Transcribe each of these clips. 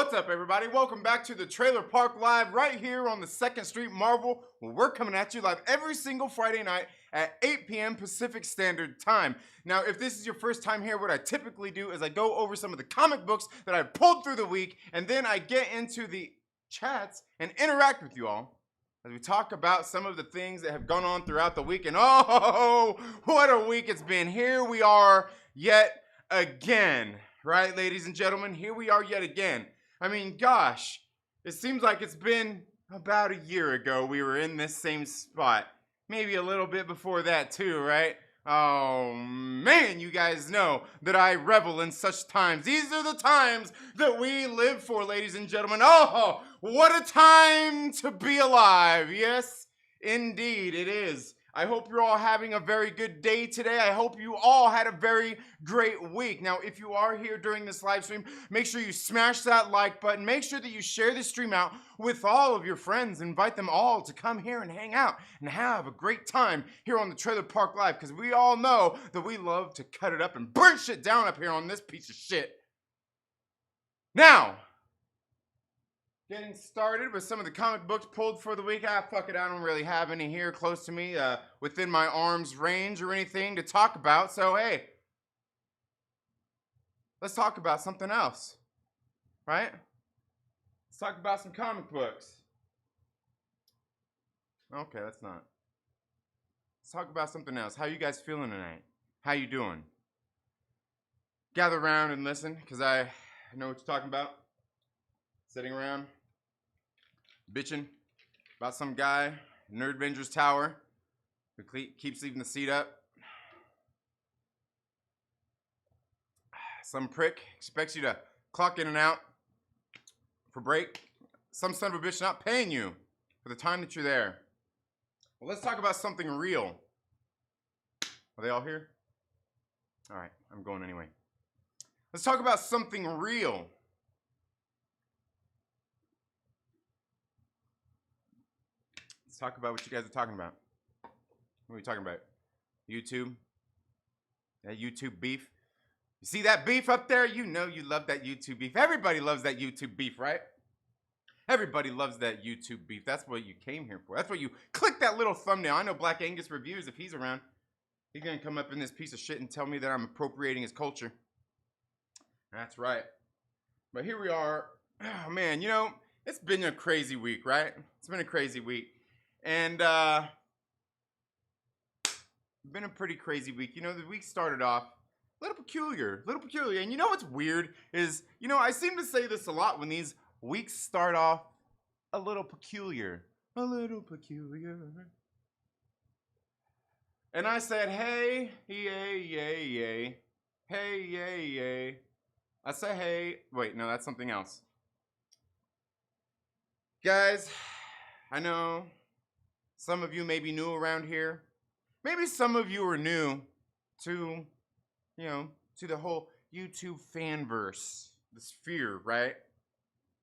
What's up, everybody? Welcome back to the Trailer Park Live right here on the 2nd Street Marvel, where we're coming at you live every single Friday night at 8 p.m. Pacific Standard Time. Now, if this is your first time here, what I typically do is I go over some of the comic books that I pulled through the week, and then I get into the chats and interact with you all as we talk about some of the things that have gone on throughout the week. And oh, what a week it's been. Here we are yet again. Right, ladies and gentlemen, here we are yet again. I mean, gosh, it seems like it's been about a year ago we were in this same spot. Maybe a little bit before that too, right? Oh man, you guys know that I revel in such times. These are the times that we live for, ladies and gentlemen. Oh, what a time to be alive. Yes, indeed it is. I hope you're all having a very good day today. I hope you all had a very great week. Now, if you are here during this live stream, make sure you smash that like button. Make sure that you share this stream out with all of your friends. Invite them all to come here and hang out and have a great time here on the Trailer Park Live, because we all know that we love to cut it up and burn shit down up here on this piece of shit. Now, getting started with some of the comic books pulled for the week. Fuck it, I don't really have any here close to me, within my arm's range or anything to talk about. So, hey, let's talk about something else, right? Let's talk about some comic books. Okay, that's not. Let's talk about something else. How you guys feeling tonight? How you doing? Gather around and listen, because I know what you're talking about. Sitting around bitching about some guy, Nerdvenger's Tower, who keeps leaving the seat up. Some prick expects you to clock in and out for break. Some son of a bitch not paying you for the time that you're there. Well, let's talk about something real. Are they all here? All right, I'm going anyway. Let's talk about something real. Talk about what you guys are talking about. What are we talking about? YouTube? That YouTube beef? You see that beef up there? You know you love that YouTube beef. Everybody loves that YouTube beef, right? Everybody loves that YouTube beef. That's what you came here for. That's what you click that little thumbnail. I know Black Angus Reviews, if he's around, he's gonna come up in this piece of shit and tell me that I'm appropriating his culture. That's right. But here we are. Oh man, you know, it's been a crazy week, right? It's been a crazy week. And been a pretty crazy week. You know, the week started off a little peculiar. And you know what's weird is, you know, I seem to say this a lot when these weeks start off a little peculiar. A little peculiar. And I said, hey, yay, yay, yay. Hey, yay, yay. I say, hey. Wait, no, that's something else. Guys, I know some of you may be new around here. Maybe some of you are new to, you know, to the whole YouTube fanverse, the sphere, right?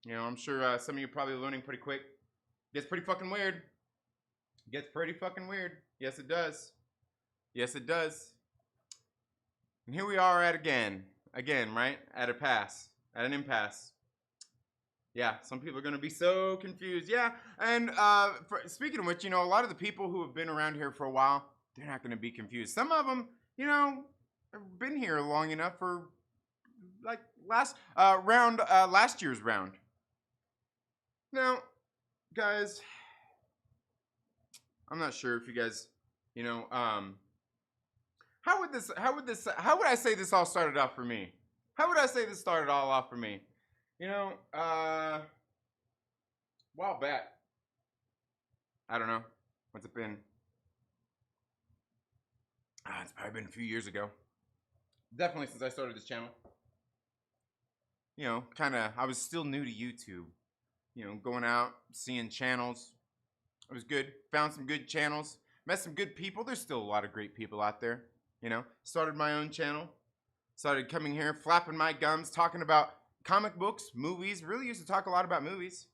You know, I'm sure some of you are probably learning pretty quick. Gets pretty fucking weird. Gets pretty fucking weird. Yes, it does. Yes, it does. And here we are at again, right? At an impasse. Yeah, some people are going to be so confused. Yeah, and speaking of which, you know, a lot of the people who have been around here for a while, they're not going to be confused. Some of them, you know, have been here long enough for, like, last year's round. Now, guys, I'm not sure if you guys, you know, how would I say this all started off for me? How would I say this started all off for me? You know, a while back, I don't know, what's it been? It's probably been a few years ago. Definitely since I started this channel. You know, I was still new to YouTube. You know, going out, seeing channels. It was good. Found some good channels. Met some good people. There's still a lot of great people out there. You know, started my own channel. Started coming here, flapping my gums, talking about comic books, movies. Really used to talk a lot about movies.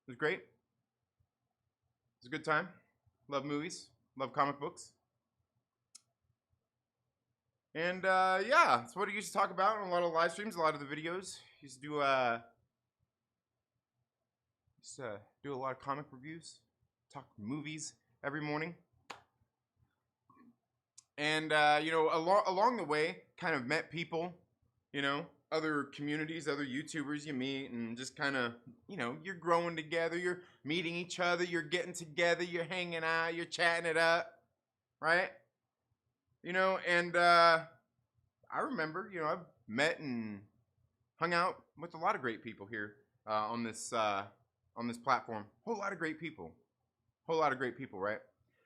It was great. It was a good time. Love movies. Love comic books. And yeah, that's what I used to talk about on a lot of live streams, a lot of the videos. Used to do Just do a lot of comic reviews, talk movies every morning. And, you know, along the way, kind of met people, you know, other communities, other YouTubers you meet, and just kind of, you know, you're growing together, you're meeting each other, you're getting together, you're hanging out, you're chatting it up, right? You know, and I remember, you know, I've met and hung out with a lot of great people here on this platform. Whole lot of great people, right?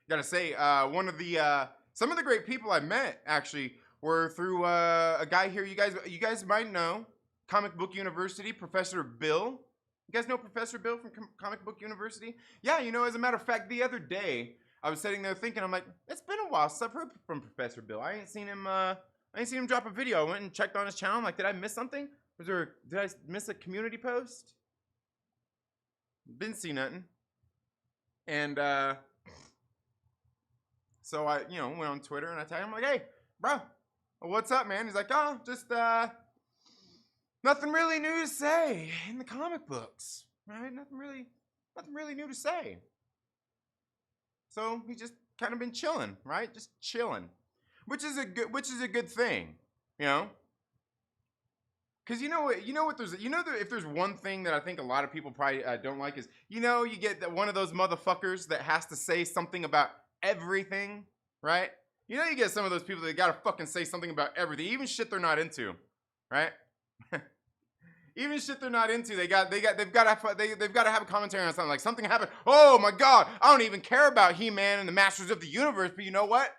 Gotta say, one of the some of the great people I met actually were through a guy here. You guys might know Comic Book University, Professor Bill. You guys know Professor Bill from Comic Book University? Yeah, you know, as a matter of fact, the other day I was sitting there thinking, I'm like, it's been a while since I've heard from Professor Bill. I ain't seen him drop a video. I went and checked on his channel. I'm like, did I miss something? Did I miss a community post? Didn't see nothing. And so I, you know, went on Twitter and I tagged him. I'm like, hey, bro, what's up, man? He's like, oh, just nothing really new to say in the comic books, right? Nothing really new to say. So he's just kind of been chilling, right? Just chilling, which is a good thing, you know. Cause you know what if there's one thing that I think a lot of people probably don't like is, you know, you get one of those motherfuckers that has to say something about everything, right? You know, you get some of those people that gotta fucking say something about everything, even shit they're not into, right? Even shit they're not into, they've got to have a commentary on something, like something happened. Oh my god, I don't even care about He-Man and the Masters of the Universe, but you know what?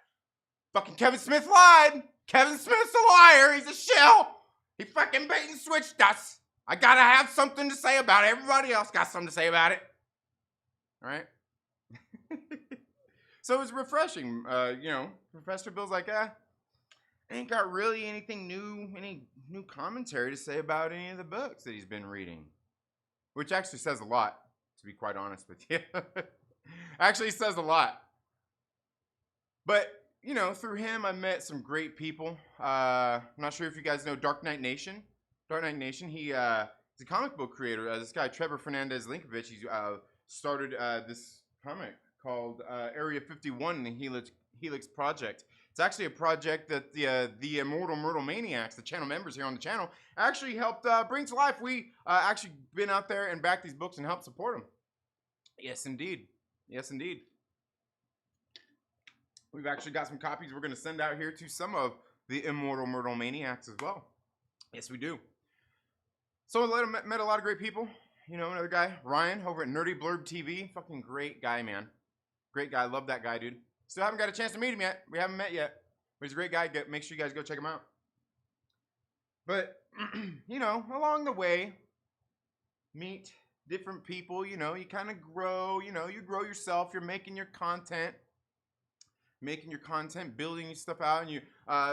Fucking Kevin Smith lied. Kevin Smith's a liar. He's a shell. He fucking bait and switched us. I gotta have something to say about it. Everybody else got something to say about it. All right? So it's refreshing. You know, Professor Bill's like, I ain't got really anything new, any new commentary to say about any of the books that he's been reading. Which actually says a lot, to be quite honest with you. Actually says a lot. But, you know, through him, I met some great people. I'm not sure if you guys know Dark Knight Nation. Dark Knight Nation, he's a comic book creator. This guy, Trevor Fernandez Linkovich, he started this comic called Area 51 in the Helix Project. It's actually a project that the immortal Myrtle Maniacs, the channel members here on the channel, actually helped bring to life. We actually been out there and backed these books and helped support them. Yes, indeed. Yes, indeed. We've actually got some copies we're going to send out here to some of the immortal Myrtle Maniacs as well. Yes, we do. So I met a lot of great people. You know, another guy, Ryan, over at Nerdy Blurb TV. Fucking great guy, man. Great guy. Love that guy, dude. Still haven't got a chance to meet him yet. We haven't met yet. But he's a great guy. Make sure you guys go check him out. But, you know, along the way, meet different people. You know, you kind of grow. You know, you grow yourself. You're making your content. Building your stuff out, and you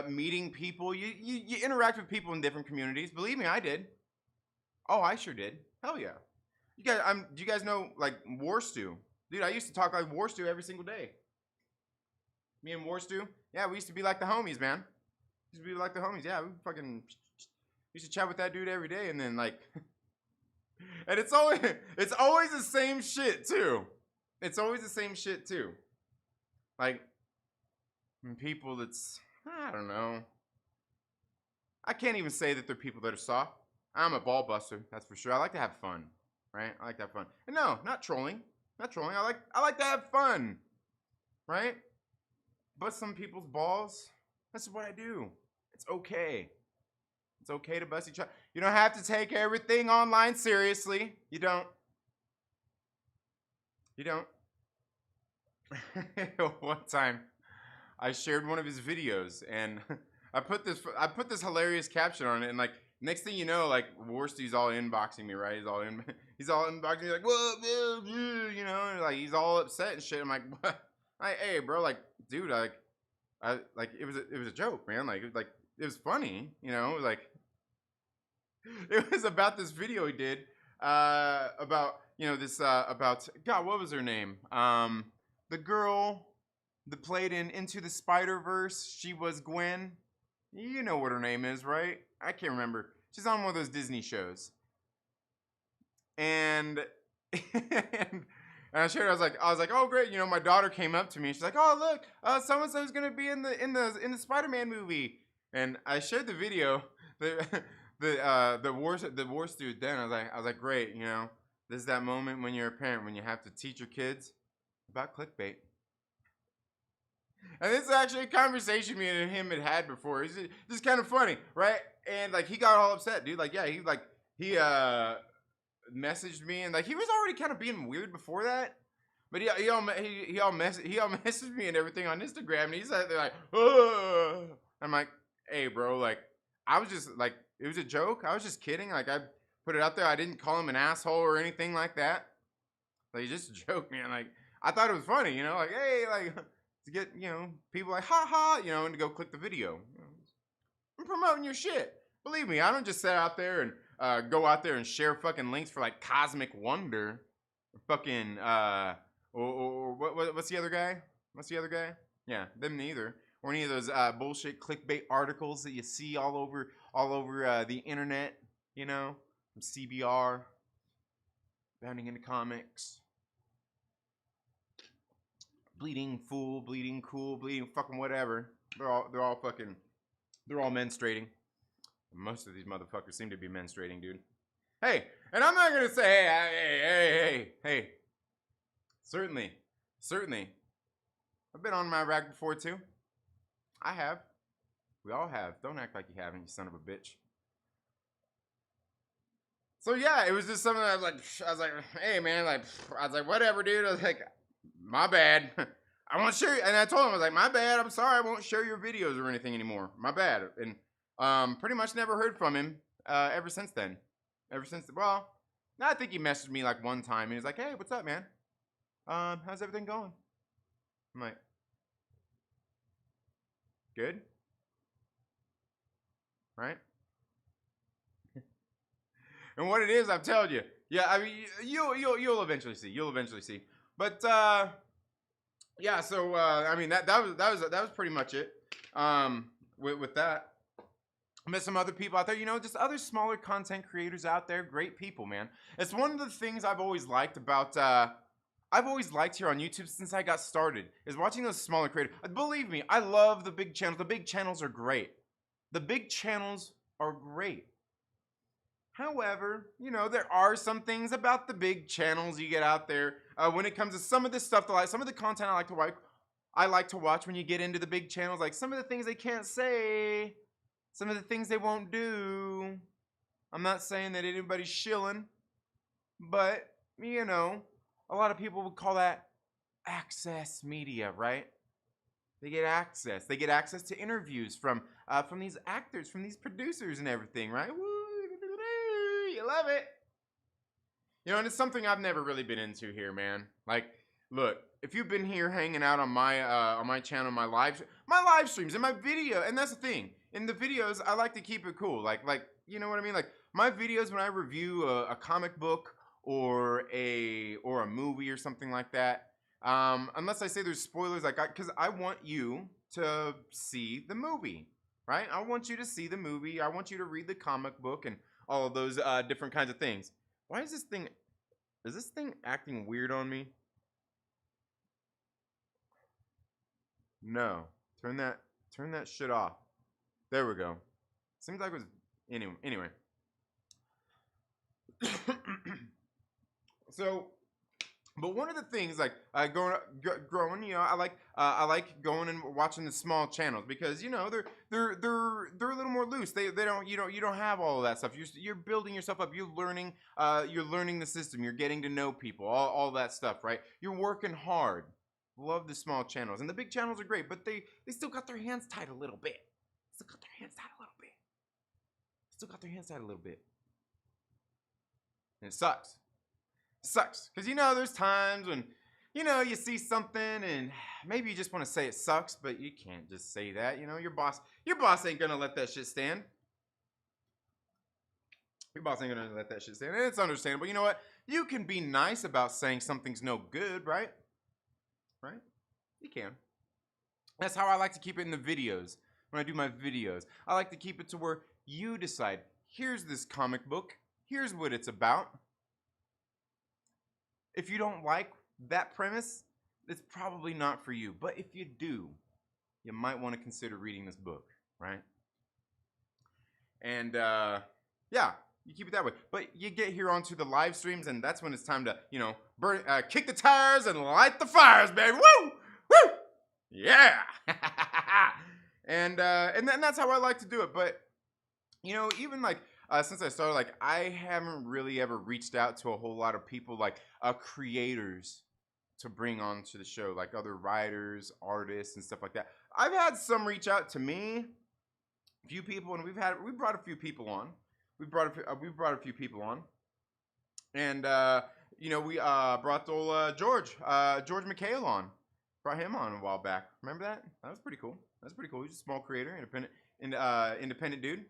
meeting people. You interact with people in different communities. Believe me, I did. Oh, I sure did. Hell yeah. You guys, do you guys know like War Stew? Dude, I used to talk like War Stew every single day. Me and War Stew, yeah, we used to be like the homies, man. Yeah, we fucking used to chat with that dude every day, and then like, and it's always the same shit too. Like. People that's, I don't know. I can't even say that they're people that are soft. I'm a ball buster, that's for sure. I like to have fun, right? I like to have fun. And no, not trolling. I like to have fun, right? Bust some people's balls. That's what I do. It's okay. It's okay to bust each other. You don't have to take everything online seriously. You don't. One time, I shared one of his videos, and I put this hilarious caption on it, and like next thing you know, like Worsty's all inboxing me, right? He's all inboxing me like, what, you know, and like he's all upset and shit. I'm like, what? Hey, bro, like, dude, I like it was a joke, man. Like it was funny, you know, like it was about this video he did about, you know, this about, God, what was her name? The girl that played in Into the Spider-Verse. She was Gwen. You know what her name is, right? I can't remember. She's on one of those Disney shows. And and I shared. I was like, oh great, you know, my daughter came up to me. She's like, oh look, so and so's gonna be in the Spider-Man movie. And I shared the video. The the war student. Then I was like, great, you know, this is that moment when you're a parent when you have to teach your kids about clickbait. And this is actually a conversation me and him had before. It's just kind of funny, right? And like he got all upset, dude. Like, yeah, he messaged me and like he was already kind of being weird before that. But he all messaged me and everything on Instagram, and he's like, oh. I'm like, hey, bro, like I was just like, it was a joke. I was just kidding. Like I put it out there. I didn't call him an asshole or anything like that. Like just a joke, man. Like I thought it was funny, you know. Like hey, like to get, you know, people like ha ha, you know, and to go click the video. I'm promoting your shit. Believe me, I don't just sit out there and go out there and share fucking links for like Cosmic Wonder, fucking or what's the other guy? What's the other guy? Yeah, them neither. Or any of those bullshit clickbait articles that you see all over the internet, you know, from CBR, bounding into comics, bleeding fool, bleeding cool, bleeding fucking whatever. They're all menstruating. Most of these motherfuckers seem to be menstruating, dude. Hey, and I'm not gonna say hey. Certainly. I've been on my rack before too. I have. We all have. Don't act like you haven't, you son of a bitch. So yeah, it was just something that I was like, hey man, like I was like, whatever, dude. I was like, my bad. I won't share. And I told him, I was like, my bad. I'm sorry. I won't share your videos or anything anymore. My bad. And pretty much never heard from him ever since then. Well, I think he messaged me like one time and he's like, hey, what's up, man? How's everything going? I'm like, good. Right? And what it is, I'm telling you. Yeah, I mean, you'll eventually see. You'll eventually see. But yeah, so I mean that was pretty much it. With that, I met some other people out there. You know, just other smaller content creators out there. Great people, man. It's one of the things I've always liked about. I've always liked here on YouTube since I got started, is watching those smaller creators. Believe me, I love the big channels. The big channels are great. The big channels are great. However, you know, there are some things about the big channels you get out there when it comes to some of this stuff, some of the content I like to watch when you get into the big channels, like some of the things they can't say, some of the things they won't do. I'm not saying that anybody's shilling, but, you know, a lot of people would call that access media, right? They get access. They get access to interviews from these actors, from these producers and everything, right? Woo, you love it. You know, and it's something I've never really been into here, man. Like, look, if you've been here hanging out on my channel, my live streams and my video, and that's the thing. In the videos, I like to keep it cool. Like you know what I mean? Like my videos when I review a comic book or a movie or something like that. Unless I say there's spoilers, like because I want you to see the movie, right? I want you to see the movie. I want you to read the comic book and all of those different kinds of things. Why is this thing acting weird on me? No, turn that shit off. There we go. Seems like it was anyway. So, but one of the things like growing, you know, I like going and watching the small channels because you know they're a little more loose. They don't you don't have all of that stuff. You're building yourself up. You're learning the system. You're getting to know people. All that stuff, right? You're working hard. Love the small channels, and the big channels are great, but they still got their hands tied a little bit. And it sucks. Because you know there's times when you know you see something and maybe you just want to say it sucks, but you can't just say that. You know your boss ain't gonna let that shit stand. And it's understandable. You know what? You can be nice about saying something's no good, right? You can. That's how I like to keep it in the videos. When I do my videos, I like to keep it to where you decide. Here's this comic book. Here's what it's about. If you don't like that premise, it's probably not for you. But if you do, you might want to consider reading this book, right? And yeah, you keep it that way. But you get here onto the live streams, and that's when it's time to, burn, kick the tires and light the fires, baby. Woo! Woo! Yeah! and then that's how I like to do it. But, even like, since I started, like, I haven't really ever reached out to a whole lot of people, like, creators to bring onto the show, like other writers, artists, and stuff like that. I've had some reach out to me, a few people, and we brought a few people on. We brought a few people on, and we brought old George McHale on. Brought him on a while back. Remember that? That was pretty cool. He's a small creator, independent dude.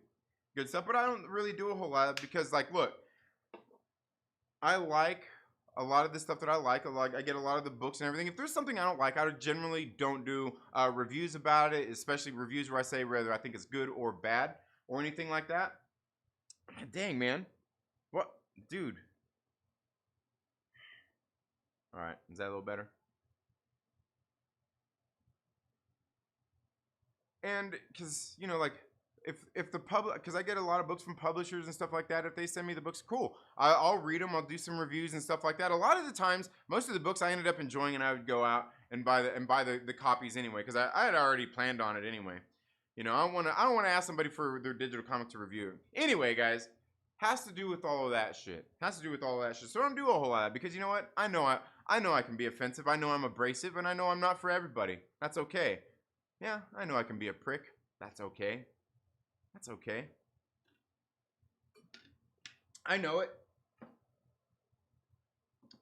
Good stuff. But I don't really do a whole lot because, like, look, I like a lot of the stuff that I like. I get a lot of the books and everything. If there's something I don't like, I generally don't do reviews about it, especially reviews where I say whether I think it's good or bad or anything like that. Dang, man. What? Dude. All right. Is that a little better? And because, like, if the public, because I get a lot of books from publishers and stuff like that. If they send me the books, cool. I'll read them. I'll do some reviews and stuff like that. A lot of the times, most of the books I ended up enjoying, and I would go out and buy the copies anyway, because I had already planned on it anyway. I don't want to ask somebody for their digital comic to review. Anyway, guys, has to do with all of that shit. So I don't do a whole lot of that because you know what? I know I can be offensive. I know I'm abrasive, and I know I'm not for everybody. That's okay. Yeah, I know I can be a prick. That's okay. I know it.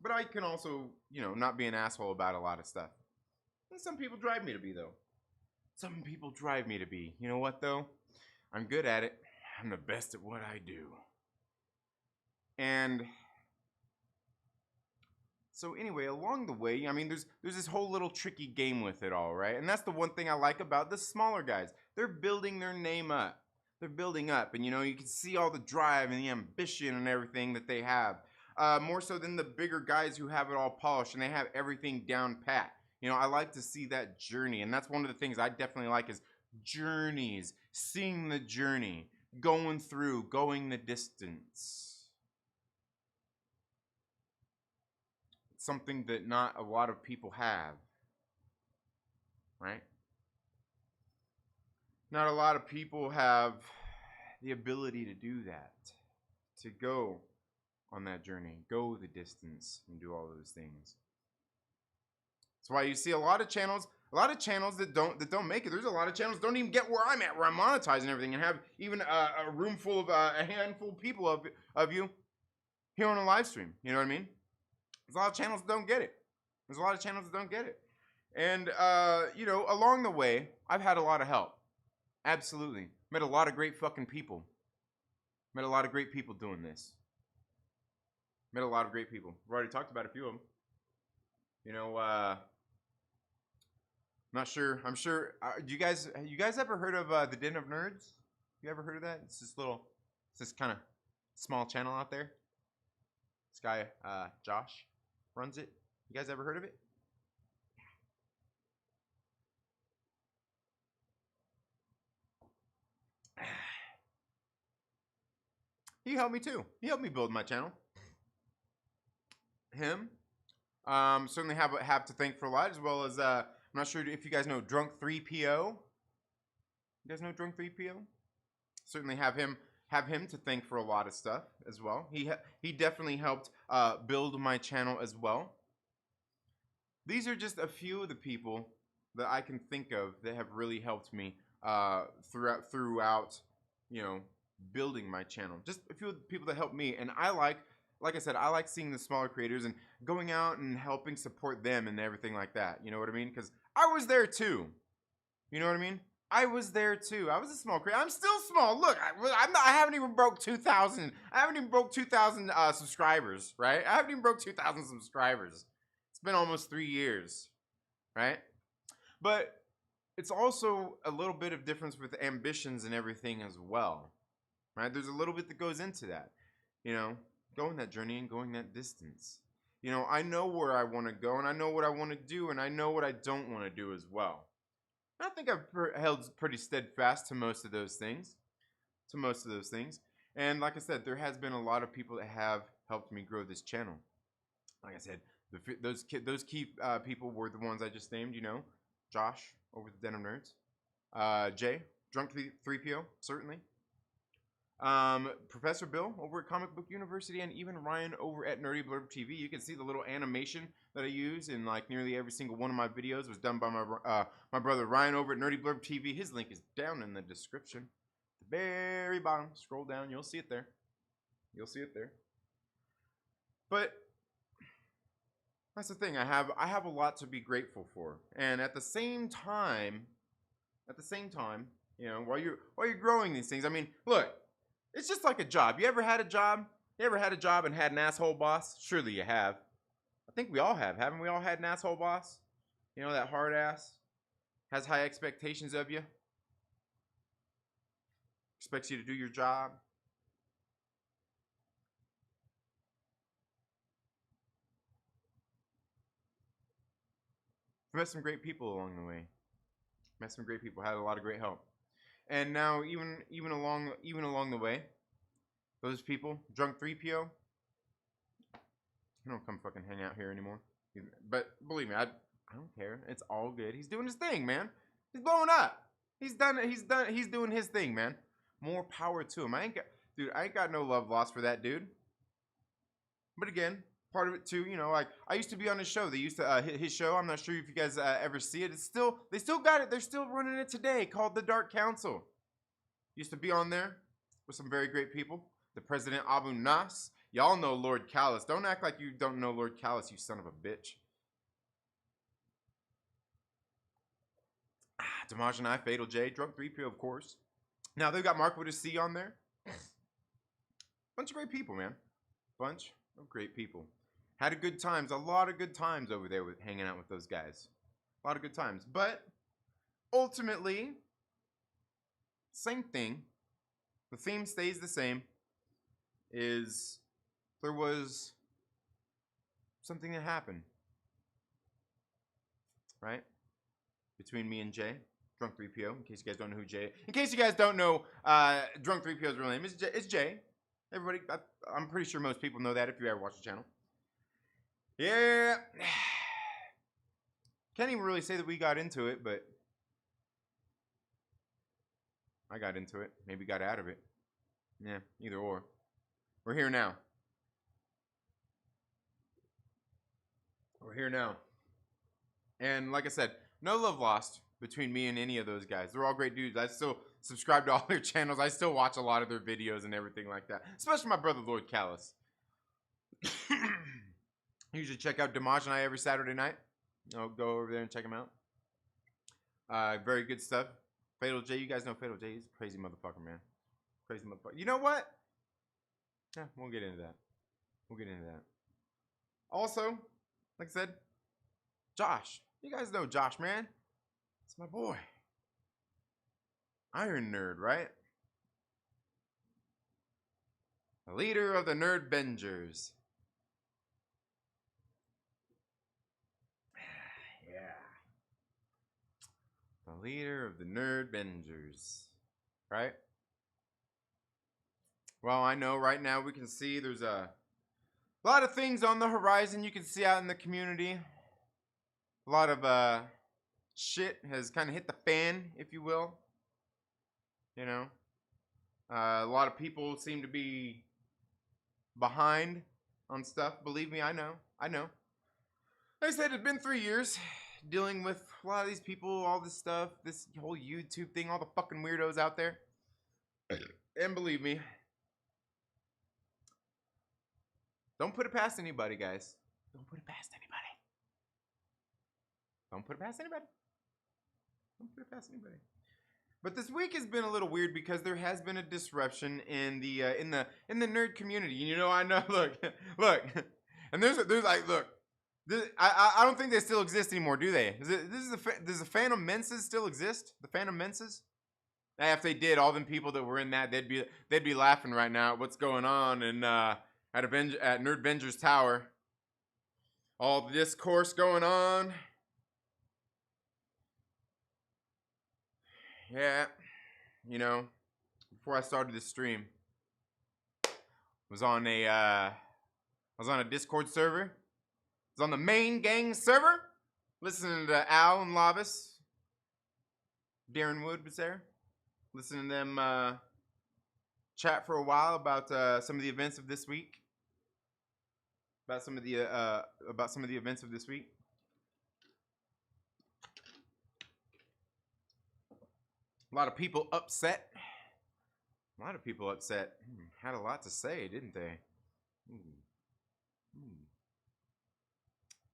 But I can also, not be an asshole about a lot of stuff. And some people drive me to be, though. You know what, though? I'm good at it. I'm the best at what I do. And so anyway, along the way, I mean, there's this whole little tricky game with it all, right? And that's the one thing I like about the smaller guys. They're building their name up. They're building up, and you can see all the drive and the ambition and everything that they have. More so than the bigger guys who have it all polished and they have everything down pat. I like to see that journey, and that's one of the things I definitely like is journeys, seeing the journey, going the distance. It's something that not a lot of people have, right? Not a lot of people have the ability to do that, to go on that journey, go the distance, and do all those things. That's why you see a lot of channels that don't make it. There's a lot of channels that don't even get where I'm at, where I'm monetizing everything, and have even a room full of a handful of people of you here on a live stream. You know what I mean? There's a lot of channels that don't get it. And along the way, I've had a lot of help. Absolutely. Met a lot of great fucking people. Met a lot of great people doing this. Met a lot of great people. We've already talked about a few of them. I'm not sure. I'm sure. You guys ever heard of the Den of Nerds? You ever heard of that? It's this kind of small channel out there. This guy, Josh, runs it. You guys ever heard of it? He helped me too. He helped me build my channel. Him. Certainly have to thank for a lot, as well as I'm not sure if you guys know Drunk 3PO. You guys know Drunk 3PO? Certainly have him to thank for a lot of stuff as well. He definitely helped build my channel as well. These are just a few of the people that I can think of that have really helped me throughout building my channel. Just a few of the people that helped me, and like I said, I like seeing the smaller creators and going out and helping support them and everything like that. You know what I mean? Because I was there too. You know what I mean? I was there too. I was a small creator. I'm still small. Look, I haven't even broke 2,000. I haven't even broke 2,000 subscribers, right? I haven't even broke 2,000 subscribers. It's been almost 3 years, right? But it's also a little bit of difference with ambitions and everything as well, right? There's a little bit that goes into that, going that journey and going that distance. You know, I know where I want to go, and I know what I want to do, and I know what I don't want to do as well. And I think I've held pretty steadfast to most of those things. And like I said, there has been a lot of people that have helped me grow this channel. Like I said, those key people were the ones I just named. You know, Josh over the Denim Nerds, Jay, Drunk 3PO, certainly. Professor Bill over at Comic Book University, and even Ryan over at Nerdy Blurb TV. You can see the little animation that I use in like nearly every single one of my videos was done by my brother Ryan over at Nerdy Blurb TV. His link is down in the description, the very bottom. Scroll down, you'll see it there. But that's the thing. I have a lot to be grateful for, and at the same time, you know, while you're growing these things, I mean, look. It's just like a job. You ever had a job? You ever had a job and had an asshole boss? Surely you have. I think we all have. Haven't we all had an asshole boss? You know, that hard ass has high expectations of you. Expects you to do your job. Met some great people along the way. Had a lot of great help. And now, even along the way, those people, Drunk 3PO, he don't come fucking hang out here anymore. But believe me, I don't care. It's all good. He's doing his thing, man. He's blowing up. He's doing his thing, man. More power to him. I ain't got no love lost for that dude. But again, part of it too, you know, like I used to be on his show. They used to his show. I'm not sure if you guys ever see it. They still got it. They're still running it today, called The Dark Council. Used to be on there with some very great people. The President Abu Nas. Y'all know Lord Callus. Don't act like you don't know Lord Callus, you son of a bitch. Damaj and I, Fatal J, Drunk 3PO, of course. Now they've got Mark with a C on there. Bunch of great people, man. Bunch of great people. Had a good times, a lot of good times over there with hanging out with those guys. A lot of good times. But ultimately, same thing. The theme stays the same. Is there was something that happened, right? Between me and Jay, Drunk 3PO, in case you guys don't know who Jay is. In case you guys don't know, Drunk 3PO's real name is Jay. Everybody, I'm pretty sure most people know that if you ever watch the channel. Yeah. Can't even really say that we got into it, but I got into it. Maybe got out of it. Yeah, either or. We're here now. And like I said, no love lost between me and any of those guys. They're all great dudes. I still subscribe to all their channels. I still watch a lot of their videos and everything like that. Especially my brother, Lord Callus. Usually check out Damaj and I every Saturday night. I'll go over there and check him out. Very good stuff. Fatal J, you guys know Fatal J. He's a crazy motherfucker, man. Crazy motherfucker. You know what? Yeah, we'll get into that. Also, like I said, Josh. You guys know Josh, man. It's my boy. Iron Nerd, right? The leader of the Nerdvengers. Yeah. The leader of the Nerdvengers. Right? Well, I know right now we can see there's a lot of things on the horizon you can see out in the community. A lot of shit has kind of hit the fan, if you will. You know? A lot of people seem to be behind on stuff. Believe me, I know. Like I said, it's been 3 years dealing with a lot of these people, all this stuff, this whole YouTube thing, all the fucking weirdos out there. And believe me, don't put it past anybody, guys. Don't put it past anybody. But this week has been a little weird because there has been a disruption in the nerd community. You know, I know. Look, and there's like, look, I don't think they still exist anymore, do they? Does the Phantom Menaces still exist? The Phantom Menaces? If they did, all them people that were in that, they'd be laughing right now at what's going on and at Nerdvengers Tower. all the discourse going on. Yeah, you know, before I started this stream, was on a Discord server. Was on the main gang server, listening to Al and Lavis. Darren Wood was there, listening to them chat for a while about some of the events of this week. About some of the events of this week. A lot of people upset. Had a lot to say, didn't they?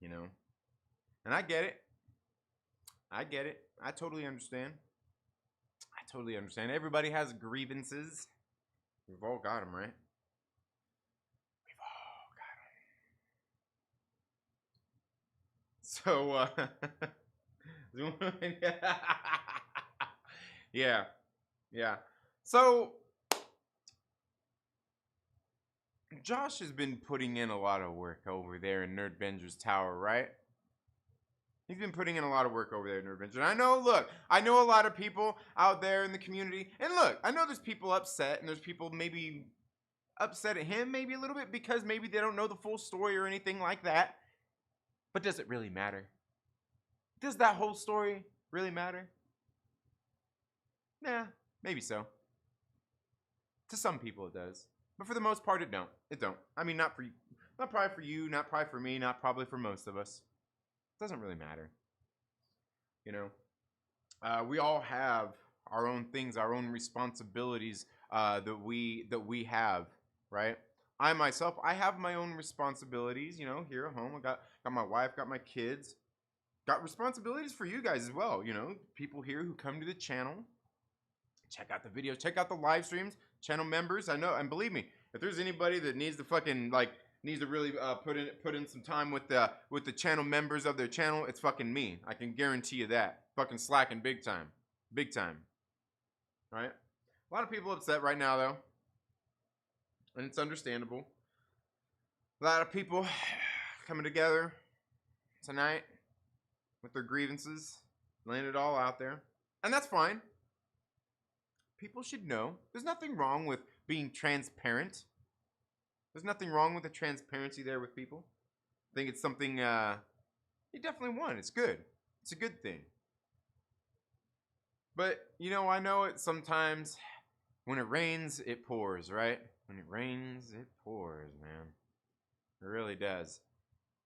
You know, and I get it. I totally understand. Everybody has grievances. We've all got them, right? So, yeah. So, Josh has been putting in a lot of work over there in Nerdvenger's tower, right? He's been putting in a lot of work over there in Nerdvenger. And I know a lot of people out there in the community. And look, I know there's people upset, and there's people maybe upset at him maybe a little bit because maybe they don't know the full story or anything like that. But does it really matter? Does that whole story really matter? Nah, maybe so. To some people it does. But for the most part, it don't. I mean, not probably for you, not probably for me, not probably for most of us. It doesn't really matter. You know, we all have our own things, our own responsibilities that we have, right? I myself, I have my own responsibilities, you know, here at home. I got my wife, got my kids, got responsibilities for you guys as well, you know, people here who come to the channel, check out the videos, check out the live streams, channel members. I know, and believe me, if there's anybody that needs to fucking needs to really put in some time with the channel members of their channel, it's fucking me. I can guarantee you that. Fucking slacking big time. Right? A lot of people upset right now though. And it's understandable. A lot of people coming together tonight with their grievances, laying it all out there. And that's fine. People should know. There's nothing wrong with being transparent. There's nothing wrong with the transparency there with people. I think it's something you definitely want. It's good. It's a good thing. But, you know, I know it sometimes when it rains, it pours, right? When it rains, it pours, man. It really does.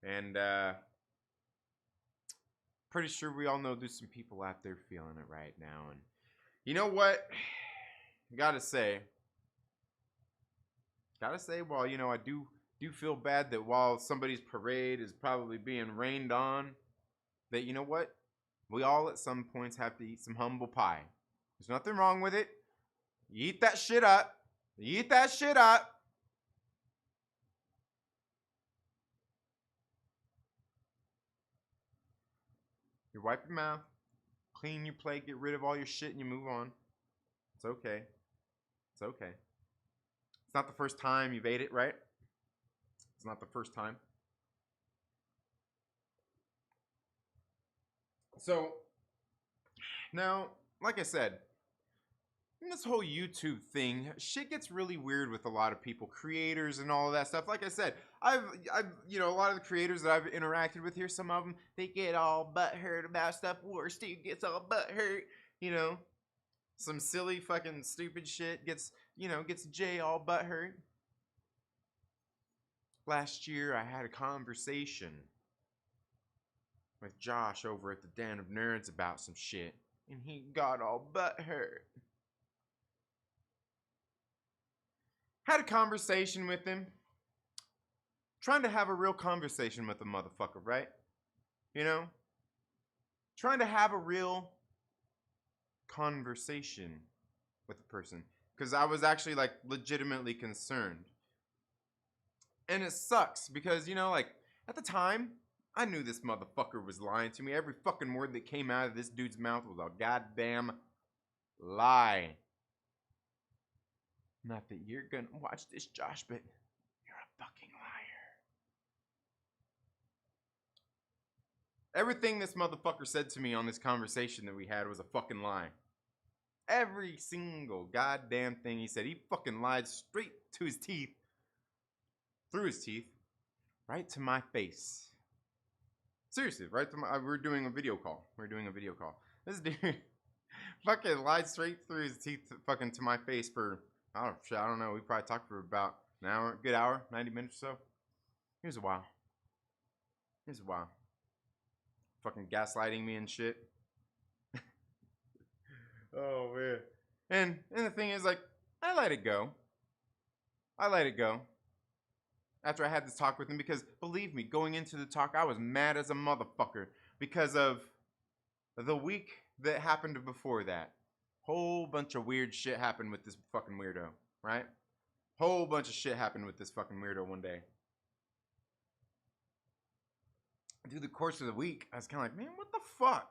And pretty sure we all know there's some people out there feeling it right now. And you know what? Gotta say, well, you know, I do feel bad that while somebody's parade is probably being rained on, that, you know what? We all at some points have to eat some humble pie. There's nothing wrong with it. You eat that shit up. You wipe your mouth, clean your plate, get rid of all your shit, and you move on. It's okay. It's not the first time you've ate it, right? It's not the first time. So, now, like I said, in this whole YouTube thing, shit gets really weird with a lot of people, creators and all of that stuff. Like I said, I've you know, a lot of the creators that I've interacted with here, some of them, they get all butthurt about stuff. Steve gets all butthurt, you know. Some silly fucking stupid shit gets Jay all butthurt. Last year, I had a conversation with Josh over at the Den of Nerds about some shit, and he got all butthurt. Had a conversation with him. Trying to have a real conversation with the motherfucker, right? You know? Trying to have a real conversation with the person. Because I was actually, like, legitimately concerned. And it sucks because, you know, like, at the time, I knew this motherfucker was lying to me. Every fucking word that came out of this dude's mouth was a goddamn lie. Not that you're gonna watch this, Josh, but you're a fucking liar. Everything this motherfucker said to me on this conversation that we had was a fucking lie. Every single goddamn thing he said, he fucking lied straight to his teeth, through his teeth, right to my face. Seriously, right to my, we're doing a video call. This dude fucking lied straight through his teeth, fucking to my face for, I don't know, we probably talked for about an hour, good hour, 90 minutes or so. Here's a while. Fucking gaslighting me and shit. Oh, man. And the thing is, like, I let it go. After I had this talk with him, because believe me, going into the talk, I was mad as a motherfucker because of the week that happened before that. Whole bunch of weird shit happened with this fucking weirdo, right? Whole bunch of shit happened with this fucking weirdo one day. Through the course of the week, I was kind of like, man, what the fuck?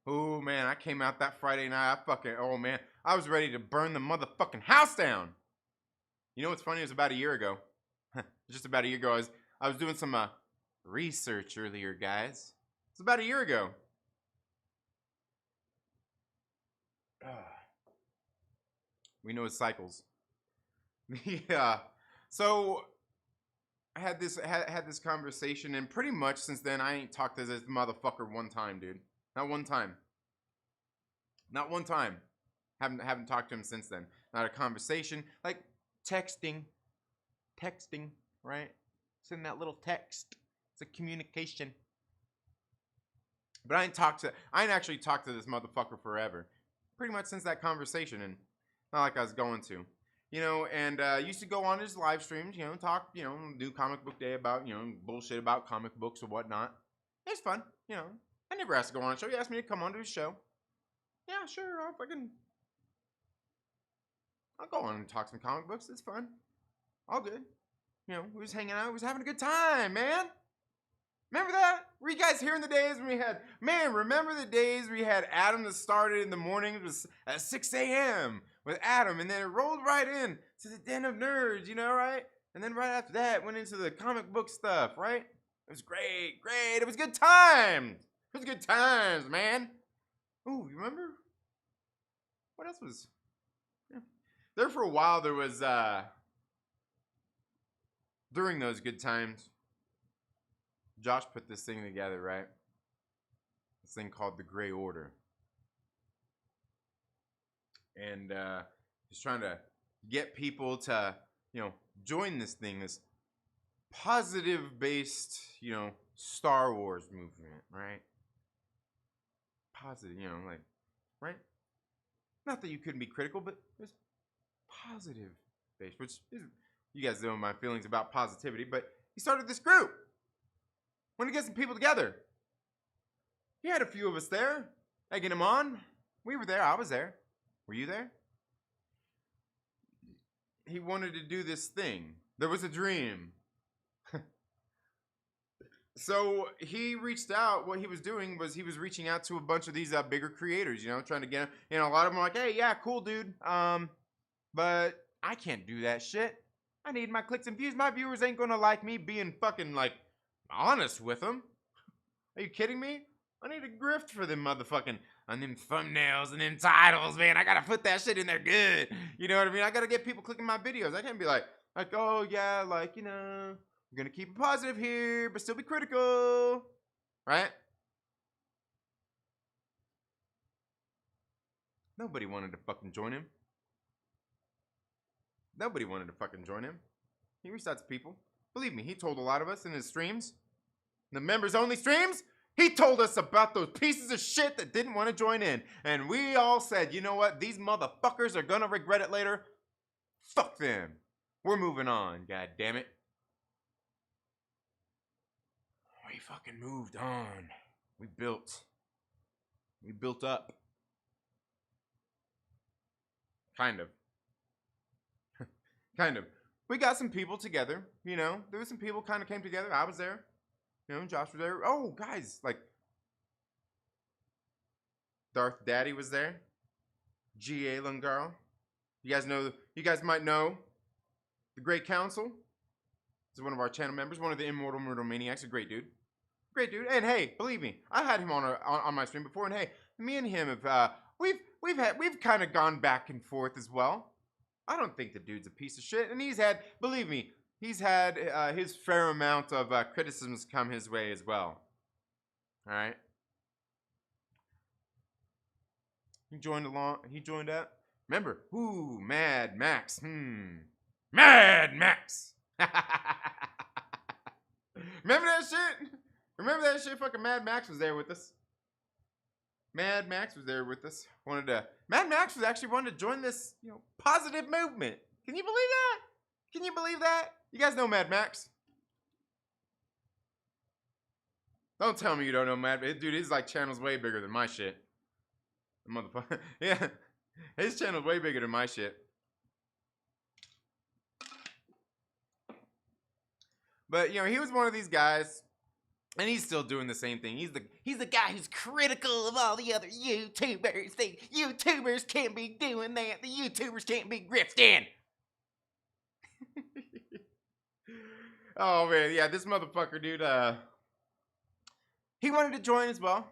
Oh, man, I came out that Friday night. Oh, man, I was ready to burn the motherfucking house down. You know what's funny? It was about a year ago. Just about a year ago. I was doing some research earlier, guys. It's about a year ago. We know it cycles. Yeah. So I had this conversation, and pretty much since then, I ain't talked to this motherfucker one time, dude. Not one time. Haven't talked to him since then. Not a conversation. Like texting, right? Send that little text. It's a communication. But I ain't actually talked to this motherfucker forever. Pretty much since that conversation, and not like I was going to. You know, and used to go on his live streams, you know, talk, you know, do comic book day about, you know, bullshit about comic books or whatnot. It's fun, you know. I never asked to go on a show. He asked me to come on to his show. Yeah, sure, I'll go on and talk some comic books. It's fun. All good. You know, we was hanging out. We was having a good time, man. Remember that? Were you guys here in the days when we had, man, remember the days we had Adam that started in the morning? It was at 6 a.m. with Adam, and then it rolled right in to the Den of Nerds, you know, right? And then right after that, went into the comic book stuff, right? It was great. It was good times. It was good times, man. Ooh, you remember? What else was? Yeah. There for a while, there was, during those good times, Josh put this thing together, right? This thing called the Gray Order. And he's trying to get people to, you know, join this thing, this positive-based, you know, Star Wars movement, right? Positive, you know, like, right? Not that you couldn't be critical, but it's positive-based, which is, you guys know my feelings about positivity, but he started this group. Wanted to get some people together. He had a few of us there, egging him on. We were there. I was there. Were you there? He wanted to do this thing. There was a dream. So he reached out. What he was doing was he was reaching out to a bunch of these bigger creators, you know, trying to get them. You know, a lot of them were like, hey, yeah, cool, dude. But I can't do that shit. I need my clicks and views. My viewers ain't gonna like me being fucking, like, honest with them. Are you kidding me? I need a grift for them motherfucking, on them thumbnails and them titles, man. I gotta put that shit in there good. You know what I mean? I gotta get people clicking my videos. I can't be like, oh yeah, like, you know, we're gonna keep it positive here, but still be critical. Right? Nobody wanted to fucking join him. He reached out to people. Believe me, he told a lot of us in his streams, the members only streams, he told us about those pieces of shit that didn't want to join in. And we all said, you know what? These motherfuckers are gonna regret it later. Fuck them. We're moving on, god damn it. We fucking moved on. We built up. Kind of. We got some people together, you know. There was some people kind of came together. I was there. You know, Josh was there. Oh, guys, like Darth Daddy was there. G.A. Lungarl. You guys might know the Great Council. He's one of our channel members, one of the Immortal Myrtle Maniacs, a great dude. Great dude. And hey, believe me, I had him on my stream before, and hey, me and him have we've kind of gone back and forth as well. I don't think the dude's a piece of shit, and he's had, believe me, he's had his fair amount of criticisms come his way as well. All right. He joined along. He joined up. Remember, ooh, Mad Max. Mad Max. Remember that shit? Remember that shit? Fucking Mad Max was there with us. Mad Max was there with us. Mad Max was actually wanting to join this, positive movement. Can you believe that? Can you believe that? You guys know Mad Max? Don't tell me you don't know Mad Max. Dude, his channel's way bigger than my shit. Motherfucker. Yeah. His channel's way bigger than my shit. But, he was one of these guys. And he's still doing the same thing. He's the guy who's critical of all the other YouTubers. The YouTubers can't be doing that. The YouTubers can't be grifting. Oh man, yeah, this motherfucker, dude. He wanted to join as well.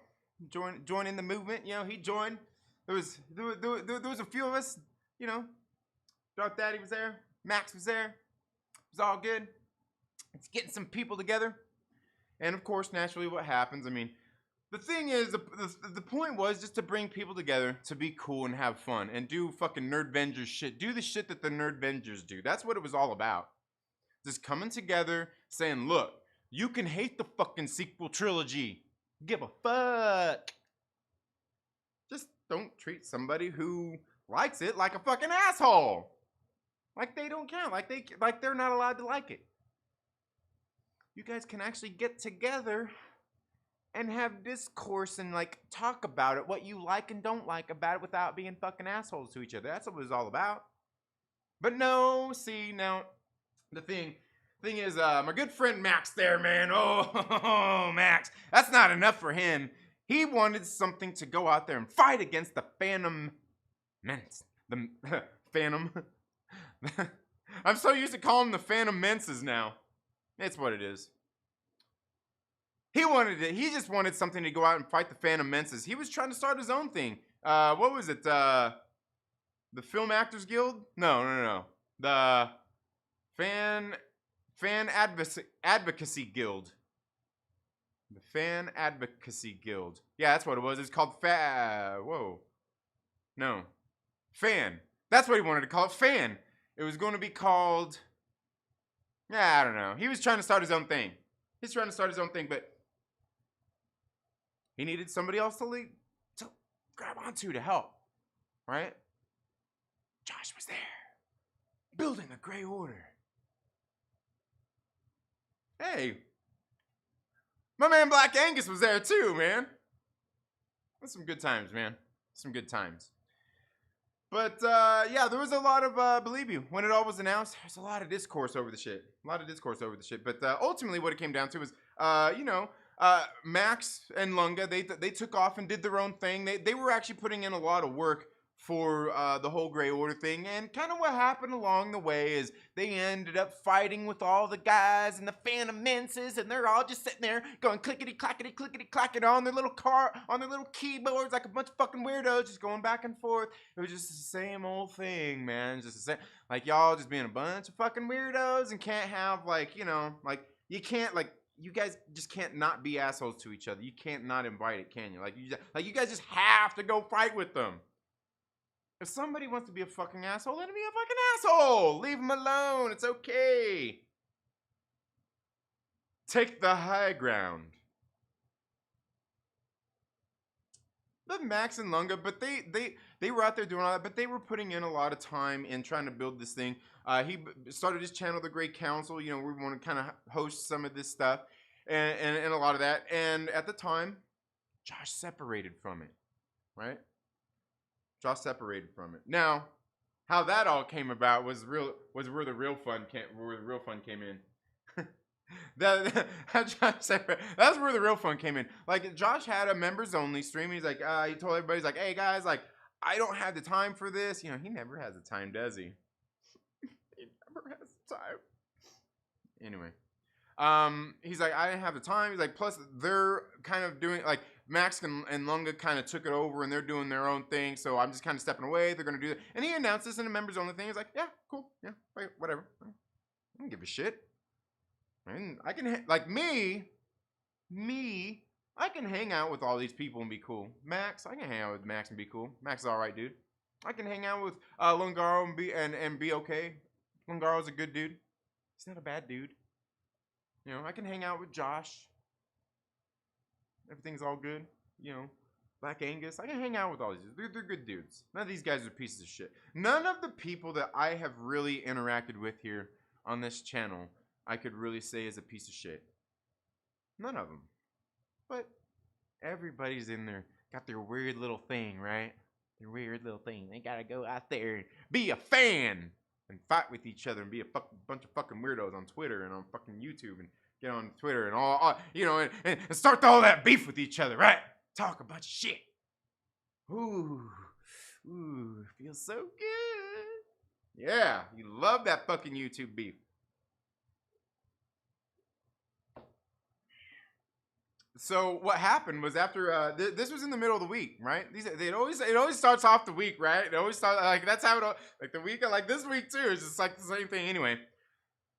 Join in the movement. He joined. There was a few of us. Dark Daddy was there. Max was there. It was all good. It's getting some people together. And of course, naturally, what happens? I mean, the thing is, the point was just to bring people together to be cool and have fun and do fucking Nerdvengers shit. Do the shit that the Nerdvengers do. That's what it was all about. Just coming together, saying, look, you can hate the fucking sequel trilogy. Give a fuck. Just don't treat somebody who likes it like a fucking asshole. Like they don't count. Like they're not allowed to like it. You guys can actually get together and have discourse and talk about it, what you like and don't like about it without being fucking assholes to each other. That's what it was all about. But no, see, now, the thing is, my good friend Max there, man. Oh, Max. That's not enough for him. He wanted something to go out there and fight against the Phantom Menace. The Phantom. I'm so used to calling them the Phantom Menaces now. It's what it is. He wanted it. He just wanted something to go out and fight the Phantom Menaces. He was trying to start his own thing. What was it? The Film Actors Guild? No. The Fan Advocacy Guild. The Fan Advocacy Guild. Yeah, that's what it was. It's called Fan. That's what he wanted to call it. Fan. It was going to be called. Yeah, I don't know. He was trying to start his own thing. But he needed somebody else to grab onto to help. Right? Josh was there. Building the Grey Order. Hey. My man Black Angus was there too, man. That's some good times, man. Some good times. But, yeah, there was a lot of, believe you, when it all was announced, there's a lot of discourse over the shit. But, ultimately what it came down to was, Max and Lunga, they took off and did their own thing. They were actually putting in a lot of work for the whole Grey Order thing. And kind of what happened along the way is they ended up fighting with all the guys and the Phantom Menaces, and they're all just sitting there going clickety-clackety on their little on their little keyboards like a bunch of fucking weirdos just going back and forth. It was just the same old thing, man. Just the same, y'all just being a bunch of fucking weirdos and can't have you can't you guys just can't not be assholes to each other. You can't not invite it, can you? You guys just have to go fight with them. If somebody wants to be a fucking asshole, let him be a fucking asshole. Leave him alone. It's okay. Take the high ground. But Max and Lunga, but they were out there doing all that, but they were putting in a lot of time in trying to build this thing. He started his channel, The Great Council. We want to kind of host some of this stuff and a lot of that. And at the time, Josh separated from it, right? Josh separated from it. Now, how that all came about was where the real fun came in. That's where the real fun came in. Josh had a members only stream. He's he told everybody, he's hey guys, I don't have the time for this. He never has the time, does he? He never has the time. Anyway, He's like, I didn't have the time. He's like, plus they're kind of doing like Max and Lunga kind of took it over and they're doing their own thing. So I'm just kind of stepping away. They're gonna do that. And he announced this in a members only thing. He's like, yeah, cool, yeah, whatever. I don't give a shit. I can like me. I can hang out with all these people and be cool. Max, I can hang out with Max and be cool. Max is all right, dude. I can hang out with Lungaro and be okay. Lungaro's a good dude. He's not a bad dude. You know, I can hang out with Josh. Everything's all good. You know, Black Angus. I can hang out with all these. They're good dudes. None of these guys are pieces of shit. None of the people that I have really interacted with here on this channel, I could really say is a piece of shit. None of them. But everybody's in there, got their weird little thing, right? Their weird little thing. They gotta go out there and be a fan and fight with each other and be a bunch of fucking weirdos on Twitter and on fucking YouTube and get on Twitter and all you know, and start all that beef with each other, right? Talk a bunch of shit. Ooh, feels so good. Yeah, you love that fucking YouTube beef. So what happened was after this was in the middle of the week, right? It always starts off the week, right? It always starts like that's how it like the week like this week too. It's just like the same thing anyway.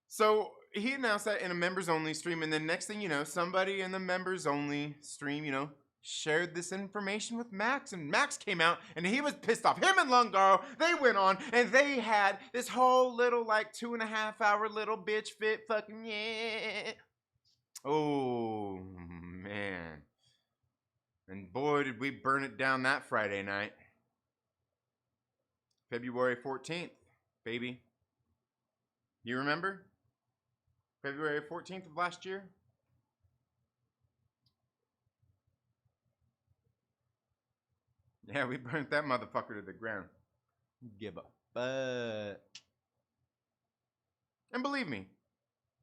So he announced that in a members only stream, and then next thing you know, somebody in the members only stream, you know, shared this information with Max, and Max came out and he was pissed off. Him and Lungaro, they went on and they had this whole little like 2.5 hour little bitch fit fucking yeah. Oh man. And boy did we burn it down that Friday night. February 14th, baby. You remember? February 14th of last year? Yeah, we burnt that motherfucker to the ground. Give a fuck. And believe me,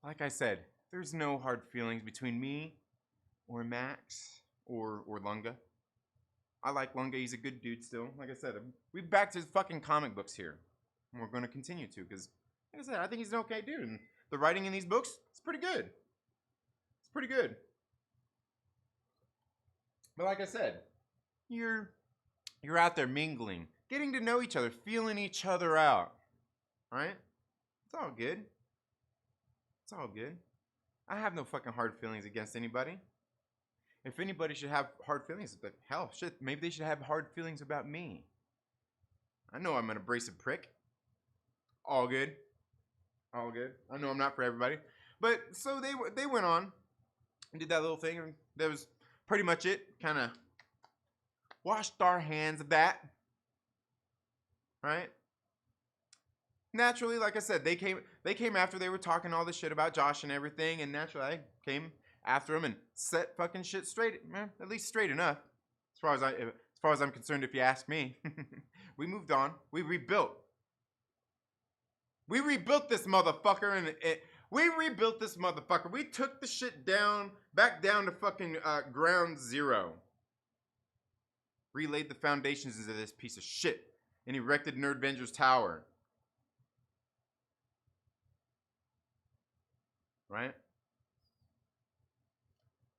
like I said, there's no hard feelings between me or Max or Lunga. I like Lunga. He's a good dude still. Like I said, we back to his fucking comic books here. And we're going to continue to because, like I said, I think he's an okay dude. And the writing in these books, it's pretty good. It's pretty good. But like I said, you're out there mingling, getting to know each other, feeling each other out. Right? It's all good. It's all good. I have no fucking hard feelings against anybody. If anybody should have hard feelings, like hell, shit, maybe they should have hard feelings about me. I know I'm an abrasive prick. All good. All good. I know I'm not for everybody. But so they went on and did that little thing, and that was pretty much it. Kind of washed our hands of that. Right? Naturally, like I said, they came after they were talking all this shit about Josh and everything, and naturally I came after them and set fucking shit straight, man, at least straight enough, as far as I'm concerned. If you ask me, we moved on. We rebuilt this motherfucker, and we rebuilt this motherfucker. We took the shit back down to fucking ground zero. Relaid the foundations into this piece of shit, and erected Nerdvenger's tower. Right?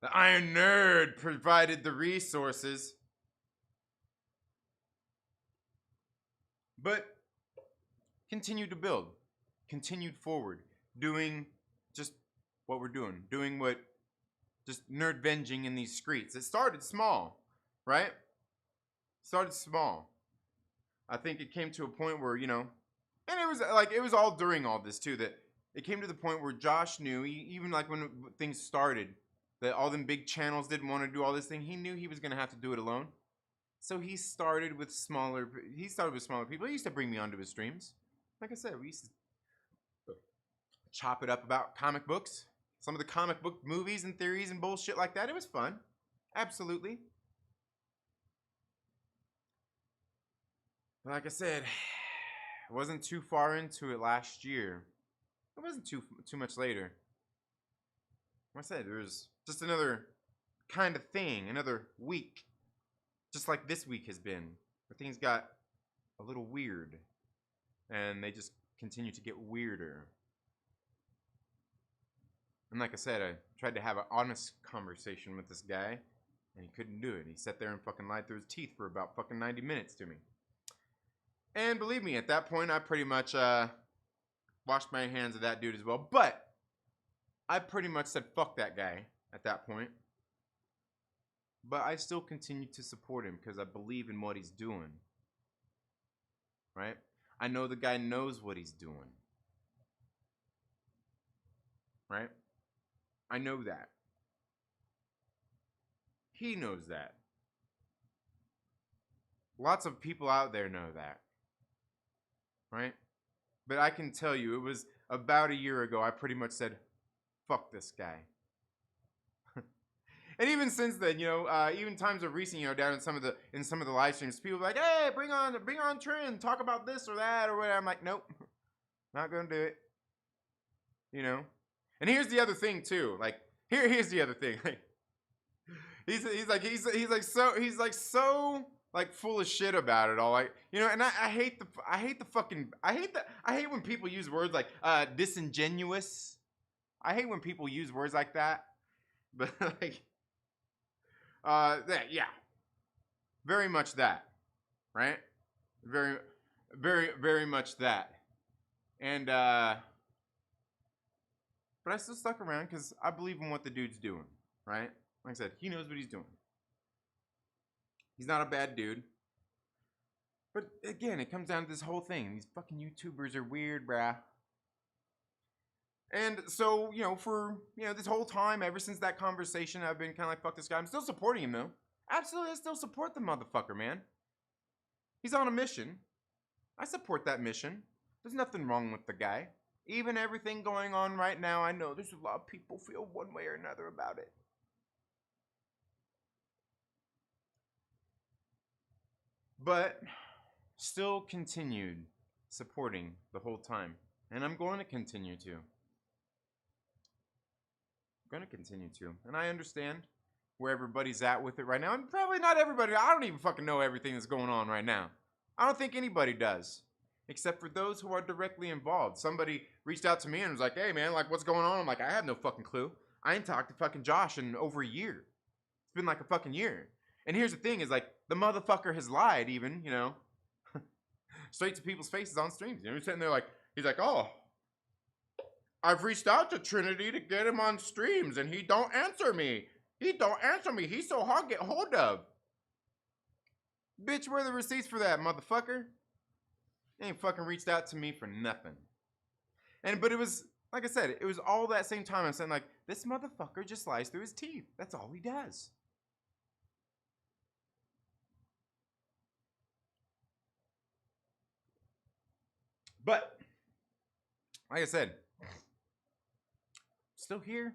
The Iron Nerd provided the resources. But continued to build. Continued forward. Doing just what we're doing. Doing what just nerd-venging in these streets. It started small. Right? Started small. I think it came to a point where, you know, and it was all during all this too, that it came to the point where Josh knew, even like when things started, that all them big channels didn't want to do all this thing. He knew he was going to have to do it alone. So he started with smaller people. He used to bring me onto his streams. Like I said, we used to chop it up about comic books. Some of the comic book movies and theories and bullshit like that. It was fun. Absolutely. But like I said, I wasn't too far into it last year. It wasn't too much later. Like I said, there was just another kind of thing, another week. Just like this week has been. Where things got a little weird. And they just continue to get weirder. And like I said, I tried to have an honest conversation with this guy, and he couldn't do it. He sat there and fucking lied through his teeth for about fucking 90 minutes to me. And believe me, at that point, I pretty much washed my hands of that dude as well. But I pretty much said fuck that guy at that point. But I still continue to support him because I believe in what he's doing. Right? I know the guy knows what he's doing. Right? I know that. He knows that. Lots of people out there know that. Right? But I can tell you, it was about a year ago, I pretty much said, fuck this guy. And even since then, you know, even times of recent, you know, down in some of the live streams, people are like, hey, bring on Trend, talk about this or that or whatever. I'm like, nope, not gonna do it. You know? And here's the other thing too. Like, here's the other thing. Like, he's so full of shit about it all. Like, you know, and I hate when people use words like disingenuous. I hate when people use words like that. But like that, yeah. Very much that. Right? Very, very, very much that. And but I still stuck around because I believe in what the dude's doing, right? Like I said, he knows what he's doing. He's not a bad dude. But again, it comes down to this whole thing. These fucking YouTubers are weird, brah. And so, you know, for, you know, this whole time, ever since that conversation, I've been kind of like, fuck this guy. I'm still supporting him, though. Absolutely, I still support the motherfucker, man. He's on a mission. I support that mission. There's nothing wrong with the guy. Even everything going on right now, I know there's a lot of people feel one way or another about it. But still continued supporting the whole time. And I'm going to continue to. And I understand where everybody's at with it right now. And probably not everybody. I don't even fucking know everything that's going on right now. I don't think anybody does. Except for those who are directly involved. Somebody reached out to me and was like, hey man, like what's going on? I'm like, I have no fucking clue. I ain't talked to fucking Josh in over a year. It's been like a fucking year. And here's the thing is like, the motherfucker has lied even, you know. Straight to people's faces on streams. You know, he's sitting there like, he's like, oh, I've reached out to Trinity to get him on streams and he don't answer me. He's so hard to get hold of. Bitch, where are the receipts for that, motherfucker? They ain't fucking reached out to me for nothing. But it was, like I said, it was all that same time I'm saying like, this motherfucker just lies through his teeth. That's all he does. But, like I said, still here.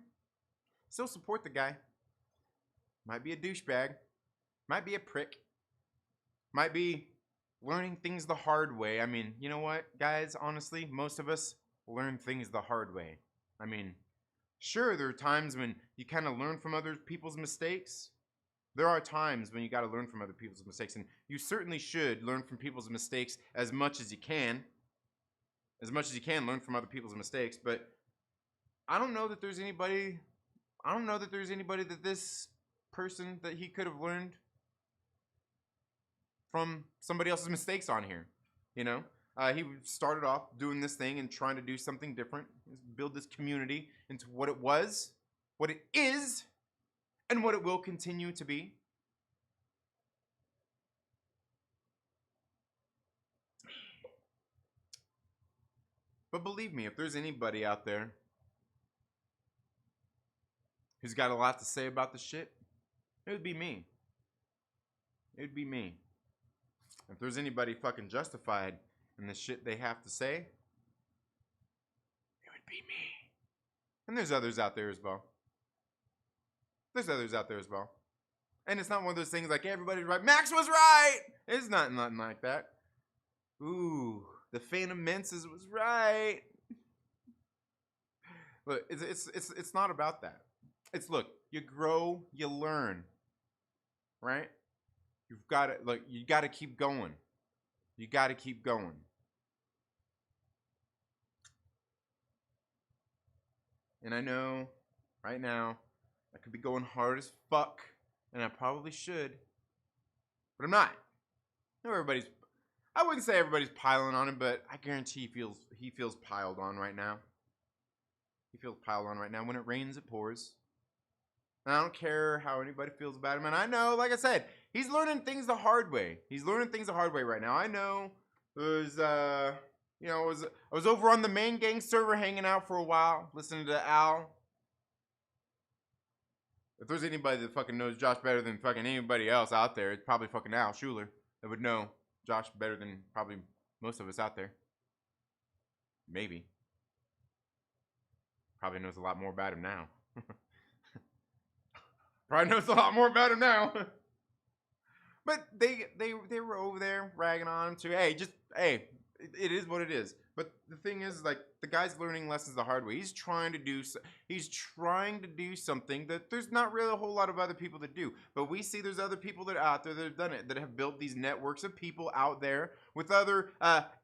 Still support the guy. Might be a douchebag. Might be a prick. Might be learning things the hard way. I mean, you know what, guys? Honestly, most of us learn things the hard way. I mean, sure, there are times when you kind of learn from other people's mistakes. There are times when you got to learn from other people's mistakes, and you certainly should learn from people's mistakes as much as you can. As much as you can, learn from other people's mistakes. But I don't know that there's anybody. That this person that he could have learned from somebody else's mistakes on here. You know, he started off doing this thing and trying to do something different, build this community into what it was, what it is, and what it will continue to be. But believe me, if there's anybody out there who's got a lot to say about the shit, it would be me. It would be me. If there's anybody fucking justified in the shit they have to say, it would be me. And there's others out there as well. And it's not one of those things like everybody's right. Max was right. It's not nothing like that. Ooh, the Phantom Menses was right. Look, it's not about that. It's look, you grow, you learn, right? You've got to look. You got to keep going. You got to keep going. And I know right now, I could be going hard as fuck, and I probably should, but I'm not. I know I wouldn't say everybody's piling on him, but I guarantee he feels piled on right now. He feels piled on right now. When it rains, it pours. And I don't care how anybody feels about him. And I know, like I said, he's learning things the hard way. He's learning things the hard way right now. I know. I was over on the main gang server hanging out for a while, listening to Al. If there's anybody that fucking knows Josh better than fucking anybody else out there, it's probably fucking Al Schuler that would know Josh better than probably most of us out there. Maybe. Probably knows a lot more about him now. Probably knows a lot more about him now. But they were over there ragging on him too. Hey, it is what it is. But the thing is, like, the guy's learning lessons the hard way. He's trying to do something that there's not really a whole lot of other people that do. But we see there's other people that are out there that have done it, that have built these networks of people out there with other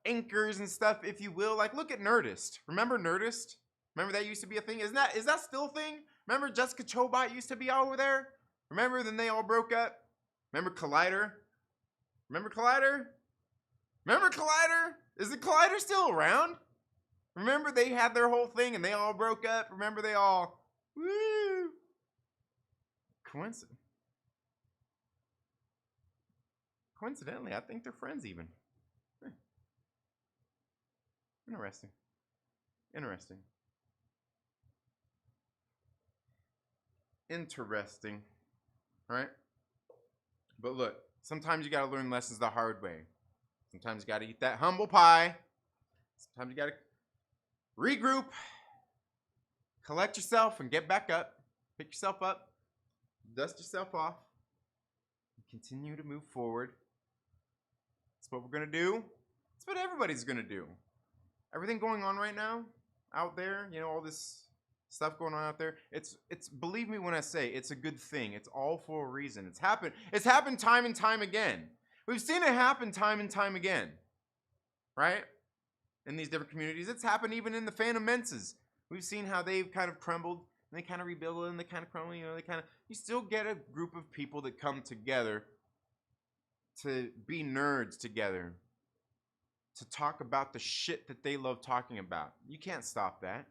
anchors and stuff, if you will. Like, look at Nerdist. Remember Nerdist? Remember that used to be a thing? Is that still a thing? Remember Jessica Chobot used to be over there? Remember then they all broke up? Remember Collider? Remember Collider? Remember Collider? Is the Collider still around? Remember they had their whole thing and they all broke up? Remember they all... Woo! Coincidentally, I think they're friends even. Interesting. Right? But look, sometimes you gotta learn lessons the hard way. Sometimes you gotta eat that humble pie. Sometimes you gotta regroup, collect yourself, and get back up. Pick yourself up, dust yourself off, and continue to move forward. That's what we're gonna do. That's what everybody's gonna do. Everything going on right now out there, all this stuff going on out there, it's believe me when I say it's a good thing. It's all for a reason. It's happened time and time again. We've seen it happen time and time again, right? In these different communities. It's happened even in the Phantom Menses. We've seen how they've kind of crumbled and they kind of rebuild and they kind of crumble. You still get a group of people that come together to be nerds together, to talk about the shit that they love talking about. You can't stop that.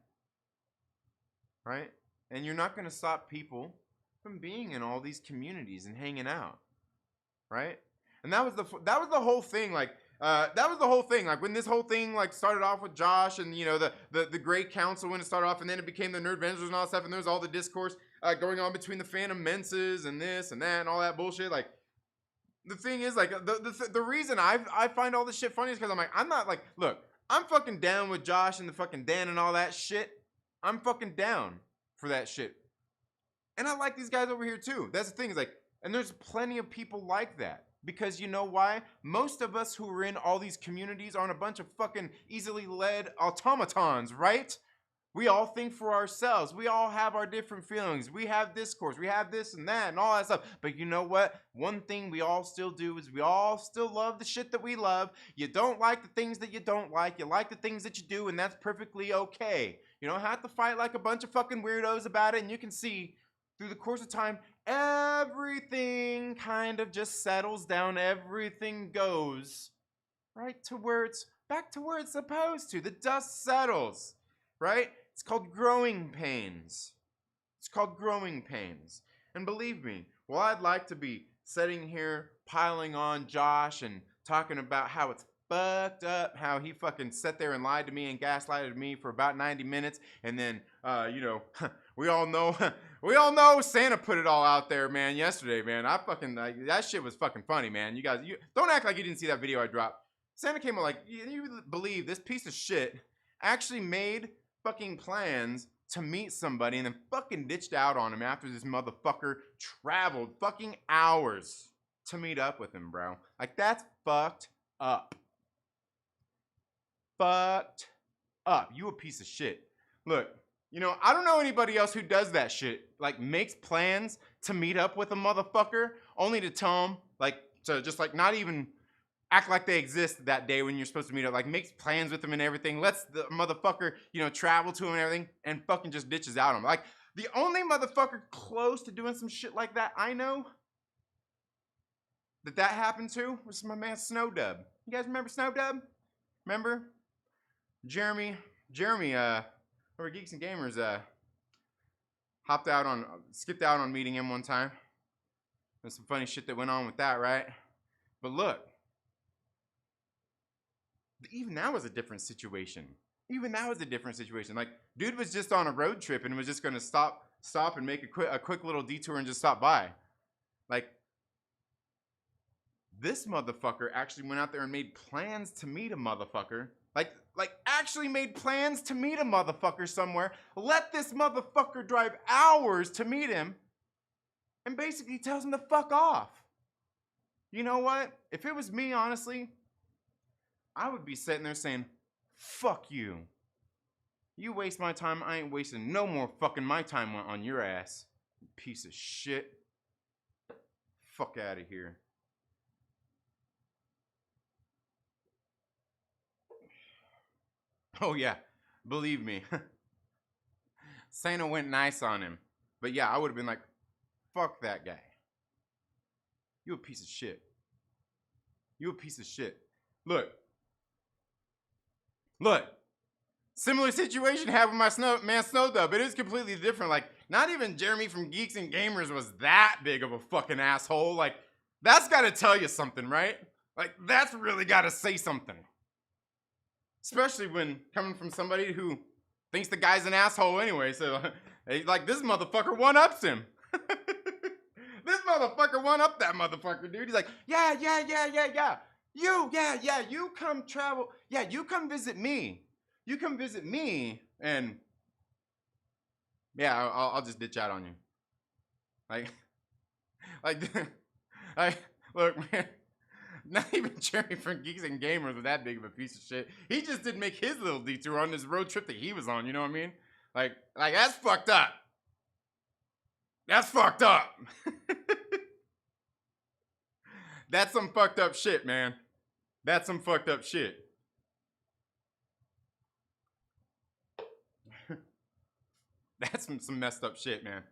Right? And you're not going to stop people from being in all these communities and hanging out. Right? And that was the whole thing. Like, Like, when this whole thing like started off with Josh and the Great Council, when it started off, and then it became the Nerdvengers and all that stuff, and there was all the discourse going on between the Phantom Menses and this and that and all that bullshit. Like, the thing is, like, the reason I find all this shit funny is because I'm not like, look, I'm fucking down with Josh and the fucking Dan and all that shit. I'm fucking down for that shit. And I like these guys over here too. That's the thing, is like, and there's plenty of people like that. Because you know why? Most of us who are in all these communities aren't a bunch of fucking easily led automatons, right? We all think for ourselves. We all have our different feelings. We have discourse. We have this and that and all that stuff. But you know what? One thing we all still do is we all still love the shit that we love. You don't like the things that you don't like. You like the things that you do, and that's perfectly okay. You don't have to fight like a bunch of fucking weirdos about it, and you can see through the course of time, everything kind of just settles down. Everything goes right to where it's back to where it's supposed to. The dust settles, right? It's called growing pains. And believe me, while I'd like to be sitting here piling on Josh and talking about how it's fucked up, how he fucking sat there and lied to me and gaslighted me for about 90 minutes, and then, we all know Santa put it all out there, man, yesterday, man. That shit was fucking funny, man. You guys, don't act like you didn't see that video I dropped. Santa came out like, you believe this piece of shit actually made fucking plans to meet somebody and then fucking ditched out on him after this motherfucker traveled fucking hours to meet up with him, bro. Like, that's fucked up. Fucked up. You a piece of shit. Look, I don't know anybody else who does that shit. Like, makes plans to meet up with a motherfucker only to tell him, like, to just, like, not even act like they exist that day when you're supposed to meet up. Like, makes plans with him and everything. Lets the motherfucker, travel to him and everything, and fucking just ditches out on him. Like, The only motherfucker close to doing some shit like that I know that happened to was my man Snowdub. You guys remember Snowdub? Remember? Jeremy, over Geeks and Gamers, skipped out on meeting him one time. There's some funny shit that went on with that, right? But look, even that was a different situation. Like, dude was just on a road trip and was just gonna stop and make a quick little detour and just stop by. Like, this motherfucker actually went out there and made plans to meet a motherfucker. Like actually made plans to meet a motherfucker somewhere. Let this motherfucker drive hours to meet him. And basically tells him to fuck off. You know what? If it was me, honestly, I would be sitting there saying, fuck you. You waste my time, I ain't wasting no more fucking my time on your ass. You piece of shit. Fuck out of here. Oh yeah, believe me. Santa went nice on him. But yeah, I would have been like, fuck that guy. You a piece of shit. You a piece of shit. Look. Similar situation happened with my man Snowdub. It is completely different. Like, not even Jeremy from Geeks and Gamers was that big of a fucking asshole. Like, that's gotta tell you something, right? Like, that's really gotta say something. Especially when coming from somebody who thinks the guy's an asshole anyway. So, like, this motherfucker one-ups him. This motherfucker one-up that motherfucker, dude. He's like, yeah. You come travel. Yeah, you come visit me. You come visit me, and yeah, I'll just ditch out on you. Look, man. Not even Jeremy from Geeks and Gamers was that big of a piece of shit. He just didn't make his little detour on this road trip that he was on, you know what I mean? Like that's fucked up. That's fucked up. That's some fucked up shit, man. That's some fucked up shit. That's some messed up shit, man.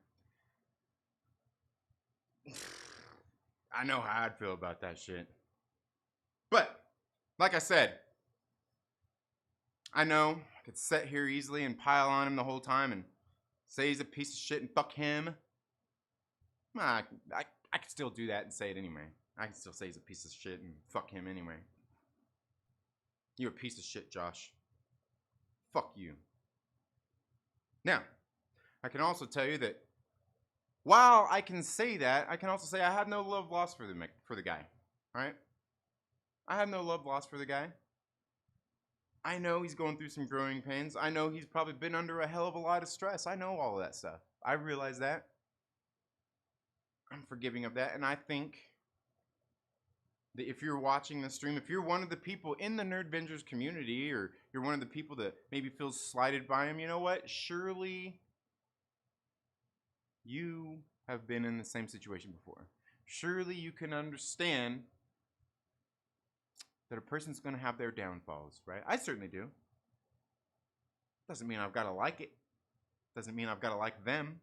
I know how I'd feel about that shit. But, like I said, I know I could sit here easily and pile on him the whole time and say he's a piece of shit and fuck him. I could still do that and say it anyway. I can still say he's a piece of shit and fuck him anyway. You're a piece of shit, Josh. Fuck you. Now, I can also tell you that while I can say that, I can also say I have no love lost for the guy. Right? I have no love lost for the guy. I know he's going through some growing pains. I know he's probably been under a hell of a lot of stress. I know all of that stuff. I realize that. I'm forgiving of that. And I think that if you're watching the stream, if you're one of the people in the Nerdvengers community, or you're one of the people that maybe feels slighted by him, you know what? Surely you have been in the same situation before. Surely you can understand that a person's going to have their downfalls, right? I certainly do. Doesn't mean I've got to like it. Doesn't mean I've got to like them.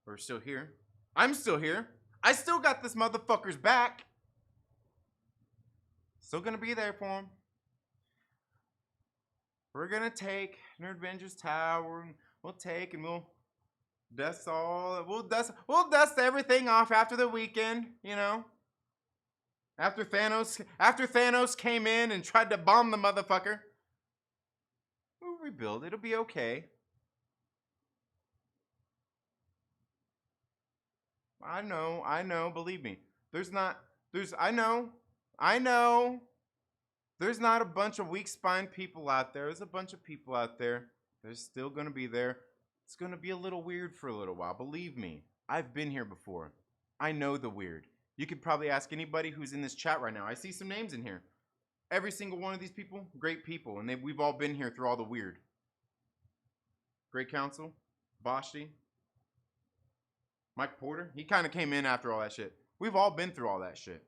We're still here. I'm still here. I still got this motherfucker's back. Still going to be there for him. We're going to take Nerdvengers Tower, and we'll dust everything off after the weekend, you know? After Thanos came in and tried to bomb the motherfucker. We'll rebuild. It'll be okay. I know, believe me. I know. There's not a bunch of weak-spined people out there. There's a bunch of people out there. They're still going to be there. It's going to be a little weird for a little while. Believe me. I've been here before. I know the weird. You could probably ask anybody who's in this chat right now. I see some names in here. Every single one of these people, great people. And we've all been here through all the weird. Great Council, Boshti, Mike Porter. He kind of came in after all that shit. We've all been through all that shit.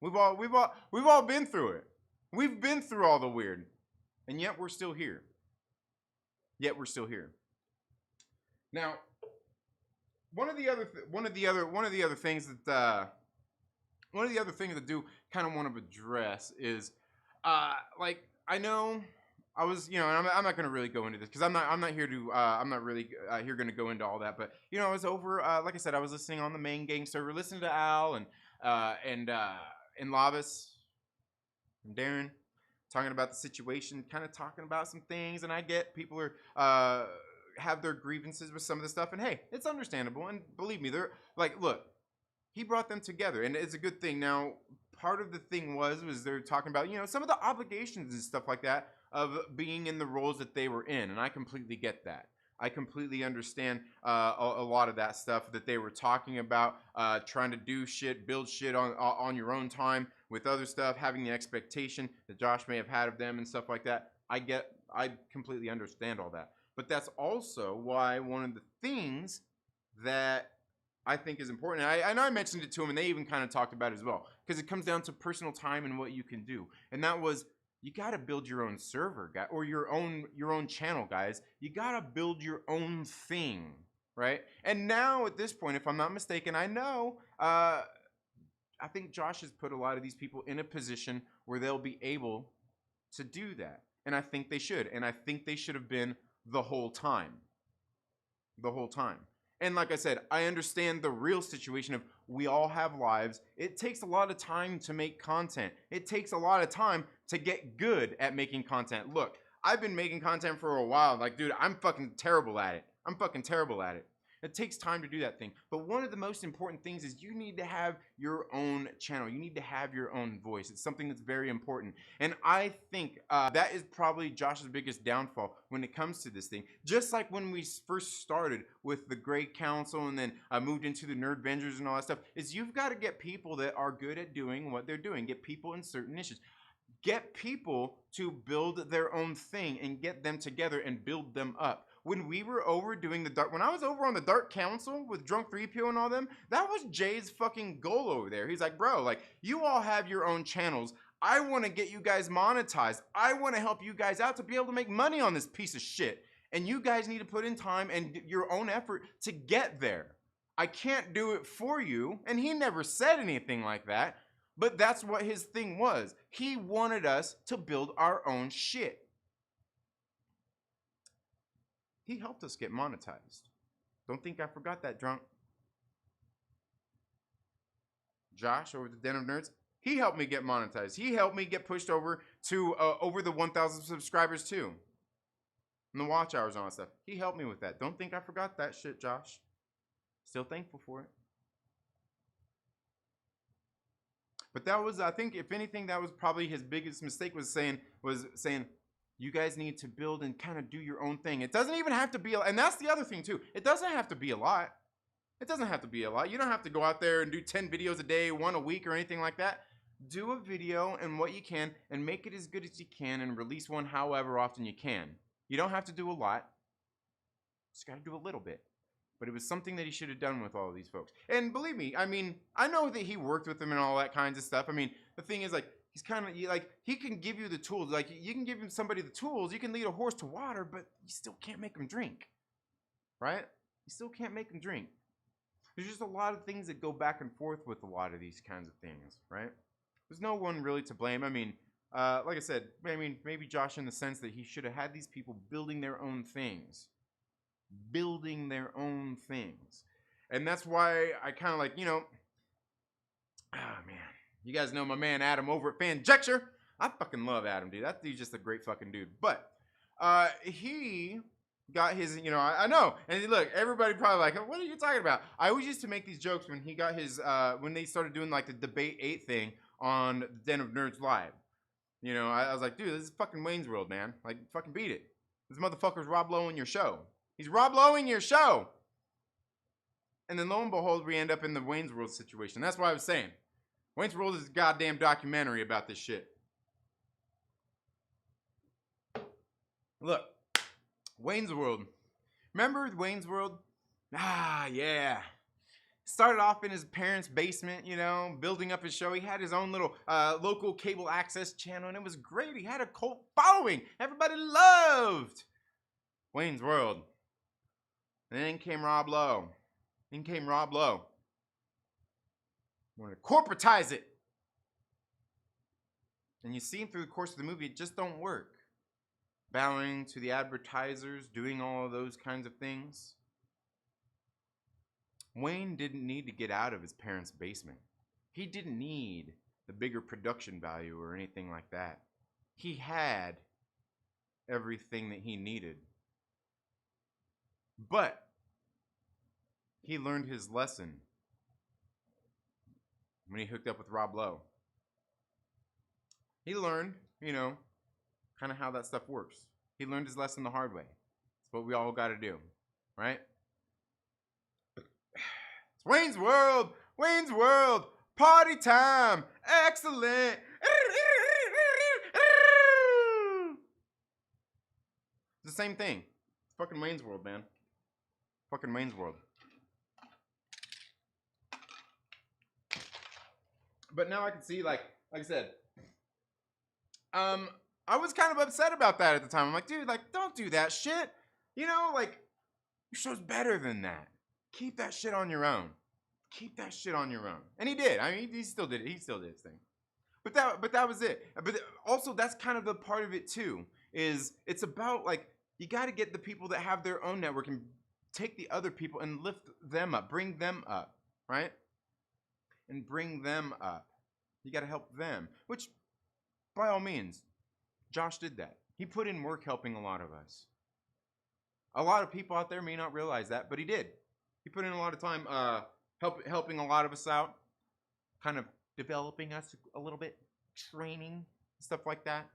We've all been through it. We've been through all the weird. And yet we're still here. Yet we're still here. Now, one of the other things that I do kind of want to address is, like, I know I was, and I'm not going to really go into this because I'm not here to, I'm not really here going to go into all that. But I was over, like I said, I was listening on the main gang server, listening to Al and Lavis and Darren talking about the situation, kind of talking about some things, and I get people are have their grievances with some of the stuff, and hey, it's understandable, and believe me, they're like, look, he brought them together, and it's a good thing. Now, part of the thing was they're talking about, some of the obligations and stuff like that of being in the roles that they were in, and I completely get that. I completely understand a lot of that stuff that they were talking about, trying to do shit, build shit on your own time with other stuff, having the expectation that Josh may have had of them and stuff like that. I completely understand all that. But that's also why one of the things that I think is important, and I know I mentioned it to them, and they even kind of talked about it as well, because it comes down to personal time and what you can do. And that was, you got to build your own server, guy, or your own channel, guys. You got to build your own thing, right? And now at this point, if I'm not mistaken, I know, I think Josh has put a lot of these people in a position where they'll be able to do that. And I think they should. And I think they should have been the whole time. The whole time. And like I said, I understand the real situation of we all have lives. It takes a lot of time to make content. It takes a lot of time to get good at making content. Look, I've been making content for a while. Like, dude, I'm fucking terrible at it. I'm fucking terrible at it. It takes time to do that thing. But one of the most important things is you need to have your own channel. You need to have your own voice. It's something that's very important. And I think that is probably Josh's biggest downfall when it comes to this thing. Just like when we first started with the Grey Council and then moved into the Nerdvengers and all that stuff, is you've got to get people that are good at doing what they're doing. Get people in certain niches. Get people to build their own thing and get them together and build them up. When we were over doing when I was over on the Dark Council with Drunk 3PO and all them, that was Jay's fucking goal over there. He's like, bro, like, you all have your own channels. I want to get you guys monetized. I want to help you guys out to be able to make money on this piece of shit. And you guys need to put in time and your own effort to get there. I can't do it for you. And he never said anything like that. But that's what his thing was. He wanted us to build our own shit. He helped us get monetized. Don't think I forgot that, drunk. Josh over the Den of Nerds, he helped me get monetized. He helped me get pushed over to over the 1,000 subscribers too. And the watch hours and all that stuff. He helped me with that. Don't think I forgot that shit, Josh. Still thankful for it. But that was, I think, if anything, that was probably his biggest mistake, was saying, you guys need to build and kind of do your own thing. It doesn't even have to be, and that's the other thing too. It doesn't have to be a lot. It doesn't have to be a lot. You don't have to go out there and do 10 videos a day, 1 a week or anything like that. Do a video and what you can and make it as good as you can and release one however often you can. You don't have to do a lot. Just got to do a little bit. But it was something that he should have done with all of these folks. And believe me, I mean, I know that he worked with them and all that kinds of stuff. I mean, the thing is, like, he's kind of, like, he can give you the tools. Like, you can give him somebody the tools. You can lead a horse to water, but you still can't make him drink. Right? You still can't make him drink. There's just a lot of things that go back and forth with a lot of these kinds of things, right? There's no one really to blame. I mean, like I said, I mean, maybe Josh in the sense that he should have had these people building their own things. Building their own things. And that's why I kind of like, oh man, you guys know my man Adam over at Fanjecture. I fucking love Adam, dude. That dude's just a great fucking dude. But he got his, I know. And look, everybody probably like, what are you talking about? I always used to make these jokes when he got his, when they started doing like the Debate 8 thing on the Den of Nerds Live. I was like, dude, this is fucking Wayne's World, man. Like, fucking beat it. This motherfucker's Rob Lowe in your show. He's Rob Lowe in your show. And then lo and behold, we end up in the Wayne's World situation. That's what I was saying. Wayne's World is a goddamn documentary about this shit. Look, Wayne's World. Remember Wayne's World? Ah, yeah. Started off in his parents' basement, building up his show. He had his own little local cable access channel, and it was great. He had a cult following. Everybody loved Wayne's World. And then came Rob Lowe. Wanted to corporatize it. And you see through the course of the movie, it just don't work. Bowing to the advertisers, doing all of those kinds of things. Wayne didn't need to get out of his parents' basement. He didn't need the bigger production value or anything like that. He had everything that he needed. But he learned his lesson when he hooked up with Rob Lowe. He learned, kind of how that stuff works. He learned his lesson the hard way. It's what we all got to do, right? It's Wayne's World! Wayne's World! Party time! Excellent! It's the same thing. It's fucking Wayne's World, man. Fucking Wayne's World. But now I can see, like I said, I was kind of upset about that at the time. I'm like, dude, don't do that shit. Your show's better than that. Keep that shit on your own. Keep that shit on your own. And he did. I mean, he still did it. He still did his thing. But that was it. But also, that's kind of the part of it too. Is it's about you got to get the people that have their own network and take the other people and lift them up, bring them up, right? And bring them up. You got to help them, which, by all means, Josh did that. He put in work helping a lot of us. A lot of people out there may not realize that, but he did. He put in a lot of time helping a lot of us out, kind of developing us a little bit, training, stuff like that.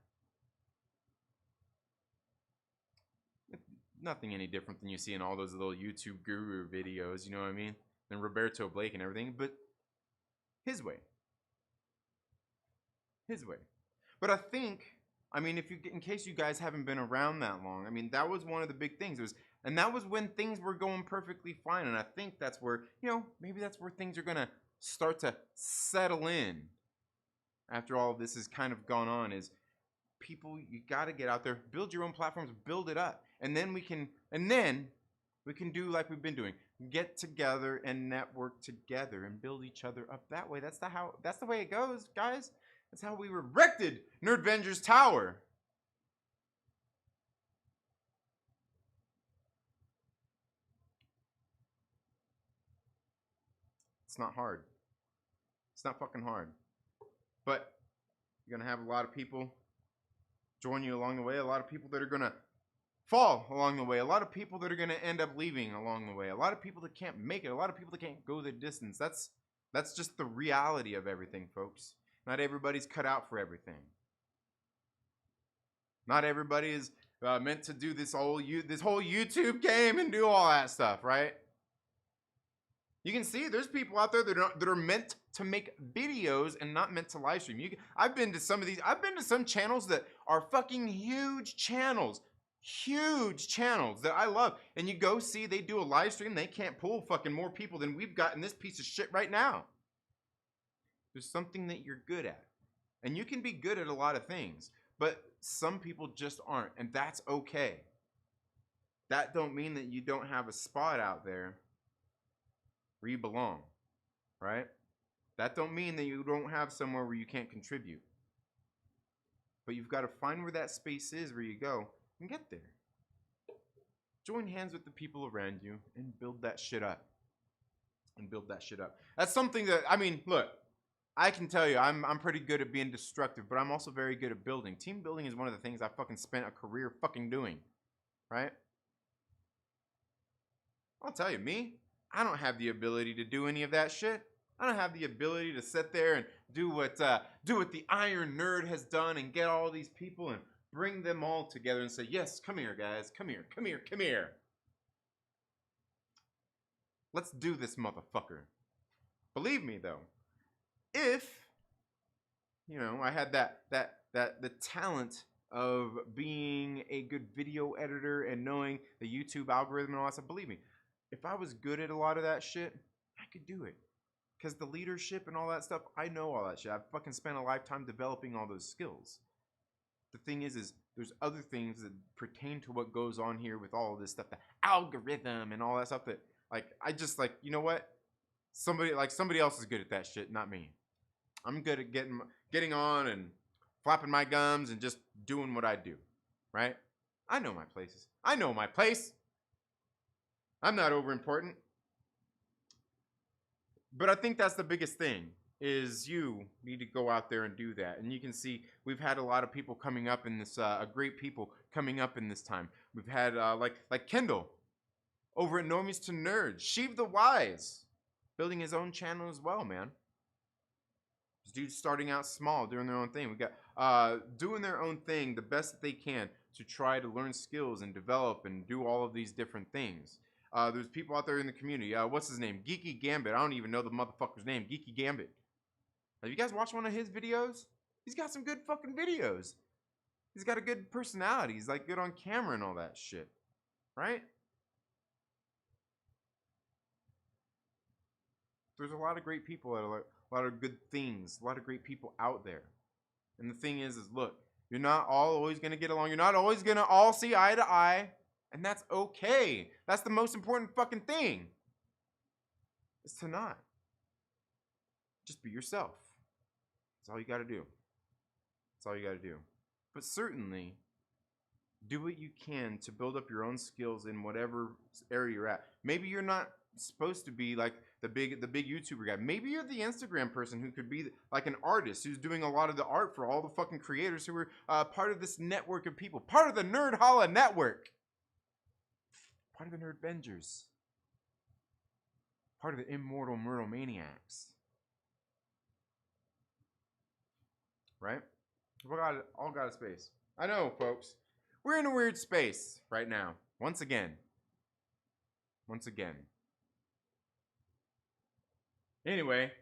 Nothing any different than you see in all those little YouTube guru videos, you know what I mean? And Roberto Blake and everything, but his way. His way. But I think, in case you guys haven't been around that long, that was one of the big things. And that was when things were going perfectly fine. And I think that's where, maybe that's where things are going to start to settle in after all of this has kind of gone on, is people, you got to get out there, build your own platforms, build it up. And then we can do like we've been doing. Get together and network together and build each other up that way. That's the way it goes, guys. That's how we erected Nerdvenger's Tower. It's not hard. It's not fucking hard. But you're going to have a lot of people join you along the way. A lot of people that are going to fall along the way. A lot of people that are going to end up leaving along the way. A lot of people that can't make it. A lot of people that can't go the distance. That's just the reality of everything, folks. Not everybody's cut out for everything. Not everybody is meant to do this whole YouTube game and do all that stuff, right? You can see there's people out there that are meant to make videos and not meant to live stream. I've been to some channels that are fucking huge channels that I love. And you go see they do a live stream, they can't pull fucking more people than we've got in this piece of shit right now. There's something that you're good at. And you can be good at a lot of things, but some people just aren't, and that's okay. That don't mean that you don't have a spot out there where you belong, right? That don't mean that you don't have somewhere where you can't contribute. But you've got to find where that space is where you go and get there. Join hands with the people around you and build that shit up. That's something that, look, I can tell you, I'm pretty good at being destructive, but I'm also very good at building. Team building is one of the things I fucking spent a career fucking doing, right? I'll tell you, I don't have the ability to do any of that shit. I don't have the ability to sit there and do what the Iron Nerd has done and get all these people and bring them all together and say, yes, come here, guys, come here. Let's do this, motherfucker. Believe me, though. If, I had the talent of being a good video editor and knowing the YouTube algorithm and all that stuff, believe me, if I was good at a lot of that shit, I could do it. Because the leadership and all that stuff, I know all that shit. I've fucking spent a lifetime developing all those skills. The thing is there's other things that pertain to what goes on here with all of this stuff, the algorithm and all that stuff that, like, I just, like, you know what? Somebody else is good at that shit, not me. I'm good at getting on and flapping my gums and just doing what I do, right? I know my places. I know my place. I'm not over important. But I think that's the biggest thing, is you need to go out there and do that. And you can see we've had a lot of people coming up in this, great people coming up in this time. We've had like Kendall over at Normies to Nerds, Sheev the Wise, building his own channel as well, man. This dude's starting out small, doing their own thing. We got doing their own thing the best that they can to try to learn skills and develop and do all of these different things. There's people out there in the community. What's his name? Geeky Gambit. I don't even know the motherfucker's name. Geeky Gambit. Have you guys watched one of his videos? He's got some good fucking videos. He's got a good personality. He's like good on camera and all that shit. Right? There's a lot of great people that are like, a lot of good things, a lot of great people out there. And the thing is look, you're not all always going to get along. You're not always going to all see eye to eye. And that's okay. That's the most important fucking thing. Is to not. Just be yourself. That's all you got to do. That's all you got to do. But certainly, do what you can to build up your own skills in whatever area you're at. Maybe you're not supposed to be like the big YouTuber guy. Maybe you're the Instagram person who could be like an artist who's doing a lot of the art for all the fucking creators who are part of this network of people. Part of the Nerd Holla network. Part of the Nerdvengers. Part of the immortal Myrtle Maniacs. Right? We all got a space. I know, folks. We're in a weird space right now. Once again. Anyway.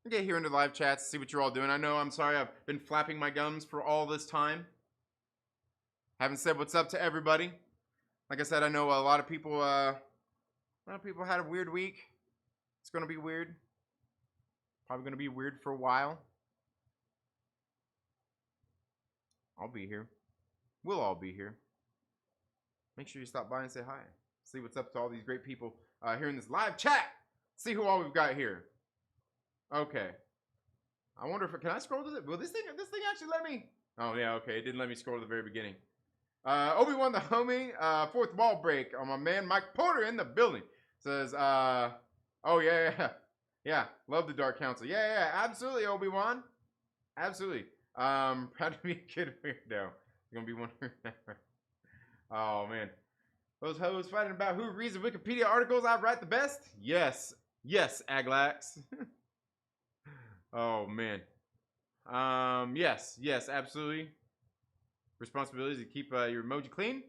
Get here into live chats, see what you're all doing. I know, I'm sorry, I've been flapping my gums for all this time. Haven't said what's up to everybody. Like I said, I know a lot of people had a weird week. It's gonna be weird. Probably gonna be weird for a while. I'll be here. We'll all be here. Make sure you stop by and say hi. See what's up to all these great people here in this live chat. See who all we've got here. Okay. I wonder if can I scroll to it? Will this thing actually let me? Oh yeah, okay. It didn't let me scroll to the very beginning. Obi-Juan the homie, fourth wall break on my man Mike Porter in the building. Says, oh yeah, love the Dark Council. Yeah, absolutely, Obi-Wan. Absolutely. Proud to be a kid weirdo. You're gonna be one. Oh man. Those hoes fighting about who reads the Wikipedia articles I write the best? Yes, Aglax. Oh man. Yes, absolutely. Responsibility is to keep your emoji clean.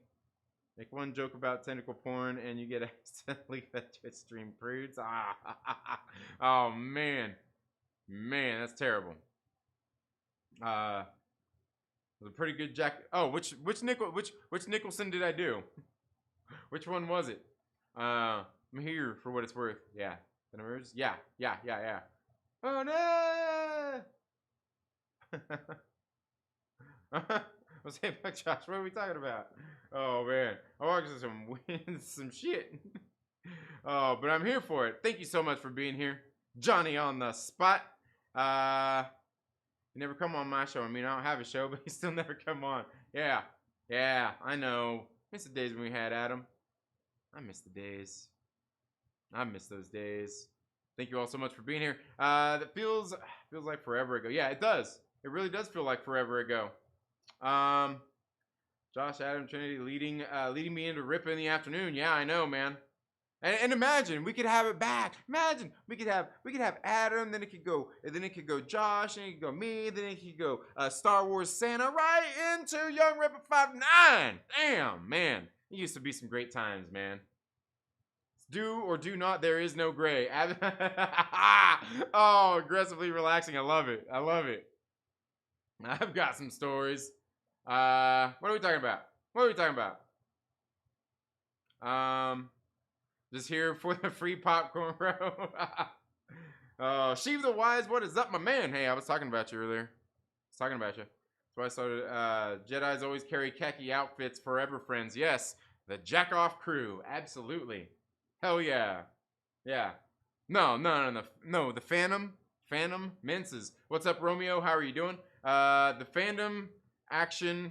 Make one joke about tentacle porn and you get accidentally that Twitch stream prudes. Oh man, that's terrible. It was a pretty good jack. Oh, which Nicholson did I do? Which one was it? I'm here for what it's worth. Yeah. Yeah. Oh no! What's hey, Josh? What are we talking about? Oh man, I'm watching some shit. Oh, but I'm here for it. Thank you so much for being here, Johnny on the spot. You never come on my show. I mean, I don't have a show, but you still never come on. Yeah, I know. Miss the days when we had Adam. I miss the days. I miss those days. Thank you all so much for being here. That feels like forever ago. Yeah, it does. It really does feel like forever ago. Josh, Adam, Trinity leading me into Rippa in the afternoon. Yeah, I know, man. And imagine we could have it back. Imagine we could have Adam, then it could go Josh, and it could go me, then it could go Star Wars Santa right into Young Rippa 59. Damn, man. It used to be some great times, man. Do or do not, there is no gray. Oh, aggressively relaxing. I love it. I've got some stories. What are we talking about? Just here for the free popcorn, bro. Sheev the Wise, what is up, my man? Hey, I was talking about you earlier. I was talking about you. That's why I started. Jedis always carry khaki outfits. Forever friends. Yes, the jack off crew. Absolutely. Hell yeah. Yeah. No. The Phantom minces. What's up, Romeo? How are you doing? The fandom action.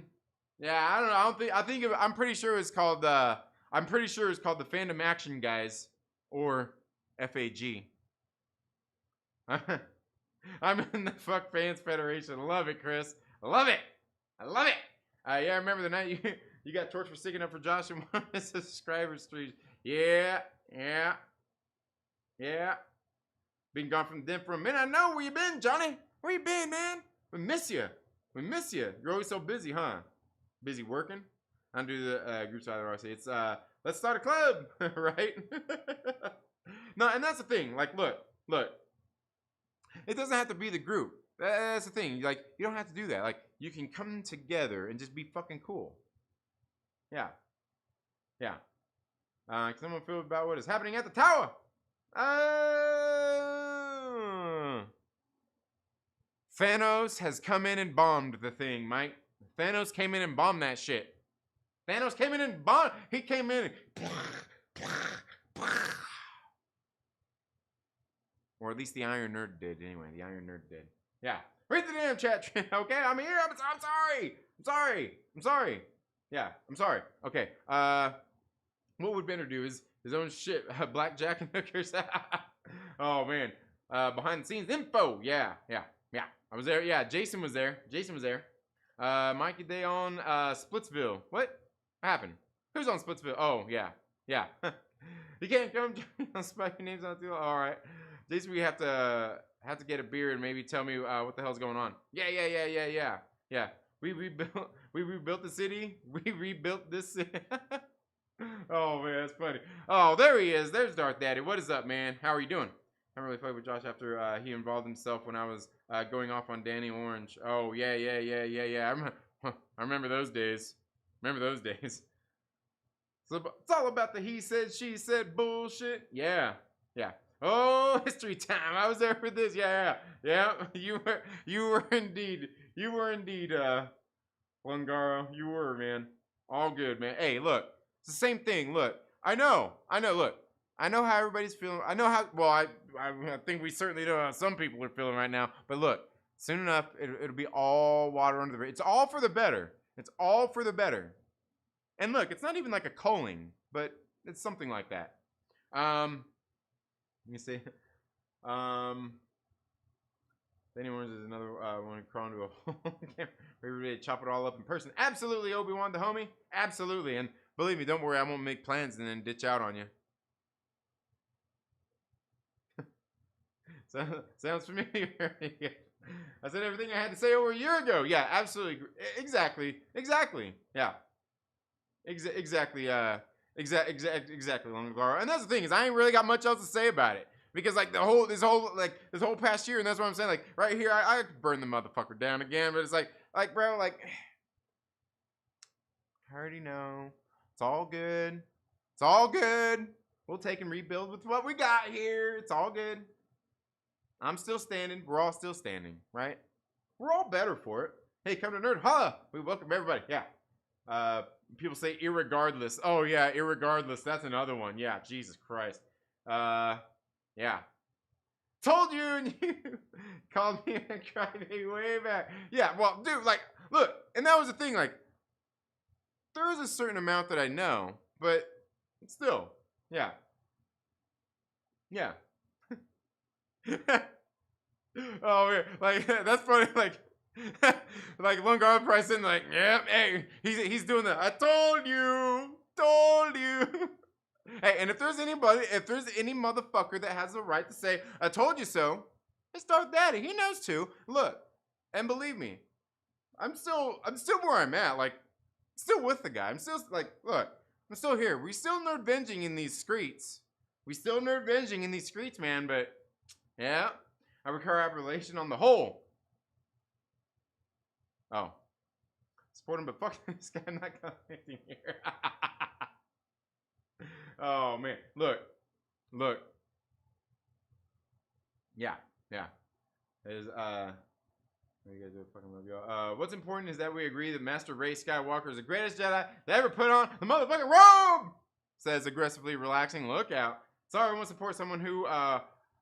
Yeah, I don't know. I'm pretty sure it's called. I'm pretty sure it's called the Fandom Action Guys, or FAG. I'm in the Fuck Fans Federation. Love it, Chris. I love it. Yeah, I remember the night you got torched for sticking up for Josh and one of his subscribers streams. Yeah. Been gone from the den for a minute. I know where you been, Johnny. Where you been, man? We miss you. You're always so busy, huh? Busy working? I don't do the group side of the RC. It's let's start a club, right? No, and that's the thing. Like, look. It doesn't have to be the group. That's the thing. Like, you don't have to do that. Like, you can come together and just be fucking cool. Yeah. Can someone feel about what is happening at the tower? Thanos has come in and bombed the thing, Mike. Thanos came in and bombed that shit. He came in and or at least the Iron Nerd did. Anyway, the Iron Nerd did. Yeah. Read the damn chat. Okay, I'm here. I'm sorry. Yeah, I'm sorry. Okay. What would Bender do? His own shit. Blackjack and hookers. Oh man. Behind the scenes info. Yeah. I was there. Yeah, Jason was there. Mikey Day on Splitsville. What happened? Who's on Splitsville? Oh yeah. You can't come on spiking names on the field. All right. Jason, we have to get a beer and maybe tell me what the hell's going on. Yeah. We rebuilt the city. We rebuilt this city. Oh man, that's funny. Oh, there he is. There's Darth Daddy. What is up, man? How are you doing? I haven't really played with Josh after he involved himself when I was going off on Danny Orange. Oh yeah. I remember those days. So it's all about the he said, she said bullshit. Yeah. Oh, history time. I was there for this. Yeah. You were indeed, Lungaro. You were, man. All good, man. Hey, look. It's the same thing. Look. I know. Look. I know how everybody's feeling. I know how, well, I think we certainly know how some people are feeling right now. But look, soon enough, it'll be all water under the bridge. It's all for the better. And look, it's not even like a culling, but it's something like that. Let me see. Anyone is another one crawling to a hole. We ready to chop it all up in person. Absolutely, Obi-Wan the homie. Absolutely. And believe me, don't worry, I won't make plans and then ditch out on you. So, sounds familiar. I said everything I had to say over a year ago. Yeah, absolutely. Exactly. Yeah. Exactly. Exactly, Longaro. And that's the thing is, I ain't really got much else to say about it because like this whole past year, and that's what I'm saying. Like right here, I could burn the motherfucker down again, but it's like bro, like I already know. It's all good. We'll take and rebuild with what we got here. It's all good. I'm still standing. We're all still standing, right? We're all better for it. Hey, come to Nerd. Holla! We welcome everybody. Yeah. People say irregardless. Oh yeah, irregardless. That's another one. Yeah, Jesus Christ. Yeah. Told you and you called me a crybaby way back. Yeah, well, dude, like, look, and that was the thing, like, there is a certain amount that I know, but still, yeah. Oh man, like that's funny. Like Lungard probably sitting like, yeah, hey, he's doing that. I told you. Hey, and if there's any motherfucker that has the right to say, I told you so, it's Darth Daddy. He knows too. Look, and believe me, I'm still where I'm at. Like, still with the guy. I'm still like, look, I'm still here. We still nerd-venging in these streets. Man. But yeah, I require relation on the whole. Oh, support him, but fuck this guy. I'm not commenting here. Oh man, look. Yeah, yeah. Is what you guys do? Fucking love y'all. What's important is that we agree that Master Ray Skywalker is the greatest Jedi that ever put on the motherfucking robe. Says aggressively relaxing. Look out. Sorry, I won't support someone who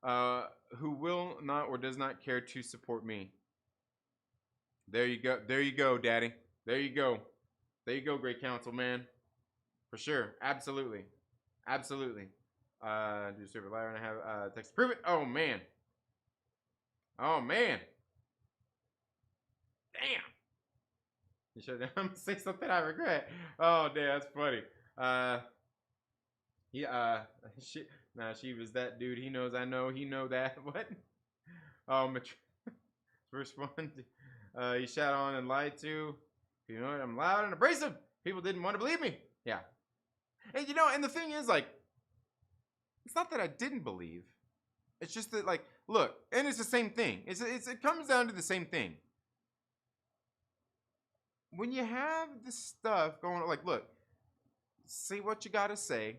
will not or does not care to support me. There you go. There you go, Daddy. There you go. There you go, Great Council, man. For sure. Absolutely. Absolutely. Do serve a liar and I have text to prove it. Oh man. Oh man. Damn. You should say something I regret. Oh damn, that's funny. She was that dude. He knows I know. He know that. What? Oh, first one. He shot on and lied to. You know what? I'm loud and abrasive. People didn't want to believe me. Yeah. And you know, and the thing is, like, it's not that I didn't believe. It's just that, like, look, and it's the same thing. It comes down to the same thing. When you have this stuff going, like, look, say what you gotta say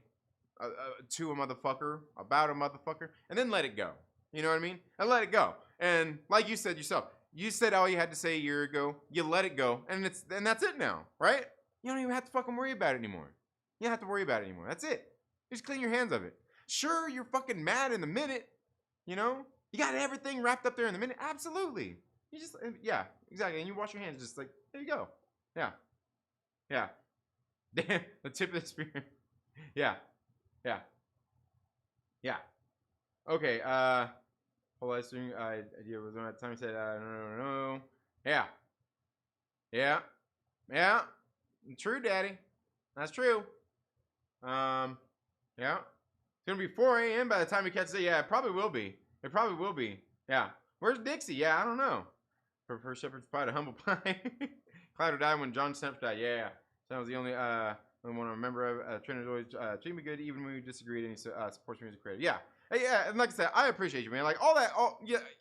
to a motherfucker, about a motherfucker, and then let it go. You know what I mean? And let it go. And like you said yourself, you said all you had to say a year ago. You let it go, and that's it now, right? You don't even have to fucking worry about it anymore. You don't have to worry about it anymore. That's it. Just clean your hands of it. Sure, you're fucking mad in the minute. You know, you got everything wrapped up there in the minute. Absolutely. You just, yeah, exactly. And you wash your hands, just like, there you go. Yeah. Yeah. Damn, the tip of the spear. Yeah. Yeah. Yeah. Okay, whole live stream idea was on that time. He said, no. Yeah. Yeah. Yeah. True, Daddy. That's true. Yeah. It's gonna be 4 a.m. by the time we catch it. Yeah, it probably will be. It probably will be. Yeah. Where's Dixie? Yeah, I don't know. For Shepherd's Pie to Humble Pie. Clyde died when John Snap died. Yeah. That was the only one I remember of. Trina's always treat me good even when we disagreed and he supports music creative. Yeah. Yeah, and like I said, I appreciate you, man. Like all that,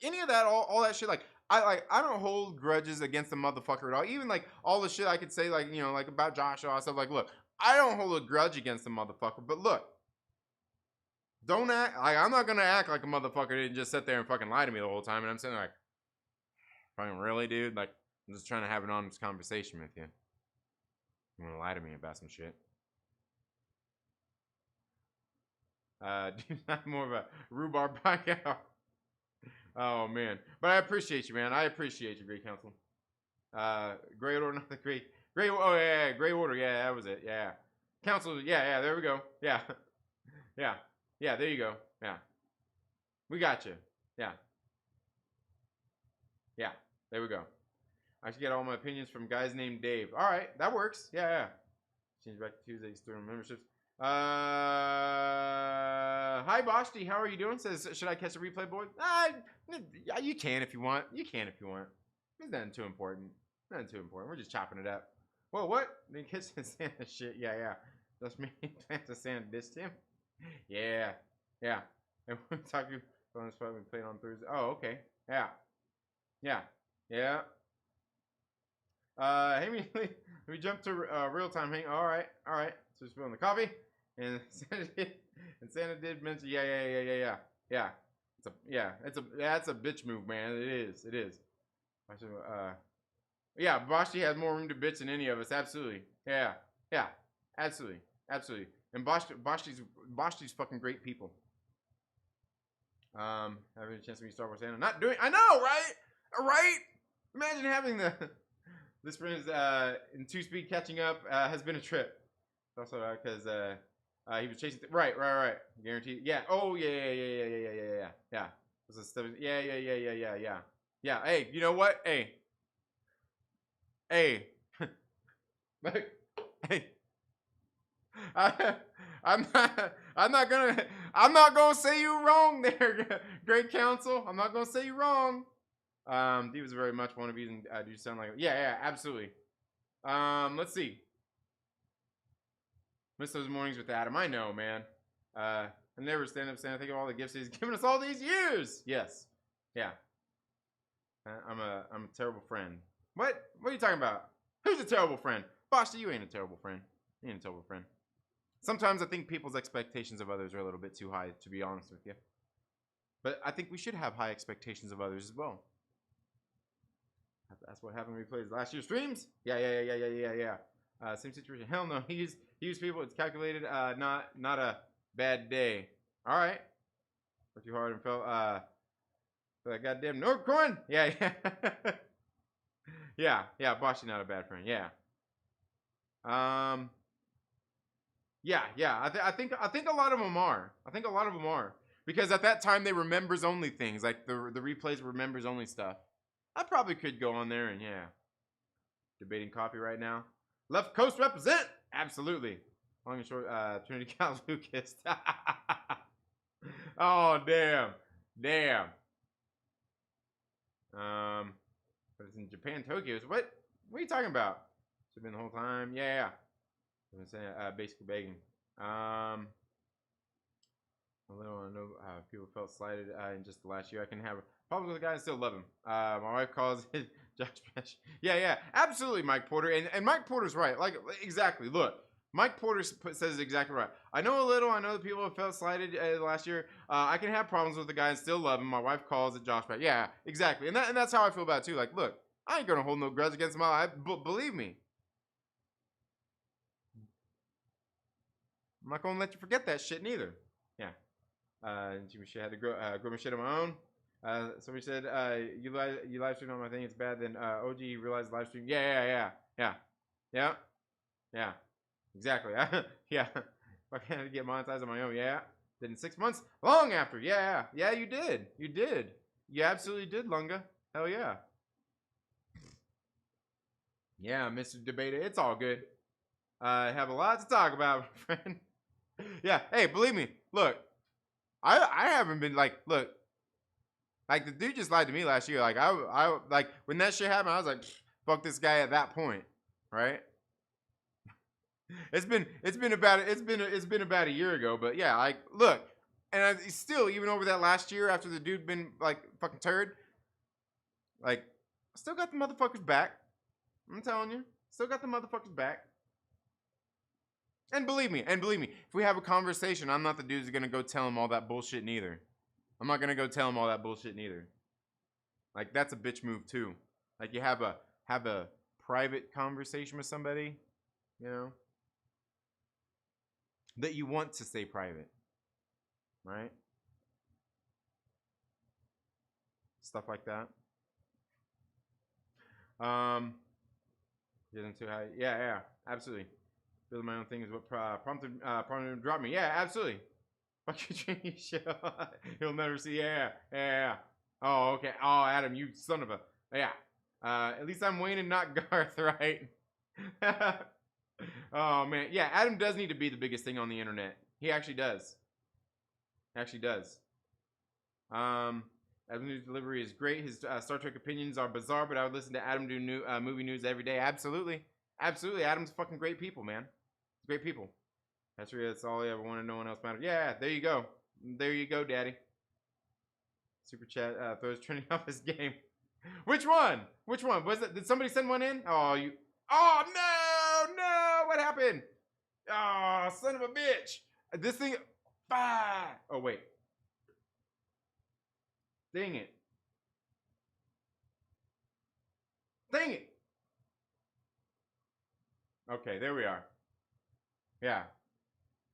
any of that, all that shit. Like I don't hold grudges against the motherfucker at all. Even like all the shit I could say, like you know, like about Josh and all that stuff. Like, look, I don't hold a grudge against the motherfucker, but look, don't act like I'm not gonna act like a motherfucker didn't just sit there and fucking lie to me the whole time. And I'm sitting there like, fucking really, dude? Like, I'm just trying to have an honest conversation with you. You wanna lie to me about some shit? Dude, not more of a rhubarb blackout. Oh man, but I appreciate you, man. I appreciate you, Great Council. Great Order, not the Great. Oh yeah, Great Order. Yeah, that was it. Yeah, Council. Yeah. There we go. Yeah, yeah. There you go. Yeah, we got you. Yeah. There we go. I should get all my opinions from guys named Dave. All right, that works. Yeah. Change back to Tuesday. Student memberships. Hi Boshti, how are you doing? Says, should I catch a replay, boy? You can if you want. It's nothing too important. We're just chopping it up. Whoa, what? Then kiss and Santa shit. Yeah. That's me. Plans to Santa dissed him. Yeah. And we're talking on this fight we played on Thursday. Oh, okay. Yeah. Hey, we jump to real time. Hang. All right. So spilling the coffee. And Santa did mention, yeah. That's a bitch move, man. It is. Yeah, Boshti has more room to bitch than any of us. Absolutely. Yeah, absolutely. And Boshti's fucking great people. Having a chance to meet Star Wars Santa. Not doing. I know, right? Imagine having this friend's in 2-speed catching up has been a trip. Also because he was chasing. Right. Guaranteed. Yeah. Oh yeah. Was a stuff. Yeah. Yeah. Hey, you know what? Hey. Hey. I'm not gonna say you wrong there, Great Council. I'm not gonna say you wrong. He was very much one of these, and do you sound like? Yeah, absolutely. Let's see. Miss those mornings with Adam. I know, man. I never stand up saying I think of all the gifts he's given us all these years. Yes. Yeah. I'm a terrible friend. What are you talking about? Who's a terrible friend? Boshti, you ain't a terrible friend. Sometimes I think people's expectations of others are a little bit too high, to be honest with you. But I think we should have high expectations of others as well. That's what happened when we played last year's streams. Yeah. Same situation. Hell no. He used people. It's calculated. Not a bad day. All right. Worked too hard and felt for that goddamn Nordcoin. Yeah. yeah. Boshi not a bad friend. Yeah. Yeah. I think a lot of them are. Because at that time they remembers only things, like the replays remembers only stuff. I probably could go on there and yeah. Debating coffee right now. Left Coast represent. Absolutely. Long and short. Trinity Cal Lucas. Oh damn. But it's in Japan, Tokyo. What are you talking about? Should have been the whole time. Yeah. I've been saying basically begging. A little, I know people felt slighted in just the last year. I can have problems with the guy and still love him. My wife calls it Josh. Yeah, absolutely, Mike Porter. And Mike Porter's right. Like, exactly. Look, Mike Porter says it exactly right. I know a little. I know that people have felt slighted last year. I can have problems with the guy and still love him. My wife calls it Jospeh. Yeah, exactly. And that's how I feel about it, too. Like, look, I ain't going to hold no grudge against my life. Believe me. I'm not going to let you forget that shit neither. Yeah. She had to grow my shit on my own. Somebody said, you live stream on my thing, it's bad. Then OG realized live stream. Yeah. Exactly. Yeah. I can't get monetized on my own. Yeah. Then in 6 months, long after. Yeah, you did. You absolutely did, Lunga. Hell yeah. Yeah, Mr. Debater, it's all good. I have a lot to talk about, my friend. Yeah, hey, believe me, look, I haven't been like, look, like the dude just lied to me last year. Like I like when that shit happened, I was like, fuck this guy at that point, right? It's been about a year ago, but yeah, like look, and I still even over that last year after the dude been like fucking turd, like I still got the motherfuckers back. I'm telling you, still got the motherfuckers back. And believe me, if we have a conversation, I'm not the dude who's gonna go tell him all that bullshit neither. I'm not gonna go tell him all that bullshit neither. Like that's a bitch move too. Like you have a private conversation with somebody, you know, that you want to stay private, right? Stuff like that. Get into how, yeah, absolutely. Building my own thing is what prompted him to drop me. Yeah, absolutely. Fuck you, Trini show. He'll never see. Yeah. Oh, okay. Oh, Adam, you son of a. Yeah. At least I'm Wayne and not Garth, right? Oh man, yeah. Adam does need to be the biggest thing on the internet. He actually does. Adam's news delivery is great. His Star Trek opinions are bizarre, but I would listen to Adam do movie news every day. Absolutely. Adam's fucking great people, man. Great people. That's all I ever wanted. No one else matters. Yeah, there you go. Daddy. Super chat throws Trinity off his game. Which one? Was it? Did somebody send one in? Oh, you. Oh no! What happened? Oh, son of a bitch! This thing. Oh wait. Dang it. Okay, there we are. Yeah.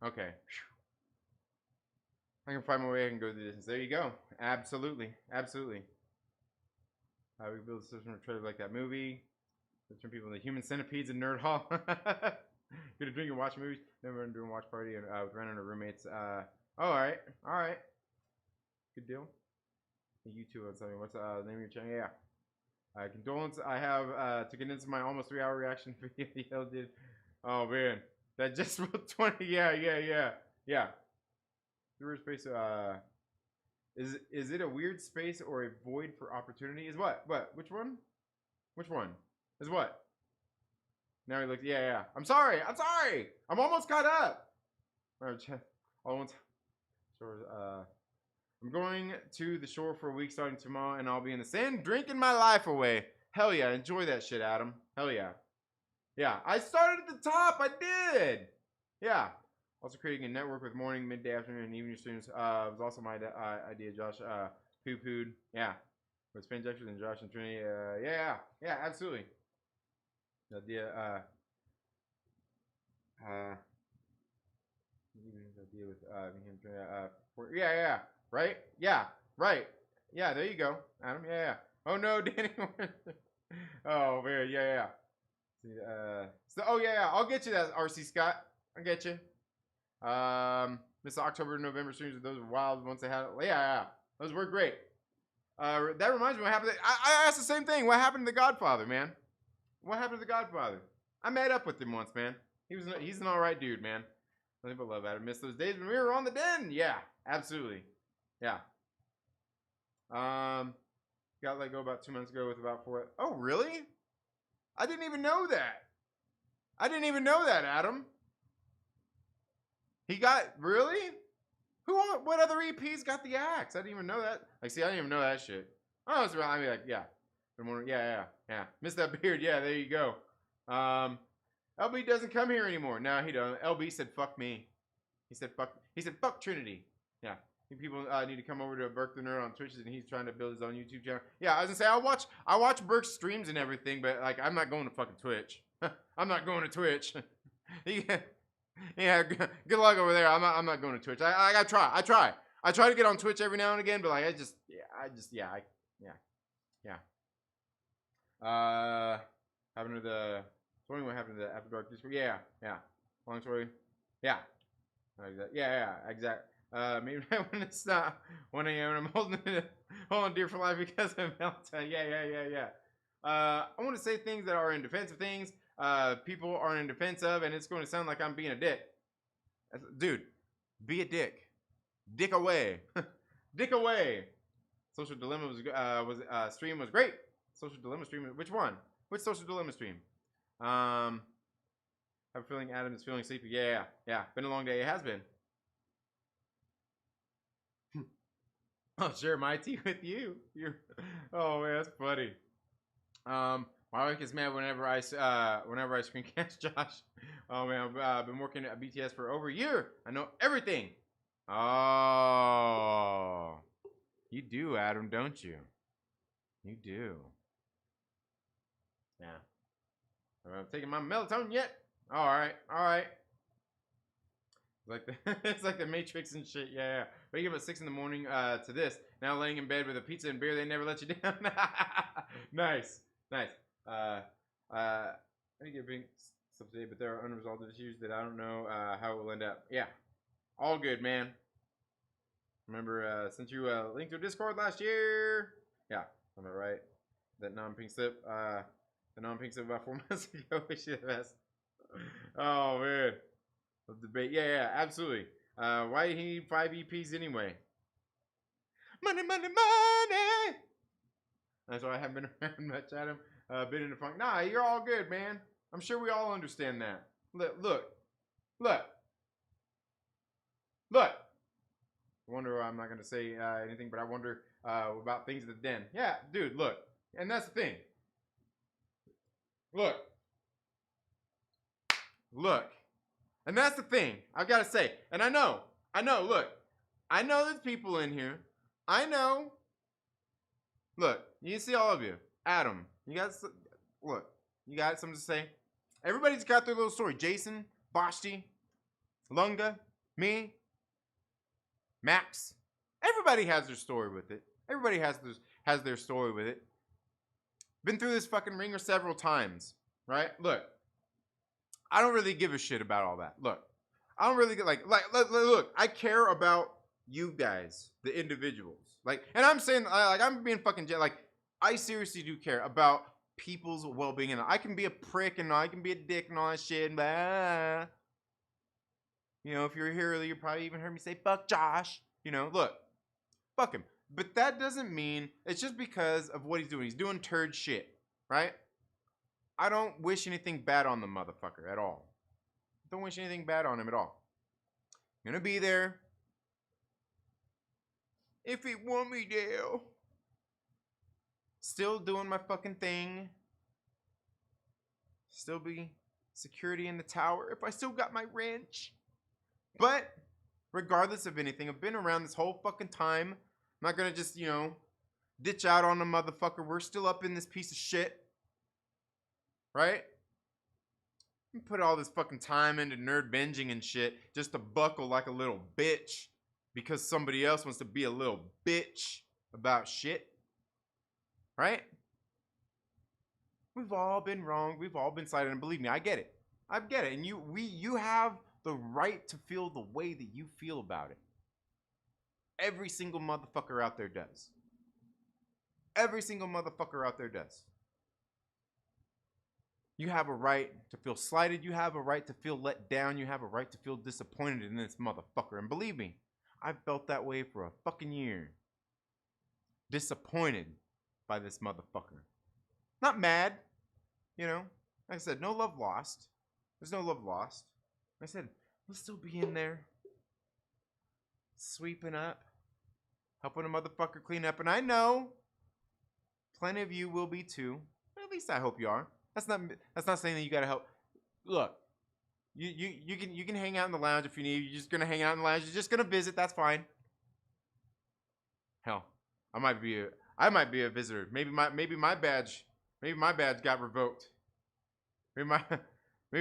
Okay. I can find my way. I can go the distance. There you go. Absolutely. We build a system of trailer like that movie. Turn people into human centipedes and nerd hall. Get a drink and watch movies. Never doing watch party and with random roommates. All right. Good deal. You too. Tell me what's the name of your channel? Yeah. Condolence. I have to condense my almost 3-hour reaction video. Did. Oh man, that just wrote 20. Yeah. Weird space. Is it a weird space or a void for opportunity? Is what? Which one? Is what? Now he looks. Yeah. I'm sorry. I'm almost caught up. I'm going to the shore for a week starting tomorrow, and I'll be in the sand drinking my life away. Hell yeah, enjoy that shit, Adam. Hell yeah. Yeah, I started at the top. I did. Yeah. Also creating a network with morning, midday, afternoon, and evening streams was also my idea. Josh poo-pooed. Yeah. With Fanjecture and Josh and Trinity. Yeah, absolutely. The idea, idea with him, right? Yeah, right. Yeah, there you go, Adam. Yeah. Oh no, Danny. Oh man, yeah. So, oh yeah, I'll get you that, RC Scott. I'll get you. This October, November streams, those were wild once they had it. Yeah. Those were great. That reminds me what happened. I asked the same thing. What happened to the Godfather, man? What happened to the Godfather? I met up with him once, man. He's an all right dude, man. Nothing but love, Adam. Miss those days when we were on the den. Yeah, absolutely. Yeah. Got let go about 2 months ago with about 4. Oh, really? I didn't even know that. Adam. He got, really? What other EPs got the axe? I didn't even know that. Like, see, I didn't even know that shit. Oh, it's around. I mean, like, yeah. Yeah. Missed that beard. Yeah, there you go. LB doesn't come here anymore. No, he doesn't. LB said, fuck me. He said, fuck Trinity. Yeah. People need to come over to Burke the Nerd on Twitch, and he's trying to build his own YouTube channel. Yeah, I was gonna say, I watch Burke's streams and everything, but, like, I'm not going to fucking Twitch. I'm not going to Twitch. Yeah, good luck over there. I'm not going to Twitch. I try to get on Twitch every now and again, but like happened to the what happened to the After Dark Discord? Yeah. Long story. Yeah. Exactly. Maybe when it's not 1 a.m. I'm holding dear for life because of Valentine. Yeah. I want to say things that are in defense of things people aren't in defense of, and it's going to sound like I'm being a dick. Dude, be a dick. Dick away. Dick away. Social Dilemma stream was great. Social Dilemma stream. Which one? Which Social Dilemma stream? I have a feeling Adam is feeling sleepy. Yeah. Been a long day. It has been. I'll share my tea with you. Oh man, that's funny. My wife gets mad whenever I screencast Josh. Oh man, I've been working at BTS for over a year. I know everything. Oh, you do, Adam, don't you? You do. Yeah. I'm taking my melatonin yet? All right. It's like the Matrix and shit. Yeah. Waking up at 6 in the morning to this. Now laying in bed with a pizza and beer. They never let you down. Nice. I need to get big stuff today, but there are unresolved issues that I don't know how it will end up. Yeah. All good, man. Remember, sent you a link to Discord last year. Yeah. Am I right? That non-pink slip. The non-pink slip about 4 months ago. Wish you the best. Oh, man. Debate. Yeah, absolutely. Why did he need 5 EPs anyway? Money. That's why I haven't been around much, Adam. Been in the funk. Nah, you're all good, man. I'm sure we all understand that. Look. I wonder why I'm not going to say anything, but I wonder about things at the den. Yeah, dude, look. And that's the thing. Look. And that's the thing. I've got to say. And I know, look. I know there's people in here. I know. Look, you see all of you. Adam, you got something to say? Everybody's got their little story. Jason, Bashti, Lunga, me, Max. Everybody has their story with it. Everybody has their story with it. Been through this fucking ringer several times, right? Look, I don't really give a shit about all that. Look, I don't really get look, I care about you guys, the individuals. Like, and I'm saying, like, I'm being fucking, like, I seriously do care about people's well-being. And I can be a prick and I can be a dick and all that shit. But, you know, if you're here earlier, you probably even heard me say, fuck Josh. You know, look, fuck him. But that doesn't mean it's just because of what he's doing. He's doing turd shit, right? I don't wish anything bad on the motherfucker at all. Don't wish anything bad on him at all. I'm gonna be there if he want me to. Still doing my fucking thing. Still be security in the tower if I still got my wrench. But regardless of anything, I've been around this whole fucking time. I'm not gonna just, you know, ditch out on a motherfucker. We're still up in this piece of shit. Right? You put all this fucking time into nerd binging and shit just to buckle like a little bitch because somebody else wants to be a little bitch about shit. Right? We've all been wrong. We've all been slighted. And believe me, I get it. I get it. And you have the right to feel the way that you feel about it. Every single motherfucker out there does. Every single motherfucker out there does. You have a right to feel slighted. You have a right to feel let down. You have a right to feel disappointed in this motherfucker. And believe me, I've felt that way for a fucking year. Disappointed by this motherfucker. Not mad, you know. Like I said, no love lost. There's no love lost. Like I said, we'll still be in there. Sweeping up. Helping a motherfucker clean up. And I know plenty of you will be too. At least I hope you are. That's not saying that you gotta help. Look, you can hang out in the lounge if you need. You're just gonna hang out in the lounge. You're just gonna visit. That's fine. Hell, I might be a visitor. Maybe my badge got revoked. Maybe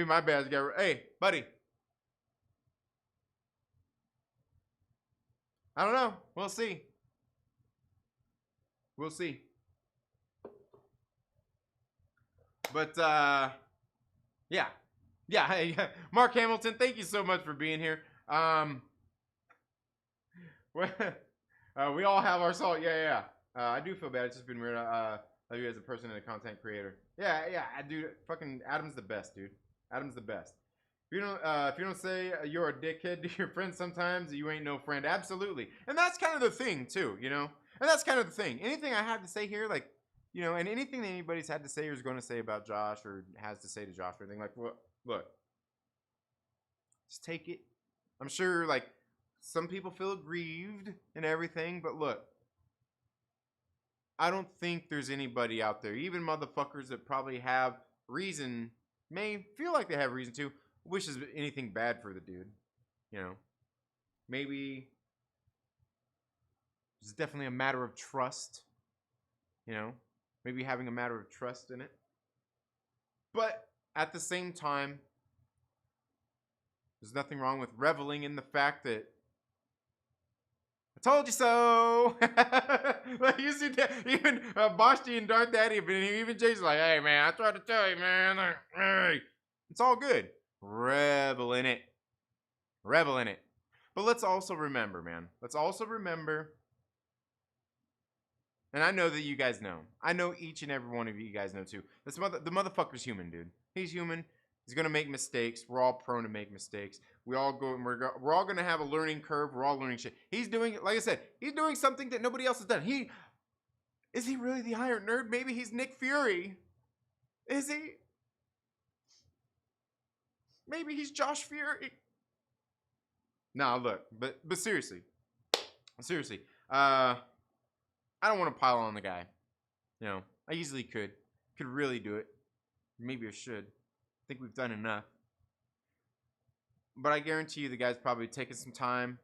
my badge got. Hey, buddy. I don't know. We'll see. We'll see. But yeah. Hey, Mark Hamilton, thank you so much for being here. We all have our salt. Yeah. I do feel bad. It's just been weird. You as a person and a content creator. Yeah. Dude, fucking Adam's the best, dude. Adam's the best. If you don't say you're a dickhead to your friends sometimes, you ain't no friend. Absolutely. And that's kind of the thing too, you know. And that's kind of the thing. Anything I have to say here, like, you know, and anything that anybody's had to say or is going to say about Josh or has to say to Josh or anything, like, look, just take it. I'm sure, like, some people feel aggrieved and everything, but look, I don't think there's anybody out there, even motherfuckers that probably have reason, may feel like they have reason to, wishes anything bad for the dude, you know. Maybe it's definitely a matter of trust, you know. Maybe having a matter of trust in it. But at the same time, there's nothing wrong with reveling in the fact that I told you so. Like you see, even Boshti and Darth Daddy, even Jason's like, hey man, I tried to tell you, man. Hey. It's all good. Revel in it. Revel in it. But let's also remember, man. Let's also remember. And I know that you guys know. I know each and every one of you guys know too. The motherfucker's human, dude. He's human. He's gonna make mistakes. We're all prone to make mistakes. We all go. We're all gonna have a learning curve. We're all learning shit. He's doing, like I said, he's doing something that nobody else has done. Is he really the Iron Nerd? Maybe he's Nick Fury. Is he? Maybe he's Josh Fury. Nah, look, but seriously, I don't want to pile on the guy. You know, I easily could really do it. Maybe I should. I think we've done enough. But I guarantee you the guy's probably taking some time,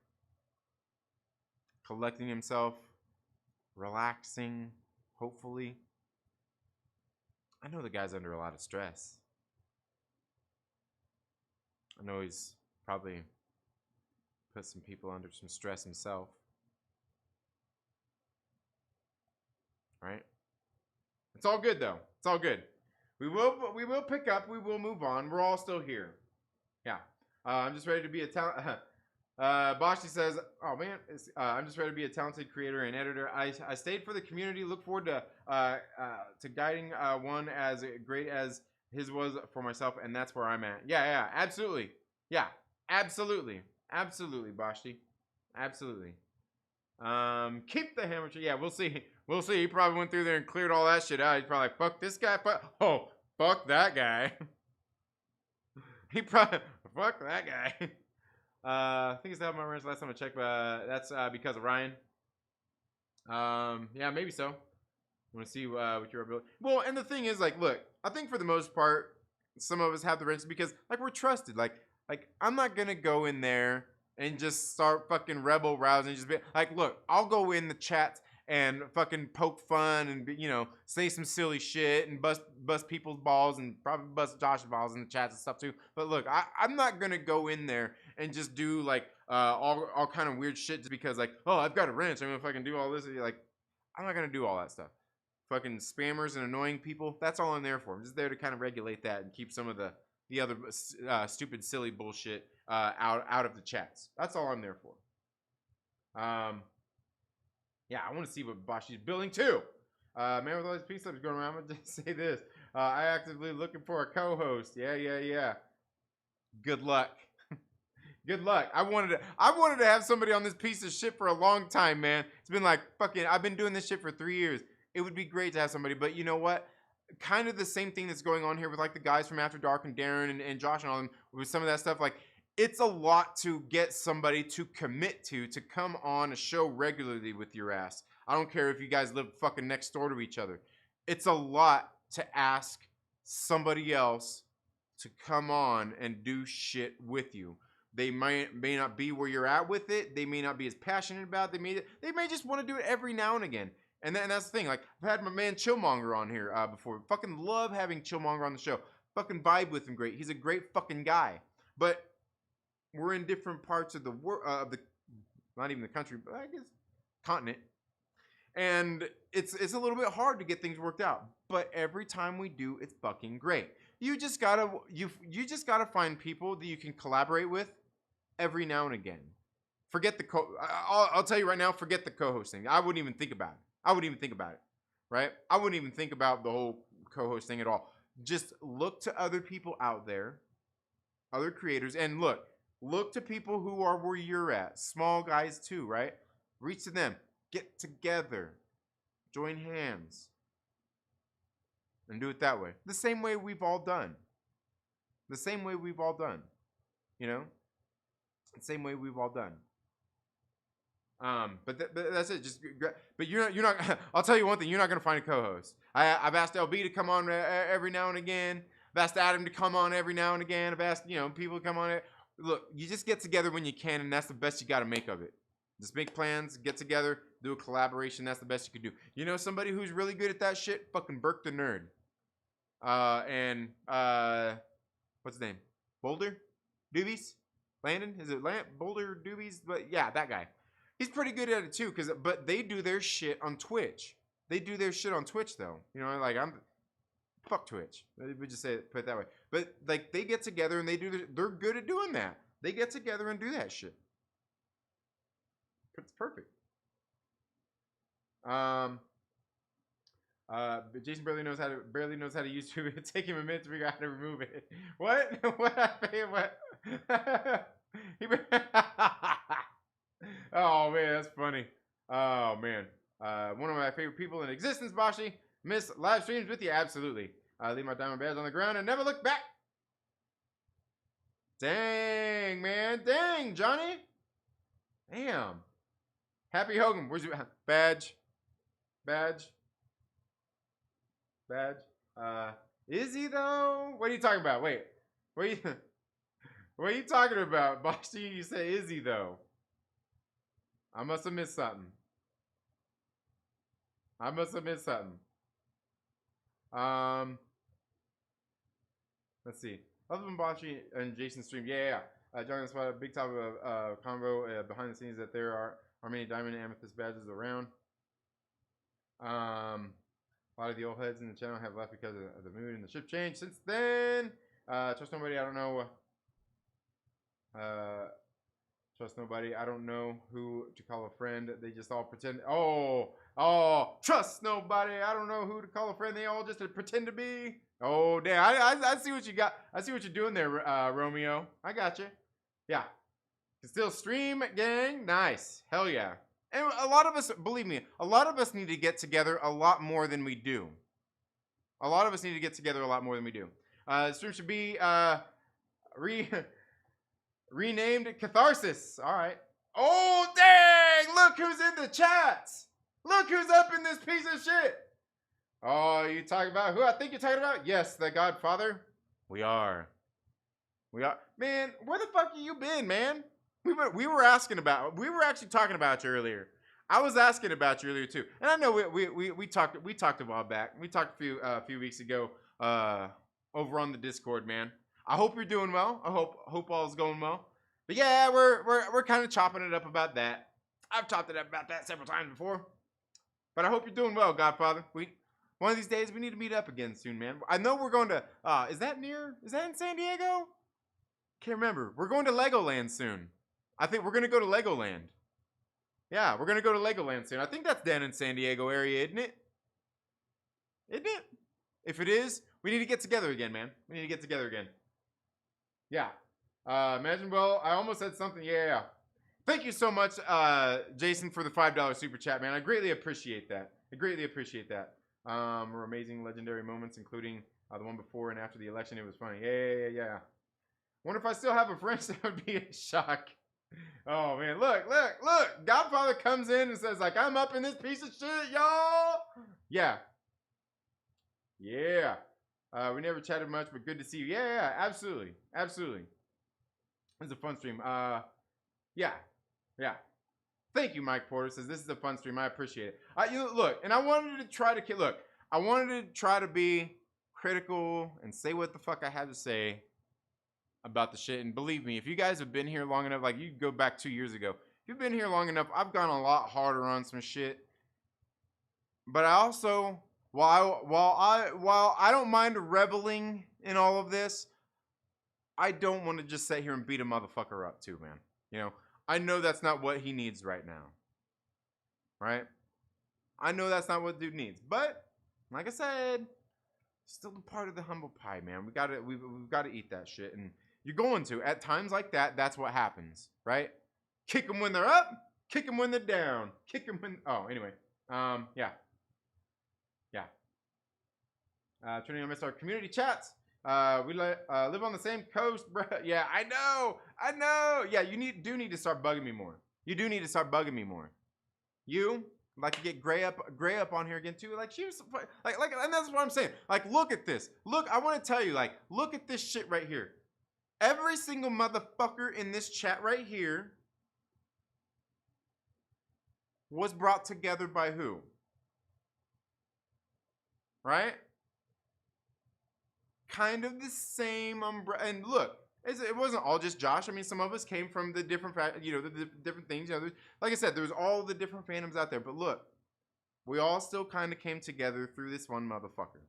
collecting himself, relaxing, hopefully. I know the guy's under a lot of stress. I know he's probably put some people under some stress himself. Right? It's all good though. It's all good. We will pick up. We will move on. We're all still here. Yeah. I'm just ready to be a talent. Boshti says, "Oh man, I'm just ready to be a talented creator and editor. I stayed for the community. Look forward to guiding one as great as his was for myself, and that's where I'm at. Yeah, absolutely. Yeah, absolutely, Boshti, absolutely. Keep the hammer. Yeah, we'll see. We'll see. He probably went through there and cleared all that shit out. He's probably like, fuck this guy. Fuck that guy. He probably fuck that guy. I think it's the album I ran last time I checked, but that's because of Ryan. Yeah, maybe so. I want to see what your ability. Well, and the thing is, like, look, I think for the most part, some of us have the wrench because, like, we're trusted. Like I'm not gonna go in there and just start fucking rebel rousing. Just be like, look, I'll go in the chat and fucking poke fun and be, say some silly shit and bust people's balls and probably bust Josh's balls in the chats and stuff too. But look, I'm not gonna go in there and just do like all kind of weird shit just because like, oh, I've got a wrench, I'm gonna fucking do all this. Like, I'm not gonna do all that stuff. Fucking spammers and annoying people, that's all I'm there for. I'm just there to kind of regulate that and keep some of the other stupid, silly bullshit out of the chats. That's all I'm there for. Yeah, I want to see what Bashi's building too. Man, with all these peace ups going around, I'm gonna just say this: I actively looking for a co-host. Yeah. Good luck. Good luck. I wanted to have somebody on this piece of shit for a long time, man. It's been like fucking. I've been doing this shit for 3 years. It would be great to have somebody, but you know what? Kind of the same thing that's going on here with like the guys from After Dark and Darren and Josh and all them with some of that stuff. Like, it's a lot to get somebody to commit to come on a show regularly with your ass. I don't care if you guys live fucking next door to each other. It's a lot to ask somebody else to come on and do shit with you. They may not be where you're at with it. They may not be as passionate about it. They may just want to do it every now and again. And that's the thing. Like, I've had my man Chillmonger on here before. Fucking love having Chillmonger on the show. Fucking vibe with him great. He's a great fucking guy. But we're in different parts of the world, not even the country, but I guess continent. And it's a little bit hard to get things worked out. But every time we do, it's fucking great. You just gotta find people that you can collaborate with every now and again. Forget the I'll tell you right now, forget the co-hosting. I wouldn't even think about it. Right? I wouldn't even think about the whole co-host thing at all. Just look to other people out there, other creators, and look to people who are where you're at. Small guys too, right? Reach to them. Get together. Join hands. And do it that way. The same way we've all done. The same way we've all done. The same way we've all done. But that's it. But you're not. I'll tell you one thing. You're not gonna find a co-host. I've asked LB to come on every now and again. I've asked Adam to come on every now and again. I've asked people to come on. Look, you just get together when you can, and that's the best you got to make of it. Just make plans, get together, do a collaboration. That's the best you can do. You know somebody who's really good at that shit? Fucking Burke the Nerd. And what's his name? Boulder? Doobies? Landon? Is it Boulder Doobies? But yeah, that guy. He's pretty good at it too, but they do their shit on Twitch. They do their shit on Twitch though. Fuck Twitch. We just put it that way. But like, they get together and they're good at doing that. They get together and do that shit. It's perfect. But Jason barely knows how to use YouTube. It'd take him a minute to figure out how to remove it. What? What? Oh man, that's funny. Oh man. One of my favorite people in existence, Bashi. Miss live streams with you, absolutely. Leave my diamond badge on the ground and never look back. Dang, man. Dang, Johnny. Damn. Happy Hogan. Where's your badge? Badge. Is he though? What are you talking about? Wait. What are you talking about? Bashi, you say, is he though? I must have missed something. Let's see. Other than Bashi and Jason's stream, yeah. Johnny spotted a big topic of convo behind the scenes that there are many diamond and amethyst badges around. A lot of the old heads in the channel have left because of the mood and the ship change since then. Trust nobody. I don't know. Trust nobody. I don't know who to call a friend. They just all pretend. Oh, trust nobody. I don't know who to call a friend. They all just pretend to be. Oh, damn. I see what you got. I see what you're doing there, Romeo. I got you. Yeah. Can still stream, gang. Nice. Hell yeah. And a lot of us, believe me, a lot of us need to get together a lot more than we do. Stream should be renamed Catharsis. All right. Oh, dang! Look who's in the chats. Look who's up in this piece of shit. Oh, you talking about who I think you're talking about? Yes, the Godfather. We are. Man, where the fuck have you been, man? we were actually talking about you earlier. I was asking about you earlier too, and I know we talked a while back. We talked a few weeks ago over on the Discord, man. I hope you're doing well. I hope all is going well. But yeah, we're kind of chopping it up about that. I've chopped it up about that several times before. But I hope you're doing well, Godfather. One of these days we need to meet up again soon, man. I know we're going to is that in San Diego? Can't remember. We're going to Legoland soon. I think we're gonna go to Legoland. Yeah, we're gonna go to Legoland soon. I think that's down in San Diego area, isn't it? Isn't it? If it is, we need to get together again, man. We need to get together again. Yeah. Imagine, well, I almost said something. Yeah. Thank you so much, Jason, for the $5 super chat, man. I greatly appreciate that. Were amazing, legendary moments, including the one before and after the election. It was funny. Yeah. Wonder if I still have a friend. That would be a shock. Oh man, look. Godfather comes in and says, like, I'm up in this piece of shit, y'all. Yeah. We never chatted much, but good to see you. Yeah, absolutely. It was a fun stream. Yeah. Thank you, Mike Porter. Says this is a fun stream. I appreciate it. Look, and I wanted to try to be critical and say what the fuck I had to say about the shit. And believe me, if you guys have been here long enough, like you go back 2 years ago, if you've been here long enough, I've gone a lot harder on some shit. But I also, while I don't mind reveling in all of this, I don't want to just sit here and beat a motherfucker up too, man. You know, I know that's not what he needs right now. Right? I know that's not what dude needs. But like I said, still a part of the humble pie, man. We've got to eat that shit, and you're going to. At times like that, that's what happens, right? Kick them when they're up, kick them when they're down. Kick them when... Oh, anyway. Yeah. Turning on miss our community chats. We live on the same coast, bro. Yeah, I know. Yeah, you do need to start bugging me more. You do need to start bugging me more. You like to get gray up on here again too. Like she was like, and that's what I'm saying. Like, look at this. Look, I want to tell you, like, look at this shit right here. Every single motherfucker in this chat right here was brought together by who? Right? Kind of the same umbrella. And look, it wasn't all just Josh. I mean, some of us came from the different, the different things. Like I said, there's all the different fandoms out there. But look, we all still kind of came together through this one motherfucker.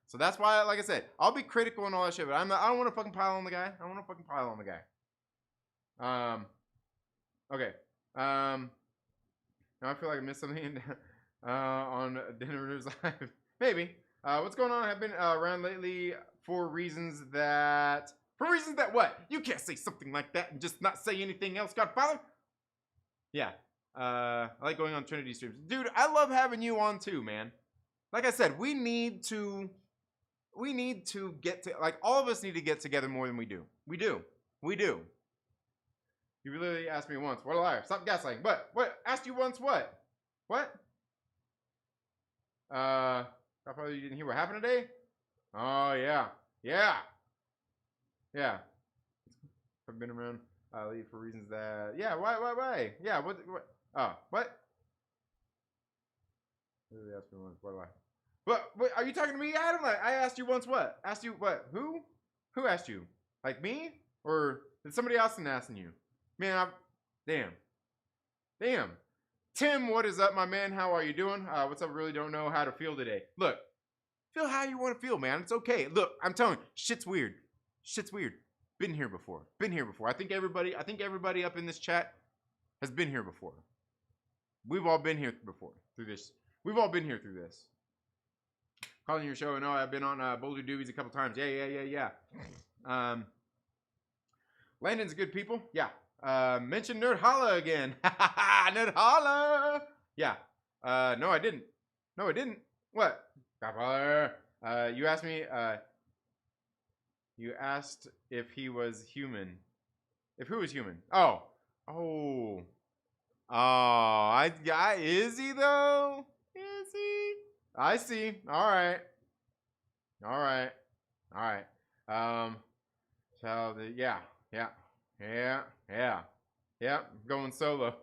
So that's why, like I said, I'll be critical and all that shit. But I don't want to fucking pile on the guy. Okay. Now I feel like I missed something on Dinner's Live. Maybe. What's going on? I've been around lately for reasons that what? You can't say something like that and just not say anything else, Godfather. Yeah. I like going on Trinity streams. Dude, I love having you on too, man. Like I said, we need to get to, like, all of us need to get together more than we do. We do. You literally asked me once. What a liar. Stop gaslighting. What? Asked you once what? What? I probably didn't hear what happened today. Oh, yeah. I've been around leave for reasons that... Yeah, why? Yeah, what? Oh, what? Literally asked me once. What a liar. What? Are you talking to me, Adam? Like, I asked you once what? Asked you what? Who? Who asked you? Like me? Or did somebody else been asking you? Man, Damn. Tim, what is up, my man? How are you doing? What's up? Really don't know how to feel today. Look, feel how you want to feel, man. It's okay. Look, I'm telling you, shit's weird. Been here before. I think everybody up in this chat has been here before. We've all been here before through this. Calling your show, and I've been on Boulder Doobies a couple times. Yeah. Landon's good people. Yeah. Mention Nerd Holla again. Nerd Holla. Yeah. No, I didn't. What? You asked me, you asked if he was human. If who was human? Oh. Is he though? Is he? I see. All right. Yeah. Yeah, going solo.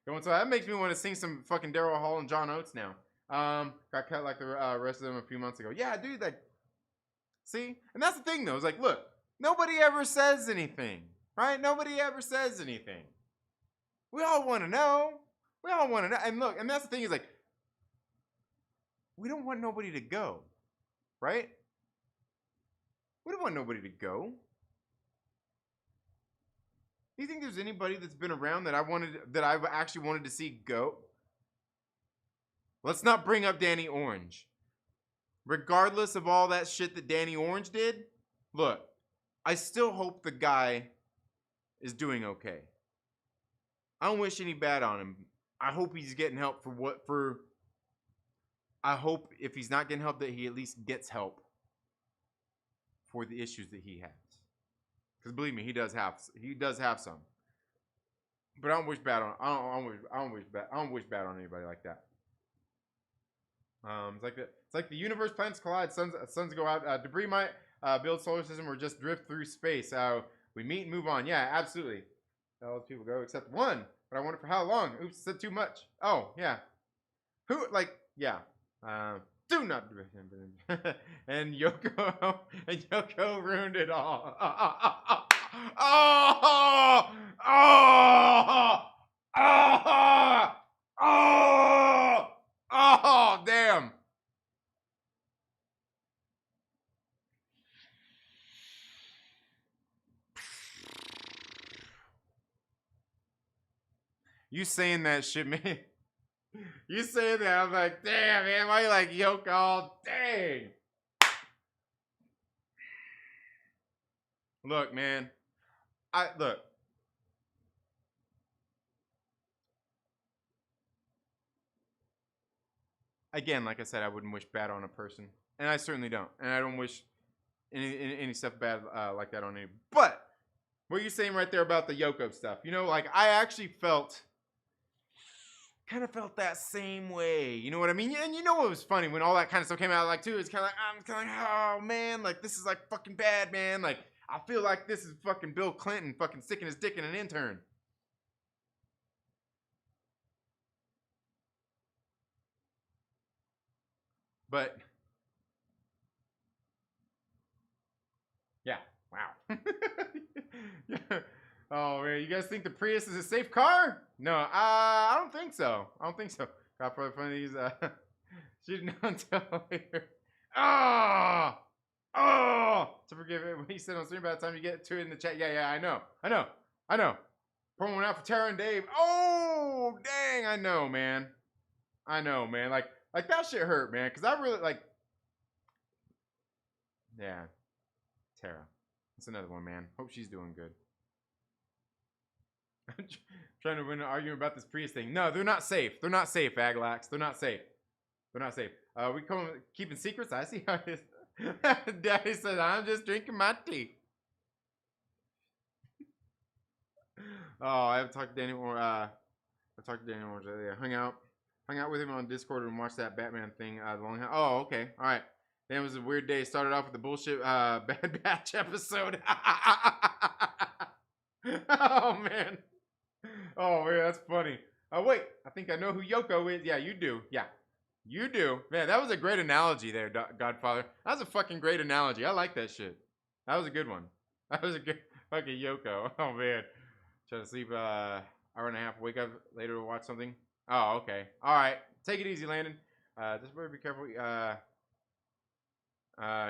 Going solo. That makes me want to sing some fucking Daryl Hall and John Oates now. Got cut like the rest of them a few months ago. Yeah, dude, like, see? And that's the thing, though. It's like, look, nobody ever says anything, right? Nobody ever says anything. We all want to know. We all want to know. And look, and that's the thing is like, we don't want nobody to go, right? We don't want nobody to go. Do you think there's anybody that's been around that I've actually wanted to see go? Let's not bring up Danny Orange. Regardless of all that shit that Danny Orange did, look, I still hope the guy is doing okay. I don't wish any bad on him. I hope he's getting help I hope if he's not getting help that he at least gets help for the issues that he has. Because believe me, he does have some. But I don't wish bad on I don't wish bad on anybody like that. It's like the universe, planets collide, suns go out, debris might build solar system or just drift through space. We meet and move on. Yeah, absolutely. All those people go except one. But I wonder for how long. Oops, said too much. Oh, yeah. Who, like, yeah. Do not do it. And Yoko ruined it all. Oh, damn. You saying that shit, man. You saying that, I'm like, damn, man, why you like Yoko all dang? Look, man. Look. Again, like I said, I wouldn't wish bad on a person. And I certainly don't. And I don't wish any stuff bad like that on any. But what you're saying right there about the Yoko stuff, you know, like I actually kind of felt that same way. You know what I mean? And you know what was funny when all that kind of stuff came out, like too, it's kind of like, I'm kind of like, oh man, like this is like fucking bad, man. Like I feel like this is fucking Bill Clinton fucking sticking his dick in an intern. But yeah, wow. Yeah. Oh man, you guys think the Prius is a safe car? No, I don't think so. I don't think so. Got for one of these. She didn't know until later. Oh, to forgive it when he said on stream by the time you get to it in the chat. Yeah, I know. Pouring one out for Tara and Dave. Oh, dang, I know, man. Like that shit hurt, man. Cause I really like. Yeah, Tara. That's another one, man. Hope she's doing good. I'm trying to win an argument about this Prius thing. No, they're not safe. They're not safe, Aglax. They're not safe. We come keeping secrets. I see how it is. Daddy said, I'm just drinking my tea. Oh, I haven't talked to Danny or I talked to Danny Orange. Yeah, hung out with him on Discord and watched that Batman thing. Oh, okay, all right. Then it was a weird day. Started off with the bullshit Bad Batch episode. Oh man, that's funny. Oh wait, I think I know who Yoko is. Yeah, you do. Yeah, you do. Man, that was a great analogy there, Godfather. That was a fucking great analogy. I like that shit. That was a good one. That was a good fucking Yoko. Oh man, try to sleep hour and a half. Wake up later to watch something. Oh, okay. All right, take it easy, Landon. Just better be careful.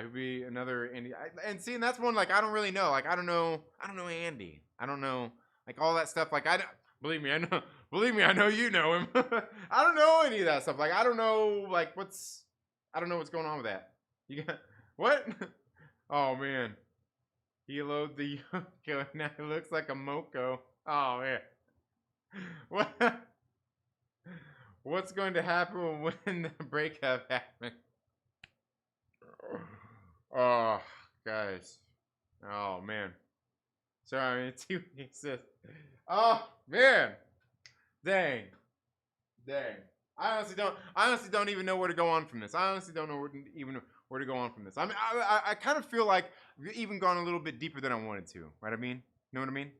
Who'd be another Andy? And see, and that's one like I don't really know. Like I don't know Andy. I don't know like all that stuff. Like I don't believe me. I know. Believe me, I know you know him. I don't know any of that stuff. Like I don't know like I don't know what's going on with that. You got what? Oh man, he loaded the Yoko. Now he looks like a Moko. Oh man, what? What's going to happen when the breakup happens? Oh, guys. Oh, man. Sorry, it's 2 weeks. Oh, man. Dang. I honestly don't even know where to go on from this. I honestly don't know where to go on from this. I mean, I kind of feel like we've even gone a little bit deeper than I wanted to. Right? I mean, you know what I mean?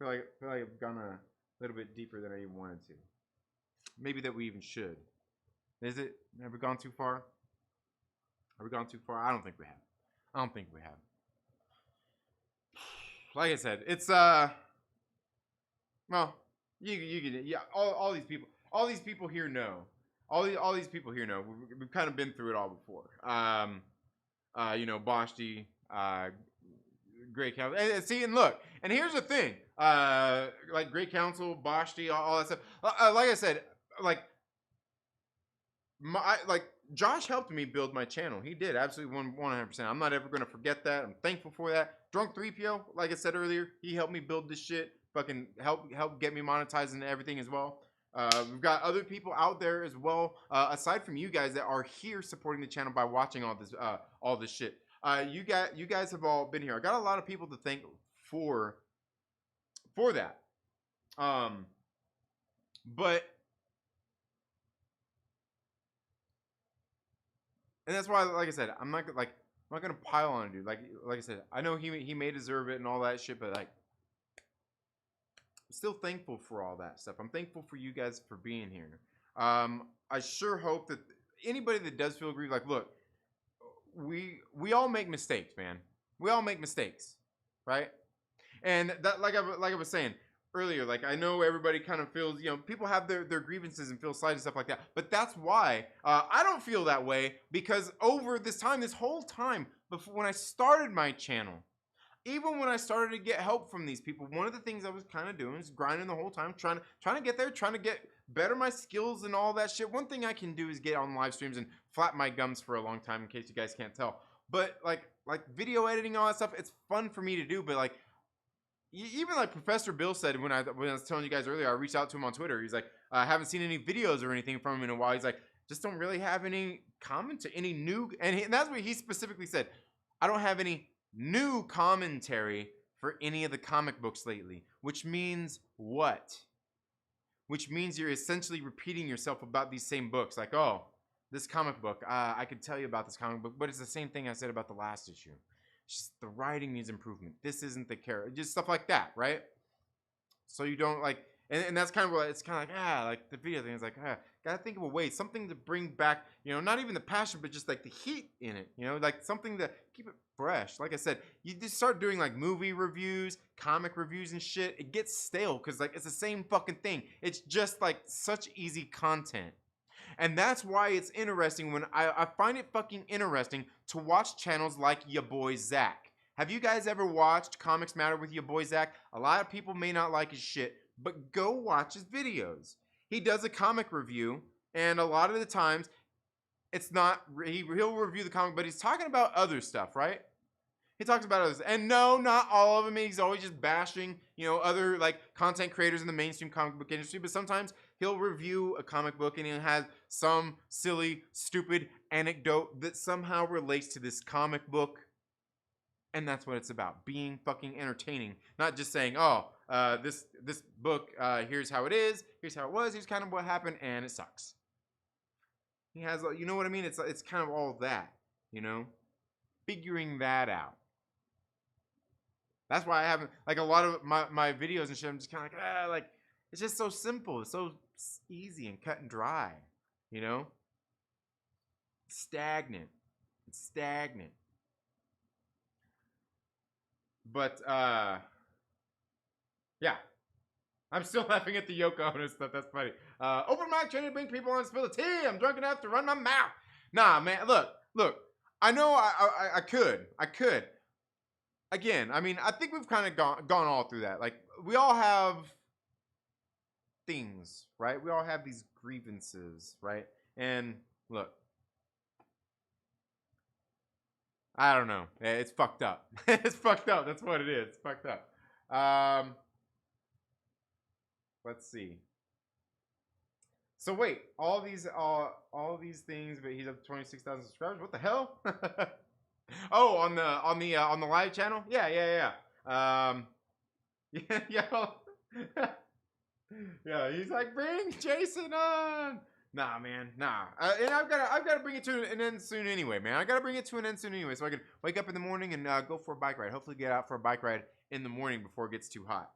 I feel like I've gone little bit deeper than I even wanted to. Maybe that we even should. Is it? Have we gone too far? Have we gone too far? I don't think we have. I don't think we have. Like I said, it's well, you can, yeah. All these people here know. All these people here know. We've kind of been through it all before. You know, Boshti, Great Council. And see, and look, and here's the thing. Like Great Council, Boshti, all that stuff. Like I said, like Josh helped me build my channel. He did, absolutely 100%. I'm not ever gonna forget that. I'm thankful for that. Drunk 3PO, like I said earlier, he helped me build this shit. Fucking help get me monetized and everything as well. We've got other people out there as well, aside from you guys that are here supporting the channel by watching all this shit. You guys have all been here. I got a lot of people to thank for that. But and that's why, like I said, I'm not gonna pile on a dude. Like I said, I know he may deserve it and all that shit, but like, I'm still thankful for all that stuff. I'm thankful for you guys for being here. I sure hope that anybody that does feel aggrieved, like, look, we all make mistakes, man. We all make mistakes, right? And that, like I was saying earlier, like, I know everybody kind of feels, you know, people have their grievances and feel slighted and stuff like that. But that's why I don't feel that way, because over this whole time, before when I started my channel, even when I started to get help from these people, one of the things I was kind of doing is grinding the whole time, trying to get there, trying to get better my skills and all that shit. One thing I can do is get on live streams and flap my gums for a long time, in case you guys can't tell. But like video editing and all that stuff, it's fun for me to do. But like, even like Professor Bill said when I was telling you guys earlier, I reached out to him on Twitter. He's like, I haven't seen any videos or anything from him in a while. He's like, just don't really have any any new, and that's what he specifically said. I don't have any new commentary for any of the comic books lately, which means what? Which means you're essentially repeating yourself about these same books. Like, oh, this comic book, I could tell you about this comic book, but it's the same thing I said about the last issue. Just the writing needs improvement. This isn't the character, just stuff like that, right? So you don't like, and that's kind of what it's kind of like the video thing is like, gotta think of a way, something to bring back, you know, not even the passion, but just like the heat in it, you know, like something to keep it fresh. Like I said, you just start doing like movie reviews, comic reviews and shit, it gets stale because like it's the same fucking thing. It's just like such easy content. And that's why it's interesting when I find it fucking interesting to watch channels like ya boy Zach. Have you guys ever watched Comics Matter with ya boy Zach? A lot of people may not like his shit, but go watch his videos. He does a comic review, and a lot of the times, it's not, he'll review the comic, but he's talking about other stuff, right? He talks about others, and no, not all of them. He's always just bashing, you know, other like content creators in the mainstream comic book industry. But sometimes he'll review a comic book and he'll have some silly, stupid anecdote that somehow relates to this comic book, and that's what it's about: being fucking entertaining, not just saying, oh, this book, here's how it is, here's how it was, here's kind of what happened, and it sucks. He has, you know what I mean? It's kind of all that, you know, figuring that out. That's why I haven't, like, a lot of my videos and shit, I'm just kind of like, it's just so simple. It's so easy and cut and dry, you know? Stagnant. It's stagnant. But, yeah. I'm still laughing at the Yoko Ono stuff. That's funny. Open mic training to bring people on to spill the tea. I'm drunk enough to run my mouth. Nah, man, look. I know I could. Again, I mean, I think we've kind of gone all through that. Like, we all have things, right? We all have these grievances, right? And look, I don't know. It's fucked up. It's fucked up. That's what it is. It's fucked up. Let's see. So wait, all these things, but he's up to 26,000 subscribers. What the hell? Oh, on the live channel? Yeah. Yeah. Yeah, he's like, bring Jason on. Nah, man, nah. And I've got to bring it to an end soon anyway, man. I got to bring it to an end soon anyway, so I can wake up in the morning and go for a bike ride. Hopefully, get out for a bike ride in the morning before it gets too hot.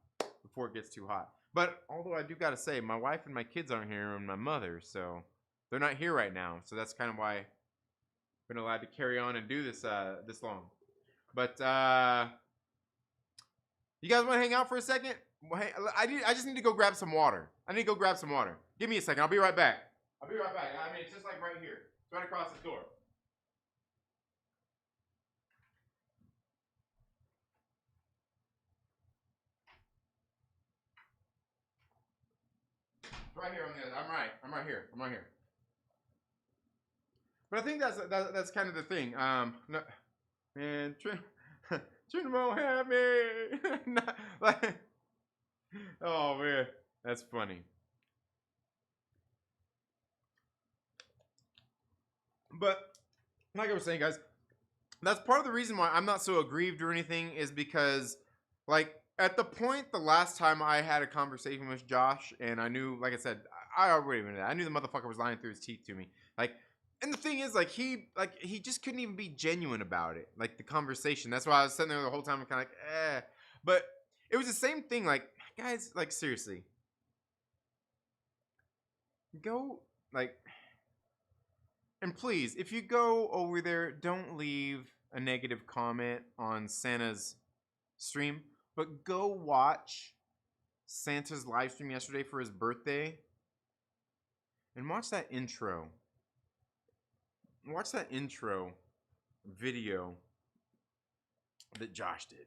But although I do gotta say, my wife and my kids aren't here, and my mother, so they're not here right now. So that's kind of why I've been allowed to carry on and do this this long. But you guys want to hang out for a second? I just need to go grab some water. I need to go grab some water. Give me a second. I'll be right back. I'll be right back. I mean, it's just like right here. It's right across the door. Right here on the other. I'm right here. I'm right here. But I think that's kind of the thing. No, man, Trin won't have me. Like, oh man, that's funny. But like I was saying, guys, that's part of the reason why I'm not so aggrieved or anything is because, like, at the point the last time I had a conversation with Josh, and I knew, like I said, I knew the motherfucker was lying through his teeth to me. Like, and the thing is, like he just couldn't even be genuine about it. Like the conversation. That's why I was sitting there the whole time, kind of like, eh. But it was the same thing. Like, guys, like seriously, go like. And please, if you go over there, don't leave a negative comment on Santa's stream, but go watch Santa's live stream yesterday for his birthday and watch that intro. Watch that intro video that Josh did.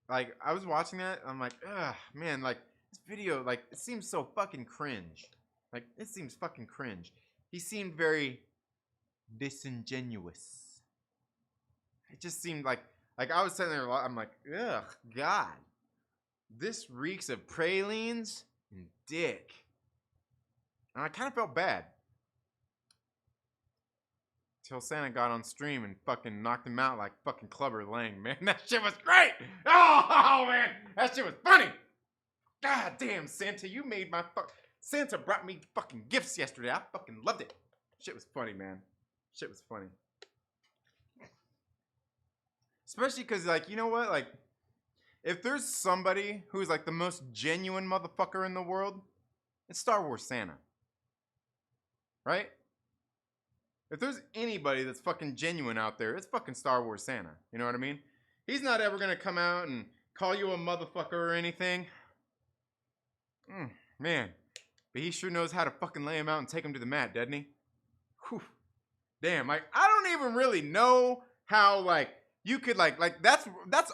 Like, I was watching that, I'm like, ugh, man, like, this video, like, it seems so fucking cringe. Like, it seems fucking cringe. He seemed very disingenuous. It just seemed like I was sitting there, I'm like, ugh, God. This reeks of pralines and dick. And I kind of felt bad. Till Santa got on stream and fucking knocked him out like fucking Clubber Lang, man. That shit was great! Oh man, that shit was funny! God damn, Santa, you made my Santa brought me fucking gifts yesterday. I fucking loved it. Shit was funny, man. Shit was funny. Especially because, like, you know what? Like, if there's somebody who's, like, the most genuine motherfucker in the world, it's Star Wars Santa. Right? If there's anybody that's fucking genuine out there, it's fucking Star Wars Santa. You know what I mean? He's not ever gonna come out and call you a motherfucker or anything. Man. But he sure knows how to fucking lay him out and take him to the mat, doesn't he? Whew. Damn, like, I don't even really know how, like, you could, like, that's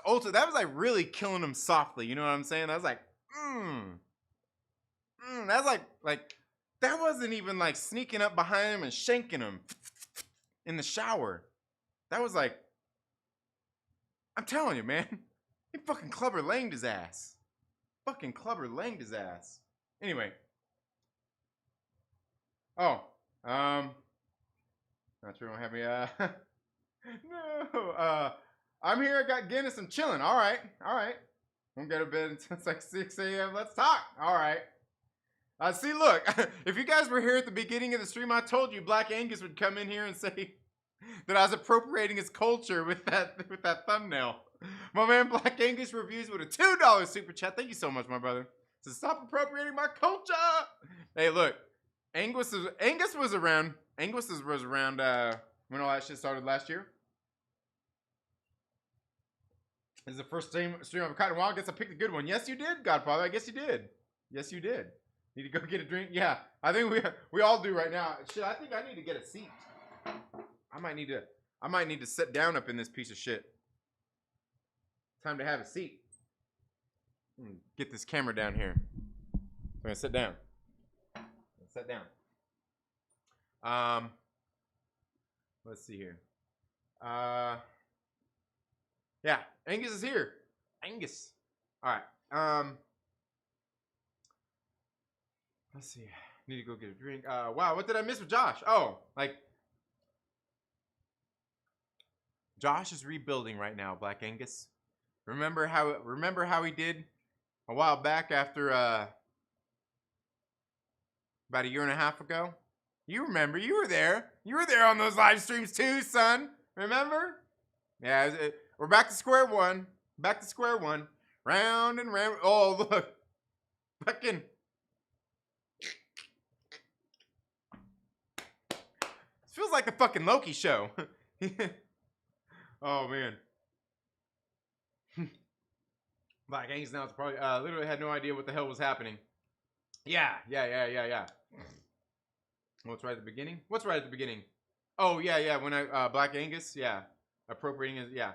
ultra, that was, like, really killing him softly, you know what I'm saying? I was like, that's like, that wasn't even, like, sneaking up behind him and shanking him in the shower. That was, like, I'm telling you, man, he fucking Clubber Langed his ass. Fucking Clubber Langed his ass. Anyway. Oh, not sure don't have me, no, I'm here, I got Guinness, I'm chilling, alright, won't go to bed until it's like 6 a.m., let's talk, alright. See, look, if you guys were here at the beginning of the stream, I told you Black Angus would come in here and say that I was appropriating his culture with that thumbnail. My man Black Angus reviews with a $2 super chat, thank you so much, my brother. So stop appropriating my culture! Hey, look. Angus was around when all that shit started last year. This is the first stream I've caught in a while. I guess I picked a good one. Yes, you did, Godfather. I guess you did. Yes, you did. Need to go get a drink? Yeah, I think we all do right now. Shit, I think I need to get a seat. I might need to sit down up in this piece of shit. Time to have a seat. Get this camera down here. I'm gonna sit down. Sit down. Let's see here. Yeah, Angus is here. Angus. All right. Let's see. Need to go get a drink. Wow, what did I miss with Josh? Oh, like Josh is rebuilding right now, Black Angus. Remember how he did a while back after about a year and a half ago? You remember, you were there. You were there on those live streams too, son. Remember? Yeah, we're back to square one. Back to square one. Round and round. Oh, look. Fucking. This feels like the fucking Loki show. Oh man. Black Angus now it's probably literally had no idea what the hell was happening. Yeah. What's right at the beginning? What's right at the beginning? Oh yeah. When I Black Angus, yeah. Appropriating is yeah.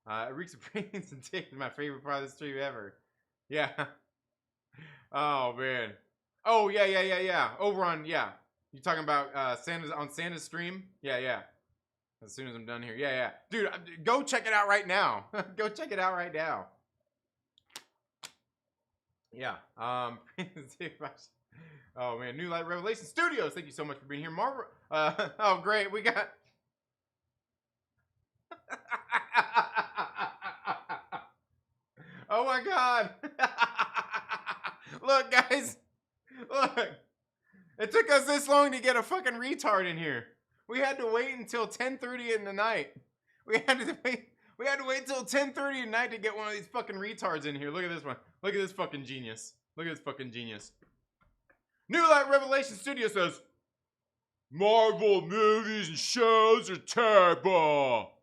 It reeks of brains and dick is my favorite part of the stream ever. Yeah. Oh man. Oh yeah. Over on yeah. You talking about Santa's stream? Yeah. As soon as I'm done here. Yeah. Dude, go check it out right now. Go check it out right now. Yeah. Oh man, New Light Revelation Studios. Thank you so much for being here. Marvel. Oh great. We got oh my god. Look, guys. Look. It took us this long to get a fucking retard in here. We had to wait until 10:30 in the night. We had to wait till 10:30 at night to get one of these fucking retards in here. Look at this one. Look at this fucking genius. Look at this fucking genius. New Light Revelation Studio says, Marvel movies and shows are terrible.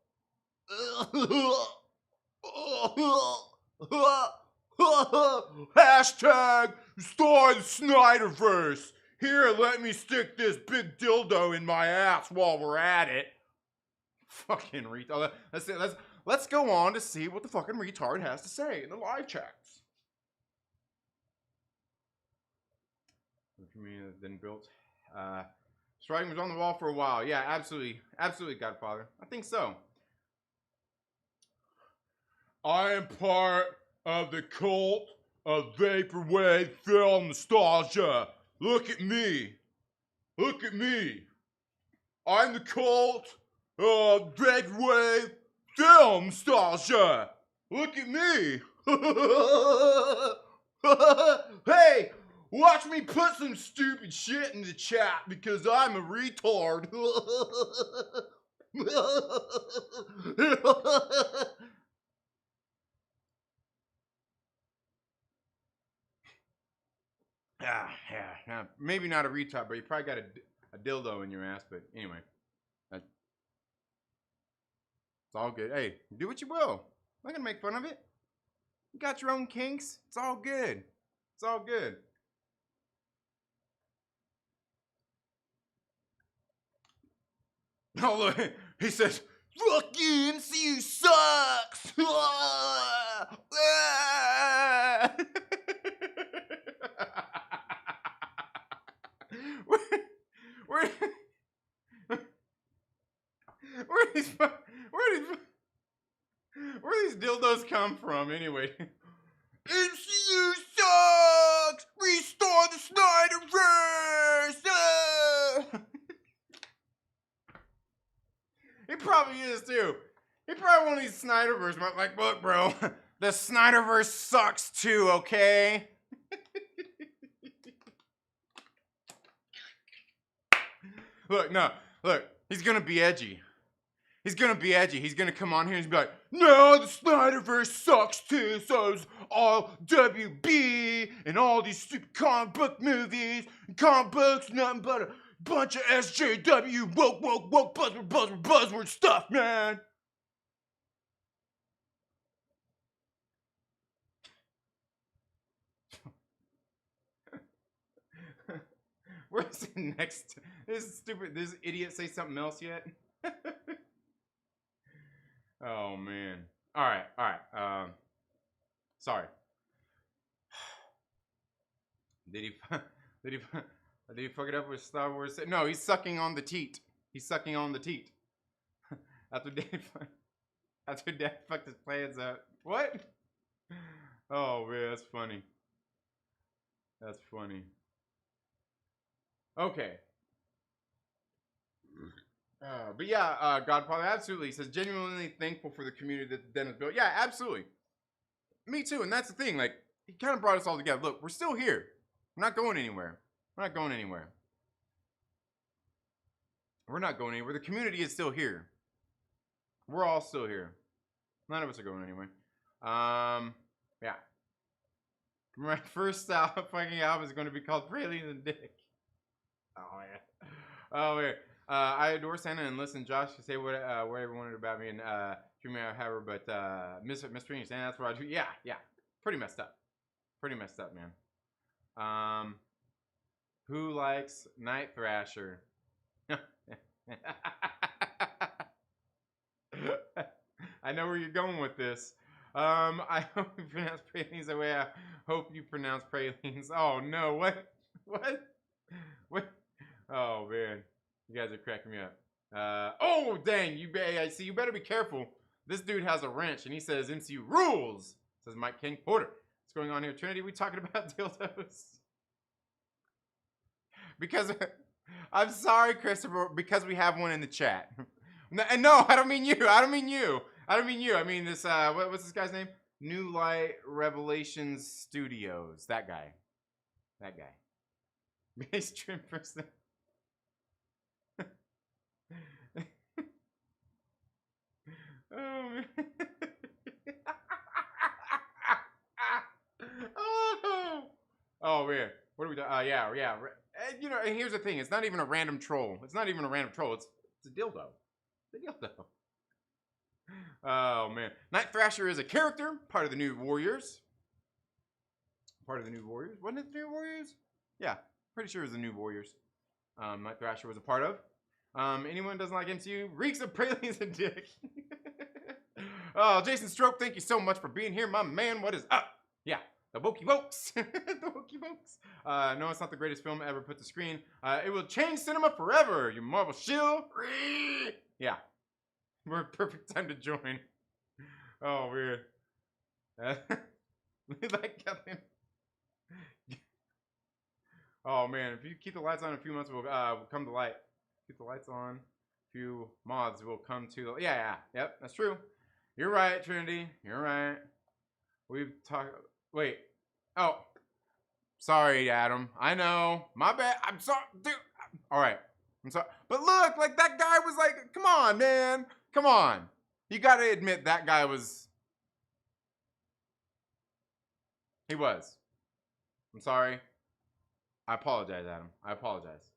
Hashtag restore the Snyderverse. Here, let me stick this big dildo in my ass while we're at it. Fucking retard. Let's go on to see what the fucking retard has to say in the live chats. The community that's been built. Striking was on the wall for a while. Yeah, absolutely, Godfather. I think so. I am part of the cult of vaporwave film nostalgia. Look at me. Look at me. I'm the cult of vaporwave film nostalgia. Look at me. Hey, watch me put some stupid shit in the chat because I'm a retard. Yeah, maybe not a retard, but you probably got a dildo in your ass. But anyway, it's all good. Hey, do what you will. I'm not gonna make fun of it. You got your own kinks. It's all good. It's all good. Oh look, he says, "Fuck you, MCU sucks." Where these dildos come from anyway? MCU sucks! Restore the Snyderverse! He probably is too. He probably one of these Snyderverse, but like, look, bro, the Snyderverse sucks too, okay? Look, he's gonna be edgy. He's gonna be edgy. He's gonna come on here and be like, no, the Snyderverse sucks too, so's all WB and all these stupid comic book movies and comic books, nothing but a bunch of SJW woke buzzword stuff, man. Where's the next? This idiot say something else yet? Oh man. All right. Sorry. Did he fuck it up with Star Wars? No, he's sucking on the teat. He's sucking on the teat. After Dad fucked his plans up. What? Oh man, that's funny. That's funny. Okay. But yeah, Godfather absolutely says genuinely thankful for the community that Dennis built. Yeah, absolutely. Me too. And that's the thing. Like, he kind of brought us all together. Look, we're still here. We're not going anywhere. We're not going anywhere. We're not going anywhere. The community is still here. We're all still here. None of us are going anywhere. Yeah. My first fucking album is going to be called Pralines and Dick. Oh yeah. Oh yeah. I adore Santa and listen, Josh, to say whatever you wanted about me and treat me however, but mistreating Santa, that's what I do. Yeah, yeah. Pretty messed up. Pretty messed up, man. Who likes Night Thrasher? I know where you're going with this. I hope you pronounce pralines the way I hope you pronounce pralines. Oh no, what? What? What? Oh man, you guys are cracking me up. Oh dang, I see. You better be careful. This dude has a wrench, and he says MCU rules. Says Mike King Porter. What's going on here, Trinity? We talking about dildos? Because I'm sorry, Christopher. Because we have one in the chat. And no, I don't mean you. I don't mean you. I don't mean you. I mean this. What's this guy's name? New Light Revelations Studios. That guy. That guy. Base trim person. Oh man. Oh man. What are we doing? Yeah. You know, and here's the thing. It's not even a random troll. It's not even a random troll. It's a dildo. It's a dildo. Oh man. Night Thrasher is a character, part of the New Warriors. Part of the New Warriors. Wasn't it the New Warriors? Yeah. Pretty sure it was the New Warriors. Night Thrasher was a part of. Anyone who doesn't like MCU reeks of pralines and dick. Oh, Jason Stroke, thank you so much for being here, my man. What is up? Yeah, the Wokey Wokes. The Wokey Wokes. No, it's not the greatest film ever put to screen. It will change cinema forever. You Marvel shill. Yeah, we're perfect time to join. Oh, weird. Like Kevin. Oh man, if you keep the lights on in a few months, we'll come to light. Keep the lights on. A few mods will come to the. Yeah. Yep, that's true. You're right, Trinity. You're right. We've talked. Wait. Oh. Sorry, Adam. I know. My bad. I'm sorry, dude. All right. I'm sorry. But look, like that guy was like, come on, man. Come on. You got to admit that guy was. He was. I'm sorry. I apologize, Adam. I apologize.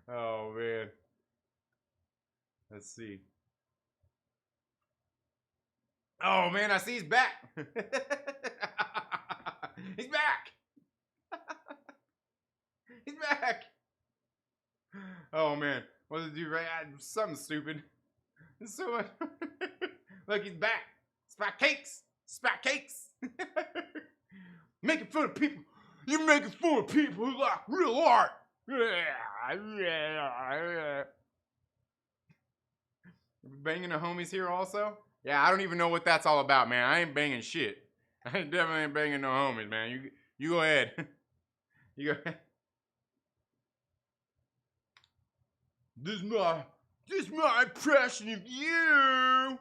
Oh man. Let's see. Oh man, I see he's back. He's back. He's back. Oh man. What did you write? Something stupid. It's so much. Look, he's back. Spot cakes. Spot cakes. Making fun of people. You're making fun of people who like real art. Banging the homies here also? Yeah, I don't even know what that's all about, man. I ain't banging shit. I definitely ain't banging no homies, man. You go ahead. You go ahead. This is my impression of you.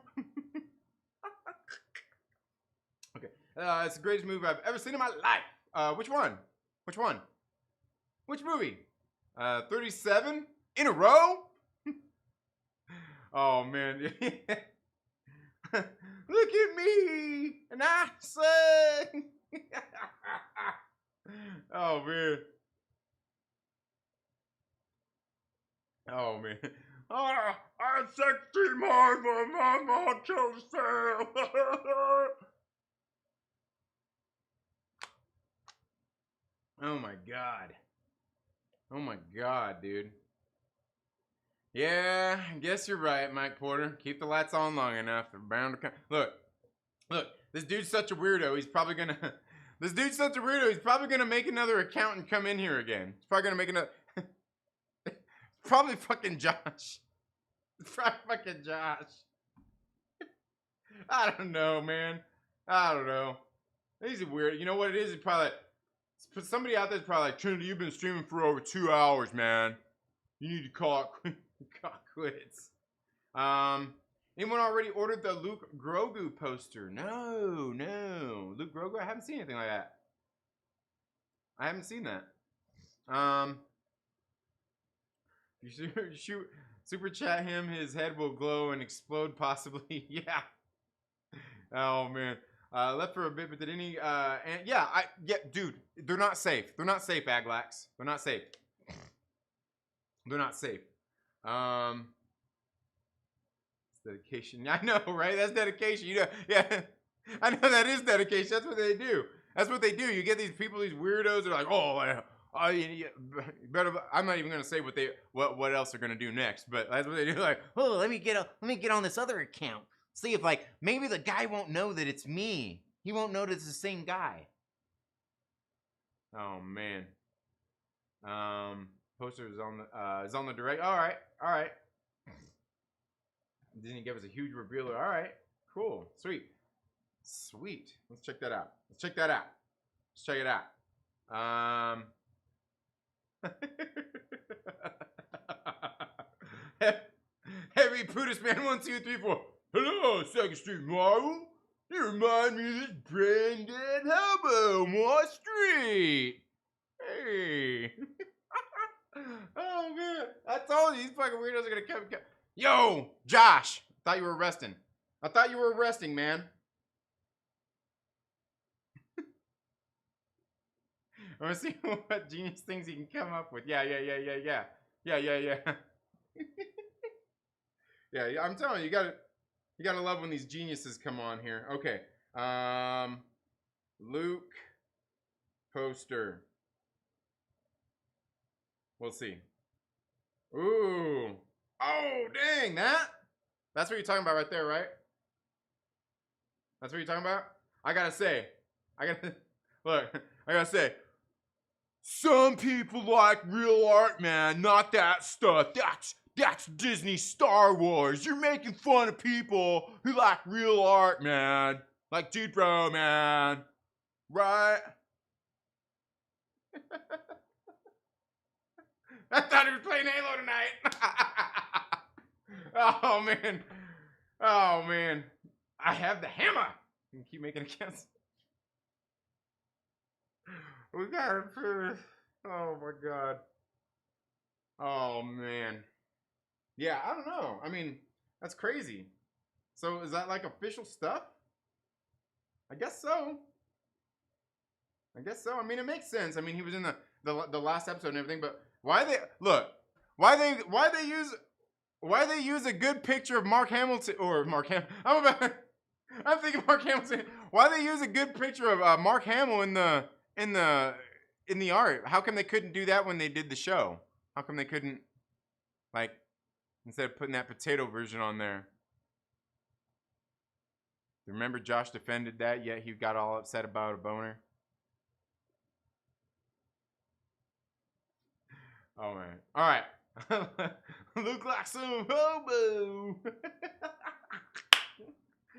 Okay. It's the greatest movie I've ever seen in my life. Which one? Which one? Which movie? 37 in a row? Oh man. Look at me and I say. Oh man. Oh man. Oh, I'm sexy mama Joseph. Oh my god. Oh my god, dude. Yeah, I guess you're right, Mike Porter. Keep the lights on long enough. They're bound to come. Look. This dude's such a weirdo. He's probably gonna. This dude's such a weirdo. He's probably gonna make another account and come in here again. He's probably gonna make another. Probably fucking Josh. Probably fucking Josh. I don't know, man. I don't know. He's a weird. You know what it is? It's probably like, somebody out there's probably like, Trinity, you've been streaming for over 2 hours, man. You need to call it quits. Anyone already ordered the Luke Grogu poster? No. Luke Grogu? I haven't seen anything like that. I haven't seen that. You shoot, super chat him. His head will glow and explode, possibly. Yeah. Oh man. Left for a bit, but did any? And yeah, dude, they're not safe. They're not safe, Aglax. They're not safe. They're not safe. It's dedication. I know, right? That's dedication. You know, yeah. I know that is dedication. That's what they do. That's what they do. You get these people, these weirdos. They're like, better. I'm not even gonna say what else they're gonna do next. But that's what they do. Like, oh, let me get on this other account. See if like maybe the guy won't know that it's me. He won't know that it's the same guy. Oh man. Poster is on the direct. All right. Disney gave us a huge revealer. All right, cool, sweet. Let's check that out. Let's check it out. Heavy Pudis Man 1 2 3 4. Hello, Second Street Marvel. You remind me of this brain dead hobo on my street. Hey. Oh man, I told you these fucking weirdos are gonna come. Yo, Josh, I thought you were arresting, man. I want to see what genius things he can come up with. Yeah. Yeah, I'm telling you, you gotta love when these geniuses come on here. Okay, Luke poster. We'll see. Ooh. Oh, dang, that's what you're talking about right there, right? That's what you're talking about? I gotta say, some people like real art, man, not that stuff. That's Disney Star Wars. You're making fun of people who like real art, man. Like Dude Bro, man. Right? I thought he was playing Halo tonight. Oh man. I have the hammer. You can keep making accounts. We got it. Oh my god. Oh man. Yeah, I don't know. I mean, that's crazy. So is that like official stuff? I guess so. I mean, it makes sense. I mean, he was in the last episode and everything, but why they use a good picture of Mark Hamilton or Mark Ham? I'm thinking Mark Hamilton. Why they use a good picture of Mark Hamill in the art? How come they couldn't do that when they did the show? How come they couldn't, like, instead of putting that potato version on there? Remember Josh defended that, yet he got all upset about a boner. Oh man. All right. Look like some hobo.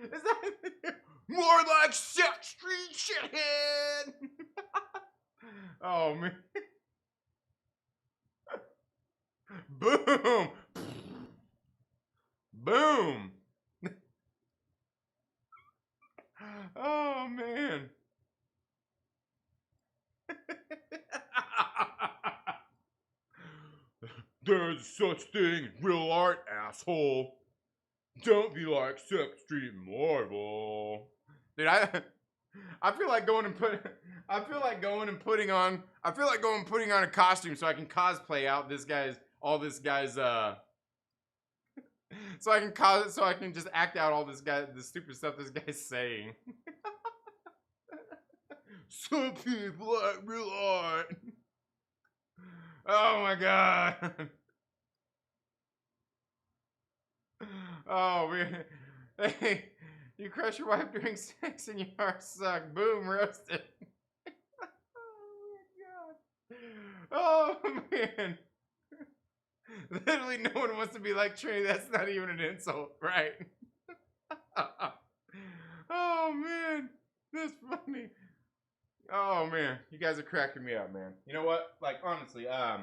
Is that more like Sex Street shithead? Oh man. Boom. Boom. Oh man. There's such thing as real art, asshole. Don't be like Second Street Marvel. Dude, I feel like going and putting on a costume so I can cosplay out all this guy's so I can just act out all the stupid stuff this guy's saying. Some people like real art. Oh my god. Oh man. Hey, you crush your wife during sex and your heart suck. Boom, roasted. Oh my god. Oh man. Literally no one wants to be like Trinity. That's not even an insult, right? Oh man. That's funny. Oh man, you guys are cracking me up, man. You know what? Like honestly, I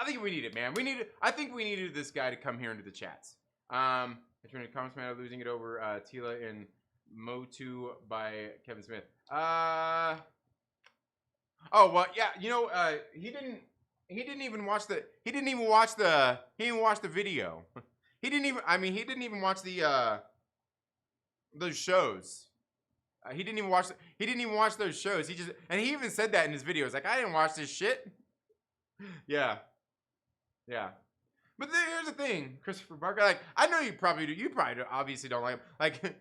think we need it, man. I think we needed this guy to come here into the chats. If you're in the comments, man, losing it over Tila and Motu by Kevin Smith. Oh well, yeah. You know, he he didn't even watch the he didn't even watch the video. He didn't even watch the those shows. He didn't even watch those shows. And he even said that in his videos. Like, I didn't watch this shit. Yeah. Yeah. But here's the thing, Christopher Barker. Like, I know you probably do. You probably obviously don't like him. Like,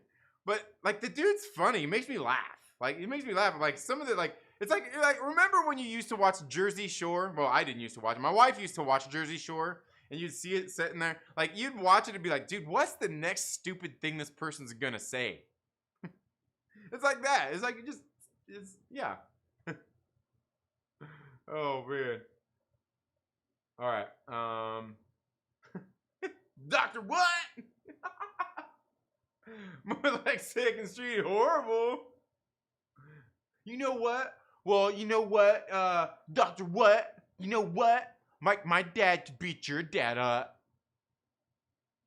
but like the dude's funny. He makes me laugh. Like, it makes me laugh. Like some of the it's like remember when you used to watch Jersey Shore? Well, I didn't used to watch it. My wife used to watch Jersey Shore, and you'd see it sitting there. Like, you'd watch it and be like, dude, what's the next stupid thing this person's gonna say? It's like that. It's like it's yeah. Oh man. All right. Dr. What? More like Second Street horrible. You know what? Well, you know what, Dr. What? You know what? My dad could beat your dad up.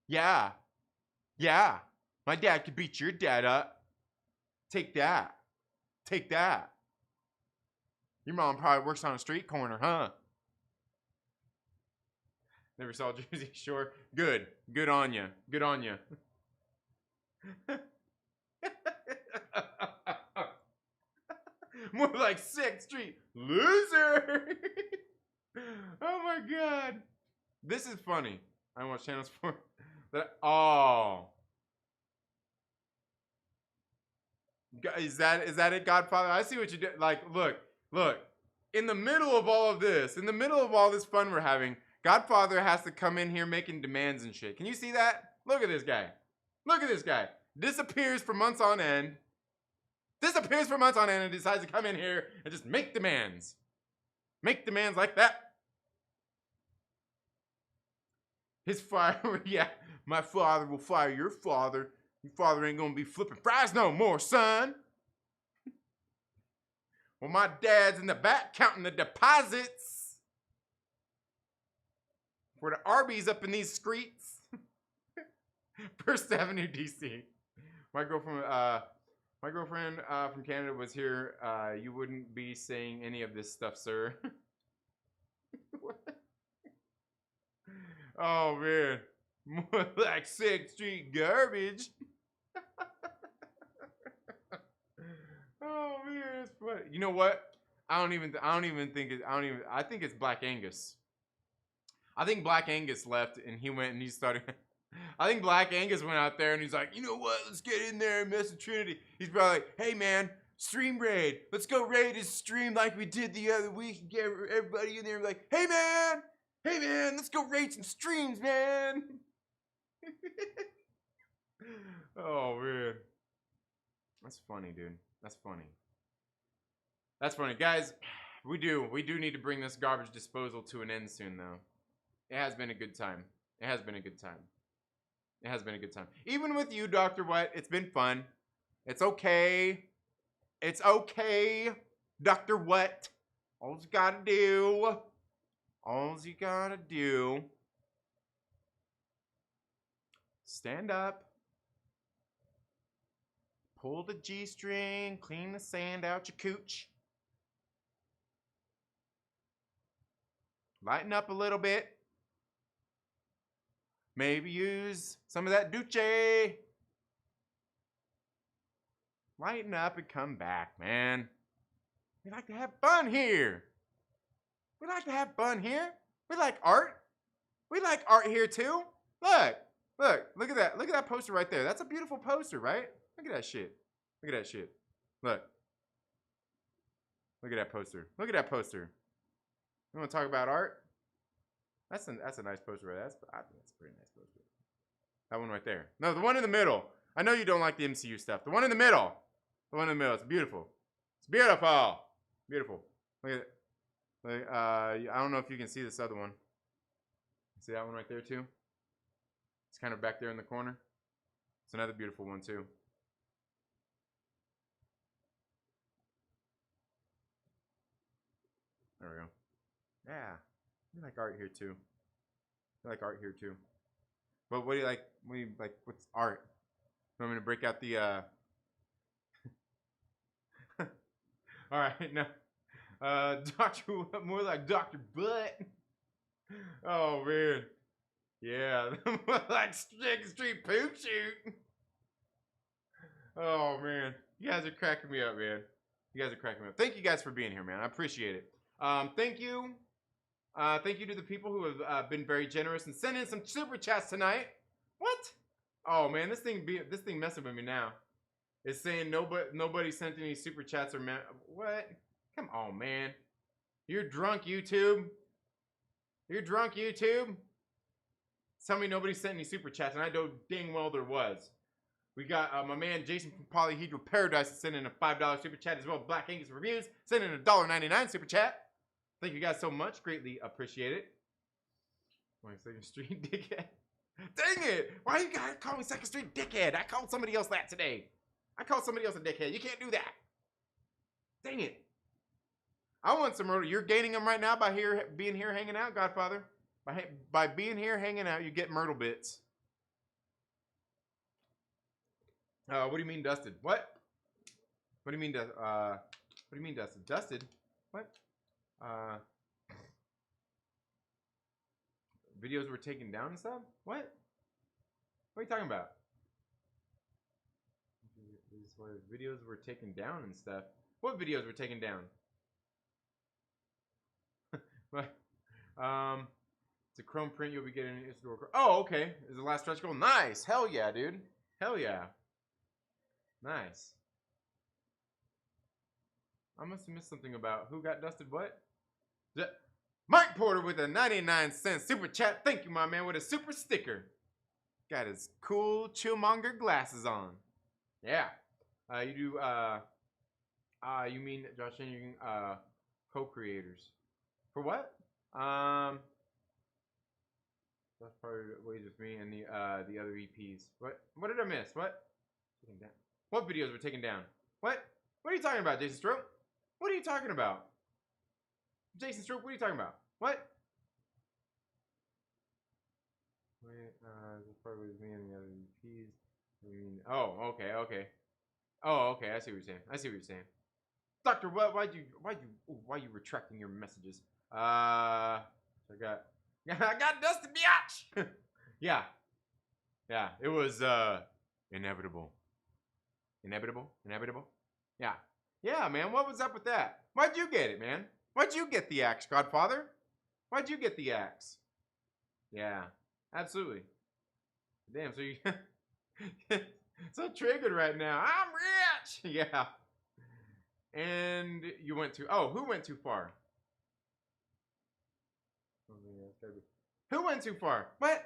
Yeah. Yeah. My dad could beat your dad up. Take that. Take that. Your mom probably works on a street corner, huh? Never saw Jersey Shore. Good. Good on you. Good on you. More like 6th Street. Loser. Oh my god. This is funny. I watch channels for that. Oh. Is that it, Godfather? I see what you did. Like, look. In the middle of all of this, in the middle of all this fun we're having, Godfather has to come in here making demands and shit. Can you see that? Look at this guy. Look at this guy. Disappears for months on end. Disappears for months on end and decides to come in here and just make demands. Make demands like that. His father, yeah, my father will fire your father. Your father ain't gonna be flipping fries no more, son. Well, my dad's in the back counting the deposits for the Arby's up in these streets. First Avenue, DC. My girlfriend from Canada was here. You wouldn't be saying any of this stuff, sir. Oh man, more like 6th Street garbage. Oh man, it's funny. You know what? I think it's Black Angus. I think Black Angus left and he went and he started. I think Black Angus went out there and he's like, you know what? Let's get in there and mess with Trinity. He's probably like, hey man, stream raid. Let's go raid his stream like we did the other week and get everybody in there and be like, hey man, let's go raid some streams, man. Oh man. That's funny, dude. That's funny. That's funny. Guys, we do need to bring this garbage disposal to an end soon though. It has been a good time. It has been a good time. It has been a good time. Even with you, Dr. White, it's been fun. It's okay. It's okay, Dr. What? All you gotta do. Stand up. Pull the G-string. Clean the sand out your cooch. Lighten up a little bit. Maybe use some of that Duce. Lighten up and come back, man. We like to have fun here. We like art. We like art here too. Look at that. Look at that poster right there. That's a beautiful poster, right? Look at that shit. Look. Look at that poster. You want to talk about art? That's a nice poster right there. I think that's a pretty nice poster. That one right there. No, the one in the middle. I know you don't like the MCU stuff. The one in the middle. It's beautiful. Beautiful. Look at it. I don't know if you can see this other one. See that one right there too? It's kind of back there in the corner. It's another beautiful one too. There we go. Yeah. We like art here too. But what do you like? What's art? You want me to break out the Alright, no. Doctor, more like Dr. Butt. Oh man. Yeah, more like Second Street Poop Shoot. Oh man. You guys are cracking me up, man. You guys are cracking me up. Thank you guys for being here, man. I appreciate it. Thank you. Thank you to the people who have been very generous and sending some super chats tonight. What? Oh man, this thing messing with me now. It's saying nobody sent any super chats or what? Come on, man. You're drunk, YouTube. You're drunk, YouTube. Tell me nobody sent any super chats, and I know dang well there was. We got my man Jason from Polyhedral Paradise sending a $5 super chat, as well as Black Angus Reviews sending a $1.99 super chat. Thank you guys so much. Greatly appreciate it. My Second Street dickhead. Dang it! Why you gotta call me Second Street dickhead? I called somebody else that today. I called somebody else a dickhead. You can't do that. Dang it. I want some Myrtle. You're gaining them right now by being here hanging out, Godfather. By being here hanging out, you get Myrtle bits. What do you mean dusted? What? What do you mean what do you mean dusted? Dusted? What? Videos were taken down and stuff? What? What are you talking about? Videos were taken down and stuff. What videos were taken down? What? It's a chrome print you'll be getting. Oh, okay. Is the last stretch goal? Nice. Hell yeah, dude. Hell yeah. Nice. I must have missed something about who got dusted what? Mike Porter with a 99-cent super chat. Thank you, my man, with a super sticker. Got his cool Chillmonger glasses on. Yeah. You do, you mean, Josh, you co-creators. For what? That's probably ways with me and the other EPs. What did I miss? What? What videos were taken down? What? What are you talking about, Jason Stroke? What are you talking about? Jason Stroke, what are you talking about? What? That's probably with me and the other EPs. I mean, oh, okay. Oh, okay. I see what you're saying. Doctor, why you retracting your messages? I got dusted, biatch. Yeah. It was inevitable. Yeah, man. What was up with that? Why'd you get it, man? Why'd you get the axe, Godfather? Why'd you get the axe? Yeah, absolutely. Damn, so you so triggered right now. I'm rich. Yeah. And you went too. Oh, who went too far? Who went too far? What?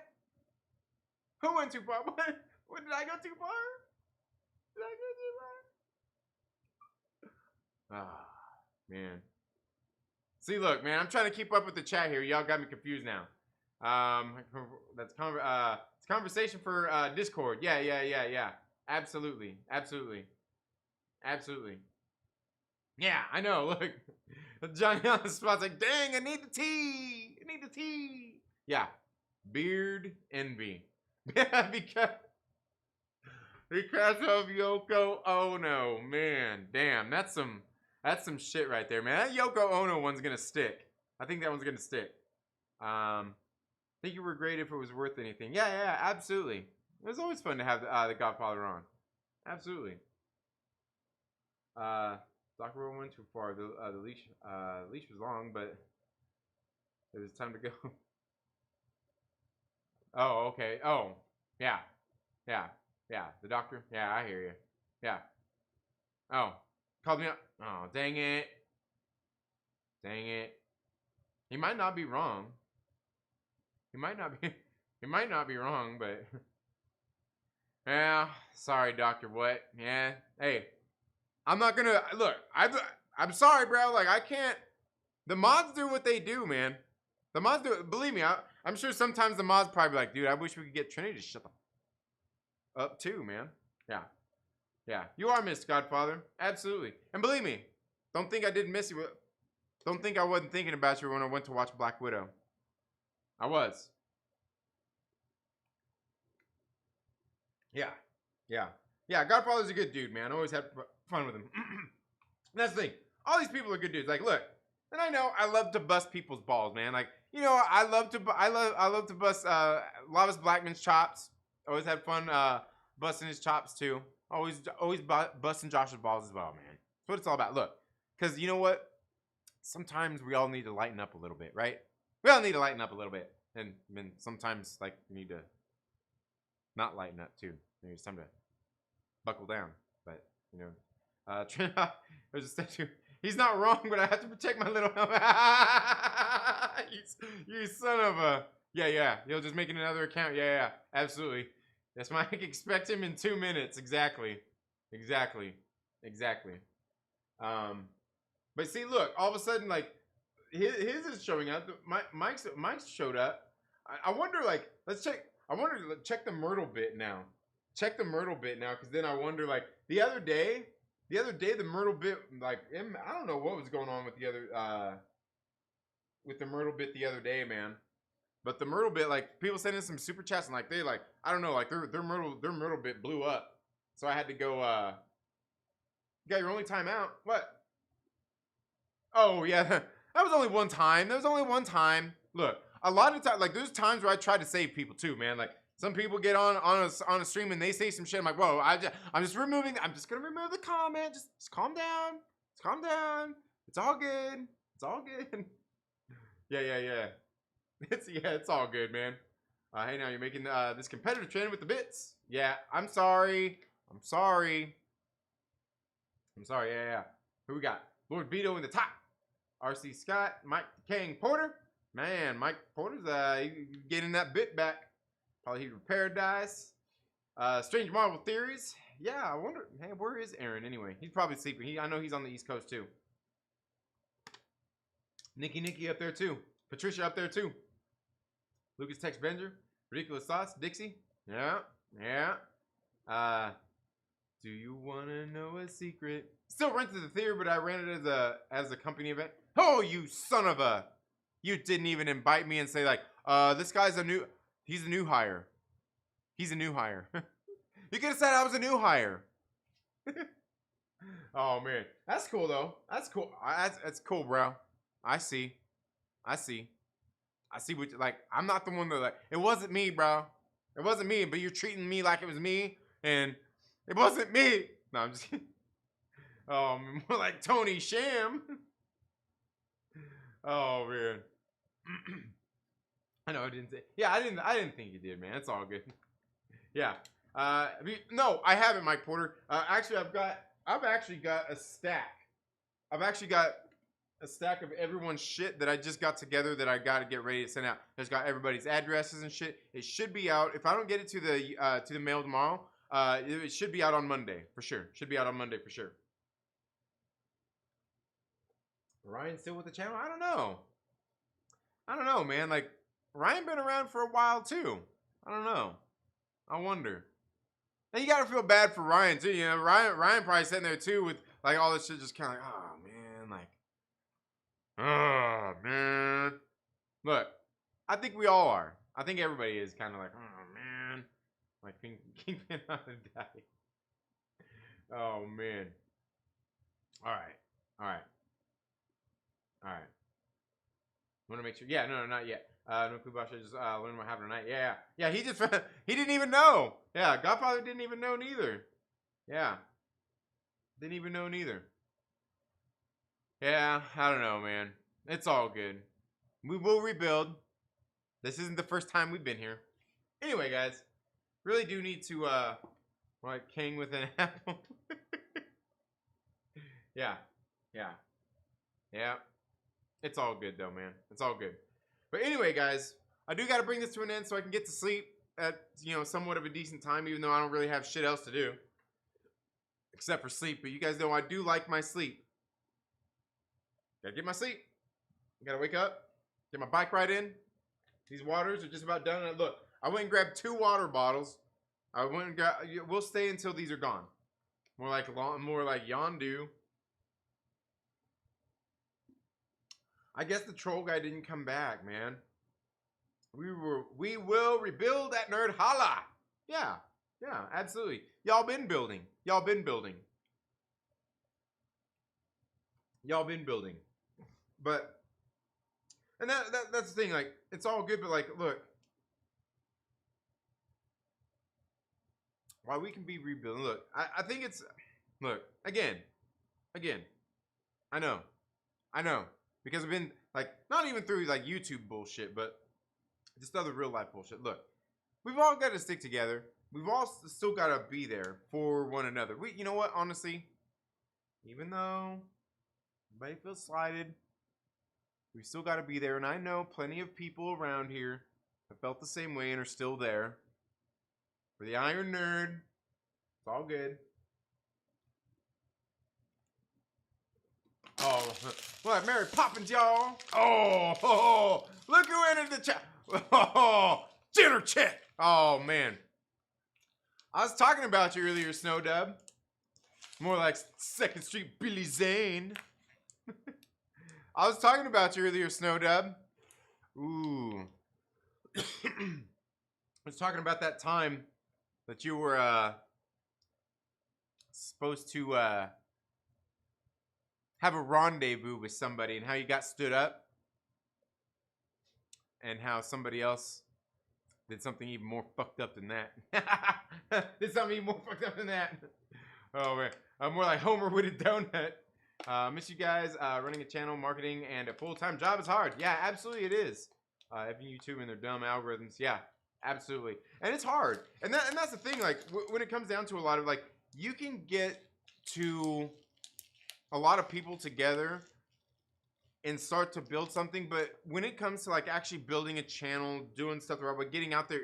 Who went too far? What? What did I go too far? Did I go too far? Ah, man. See, look, man, I'm trying to keep up with the chat here. Y'all got me confused now. That's it's conversation for Discord. Yeah. Absolutely. Yeah, I know. Look, Johnny on the spot's like, dang, I need the tea. Yeah, beard envy. because of Yoko Ono, man. Damn, that's some shit right there, man. That Yoko Ono one's gonna stick. I think that one's gonna stick. I think you were great if it was worth anything. Yeah, absolutely. It was always fun to have the Godfather on. Absolutely. Soccer World went too far. The leash was long, but it was time to go. Oh, okay. Oh, yeah. The doctor. Yeah, I hear you. Yeah. Oh, called me up. Oh, dang it. He might not be wrong. He might not be wrong, but yeah. Sorry, Doctor. What? Yeah. Hey, I'm not gonna look. I'm sorry, bro. Like I can't. The mods do what they do, man. The mods do. Believe me, I'm sure sometimes the mods probably be like, dude, I wish we could get Trinity to shut the up too, man. Yeah. You are missed, Godfather. Absolutely. And believe me, don't think I didn't miss you. Don't think I wasn't thinking about you when I went to watch Black Widow. I was. Yeah. Godfather's a good dude, man. I always had fun with him. That's the thing. All these people are good dudes. Like, look, And I know I love to bust people's balls, man. Like, you know, I love to bust Lava's Blackman's chops. Always had fun busting his chops too. Always busting Josh's balls as well, man. That's what it's all about. Look, because you know what? Sometimes we all need to lighten up a little bit, right? We all need to lighten up a little bit, and then sometimes like we need to not lighten up too. Maybe it's time to buckle down. But you know, there's a statue. He's not wrong, but I have to protect my little. You son of a. Yeah. He'll just make another account. Yeah. Absolutely. That's my. Expect him in 2 minutes. Exactly. But see, look. All of a sudden, like, his is showing up. Mike's showed up. I wonder, like, let's check. I wonder, check the Myrtle bit now. Check the Myrtle bit now, because then I wonder, like, the other day, the Myrtle bit, like, I don't know what was going on with the other, with the Myrtle bit the other day, man. But the Myrtle bit, like, people sent in some super chats and, like, they, like, I don't know, like, their Myrtle bit blew up. So I had to go, you got your only time out? What? Oh, yeah, that was only one time. Look, a lot of times, like, there's times where I try to save people, too, man. Like, some people get on a stream and they say some shit. I'm like, whoa, I'm just gonna remove the comment. Just calm down. It's all good. Yeah. It's all good, man. Hey, now you're making this competitive trend with the bits. Yeah, I'm sorry. Yeah. Who we got? Lord Veedo in the top. RC Scott, Mike the King Porter. Man, Mike Porter's getting that bit back. Probably Heat of Paradise. Strange Marvel Theories. Yeah, I wonder. Hey, where is Aaron anyway? He's probably sleeping. I know he's on the East Coast too. Nikki up there too. Patricia up there too. Lucas Texvenger. Ridiculous Sauce. Dixie. Yeah. Do you want to know a secret? Still rented the theater, but I ran it as a company event. Oh, you son of a! You didn't even invite me and say like, this guy's he's a new hire. You could have said I was a new hire. Oh man, that's cool though. That's cool. That's cool, bro. I see what like. I'm not the one that like. It wasn't me, bro. It wasn't me. But you're treating me like it was me, and it wasn't me. No, I'm just kidding. Oh, more like Tony Sham. Oh man. I know I didn't say. Yeah, I didn't think you did, man. It's all good. Yeah. No, I haven't, Mike Porter. Actually, I've actually got a stack. I've actually got a stack of everyone's shit that I just got together that I got to get ready to send out. There's got everybody's addresses and shit. It should be out. If I don't get it to the mail tomorrow, it should be out on Monday for sure. Ryan's still with the channel? I don't know, man. Like, Ryan been around for a while too. I don't know. I wonder. And you gotta feel bad for Ryan too. You know, Ryan probably sitting there too with like all this shit, just kind of like, oh man. Look, I think we all are. I think everybody is kind of like, oh man, like Kingpin on the die. Oh man. All right. Want to make sure? Yeah, no, not yet. No clue about just learn what happened tonight. Yeah. He didn't even know. Yeah, Godfather didn't even know neither. Yeah, didn't even know neither. Yeah, I don't know, man. It's all good. We will rebuild. This isn't the first time we've been here. Anyway, guys, really do need to like king with an apple. Yeah. It's all good though, man. It's all good. But anyway, guys, I do got to bring this to an end so I can get to sleep at, somewhat of a decent time, even though I don't really have shit else to do except for sleep. But you guys know I do like my sleep. Gotta get my sleep. Gotta wake up, get my bike ride in. These waters are just about done. And look, I went and grabbed 2 water bottles. We'll stay until these are gone. More like Yondu. I guess the troll guy didn't come back, man. We will rebuild that nerd. Holla! Yeah, absolutely. Y'all been building. But and that's the thing. Like, it's all good, but like, look, while we can be rebuilding, look, I think it's look again. I know, because I've been like not even through like YouTube bullshit, but just other real life bullshit. Look, we've all got to stick together. We've all still got to be there for one another. You know what? Honestly, even though everybody feels slighted, we still got to be there. And I know plenty of people around here have felt the same way and are still there. For the Iron Nerd, it's all good. Oh, what? Mary Poppins, y'all. Oh, look who entered the chat. Oh, dinner check. Oh, man. I was talking about you earlier, Snow Dub. More like 2nd Street Billy Zane. I was talking about you earlier, Snow Dub. Ooh. I was talking about that time that you were supposed to have a rendezvous with somebody and how you got stood up and how somebody else did something even more fucked up than that. Did something even more fucked up than that. Oh, man. I'm more like Homer with a donut. Miss you guys. Running a channel, marketing, and a full-time job is hard. Yeah, absolutely it is. Having YouTube and their dumb algorithms. Yeah, absolutely. And it's hard. And that's the thing. Like, when it comes down to a lot of, like, you can get to a lot of people together and start to build something, but when it comes to like actually building a channel, doing stuff right, but getting out there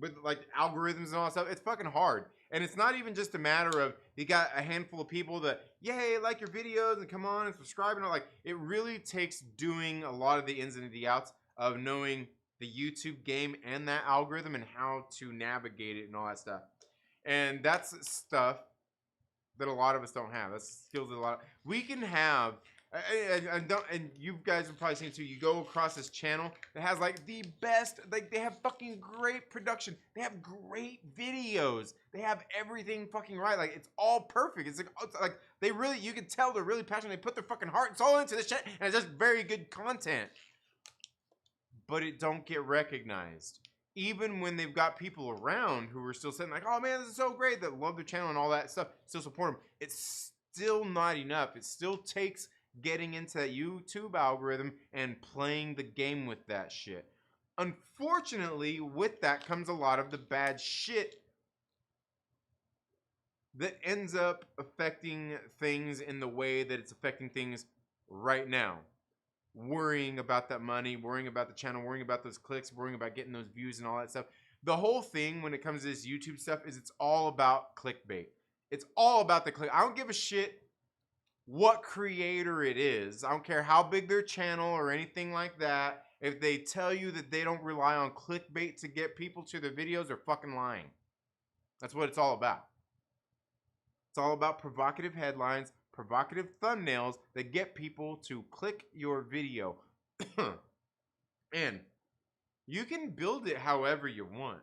with like algorithms and all that stuff, it's fucking hard. And it's not even just a matter of you got a handful of people that, yay, like your videos and come on and subscribe and all. Like, it really takes doing a lot of the ins and the outs of knowing the YouTube game and that algorithm and how to navigate it and all that stuff. And that's stuff that a lot of us don't have. That's skills that a lot of, we can have. And you guys have probably seen too. You go across this channel that has like the best, like they have fucking great production. They have great videos. They have everything fucking right. Like, it's all perfect. It's like they really, you can tell they're really passionate. They put their fucking heart and soul into this shit, and it's just very good content. But it don't get recognized. Even when they've got people around who are still saying like, oh man, this is so great, that love their channel and all that stuff, still support them. It's still not enough. It still takes getting into that YouTube algorithm and playing the game with that shit. Unfortunately, with that comes a lot of the bad shit that ends up affecting things in the way that it's affecting things right now. Worrying about that money, worrying about the channel, worrying about those clicks, worrying about getting those views and all that stuff. The whole thing when it comes to this YouTube stuff is it's all about clickbait. It's all about the click. I don't give a shit what creator it is. I don't care how big their channel or anything like that. If they tell you that they don't rely on clickbait to get people to their videos, they're fucking lying. That's what it's all about. It's all about provocative headlines, provocative thumbnails that get people to click your video. And you can build it however you want.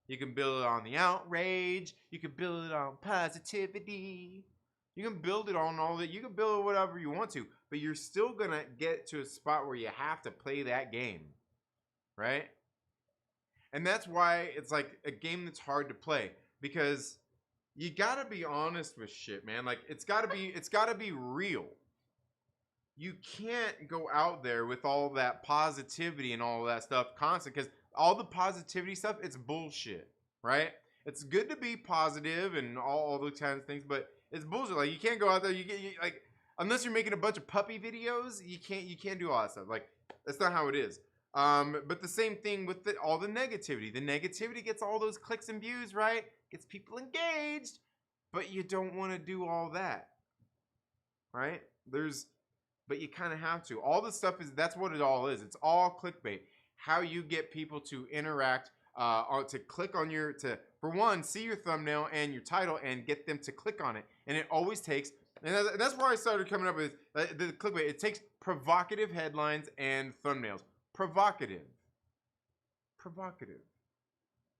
You can build it on the outrage. You can build it on positivity. You can build it on all that. You can build it whatever you want to, but you're still going to get to a spot where you have to play that game, right? And that's why it's like a game that's hard to play, because you got to be honest with shit, man. Like, it's got to be real. You can't go out there with all that positivity and all that stuff constant, because all the positivity stuff, it's bullshit, right? It's good to be positive and all those kinds of things, but it's bullshit. Like, you can't go out there. Like, unless you're making a bunch of puppy videos, you can't do all that stuff. Like, that's not how it is. But the same thing with all the negativity. The negativity gets all those clicks and views, right? Gets people engaged, but you don't want to do all that, right? But you kind of have to. All this stuff that's what it all is. It's all clickbait. How you get people to interact, to click on for one, see your thumbnail and your title and get them to click on it. And it always takes, and that's where I started coming up with the clickbait. It takes provocative headlines and thumbnails. Provocative.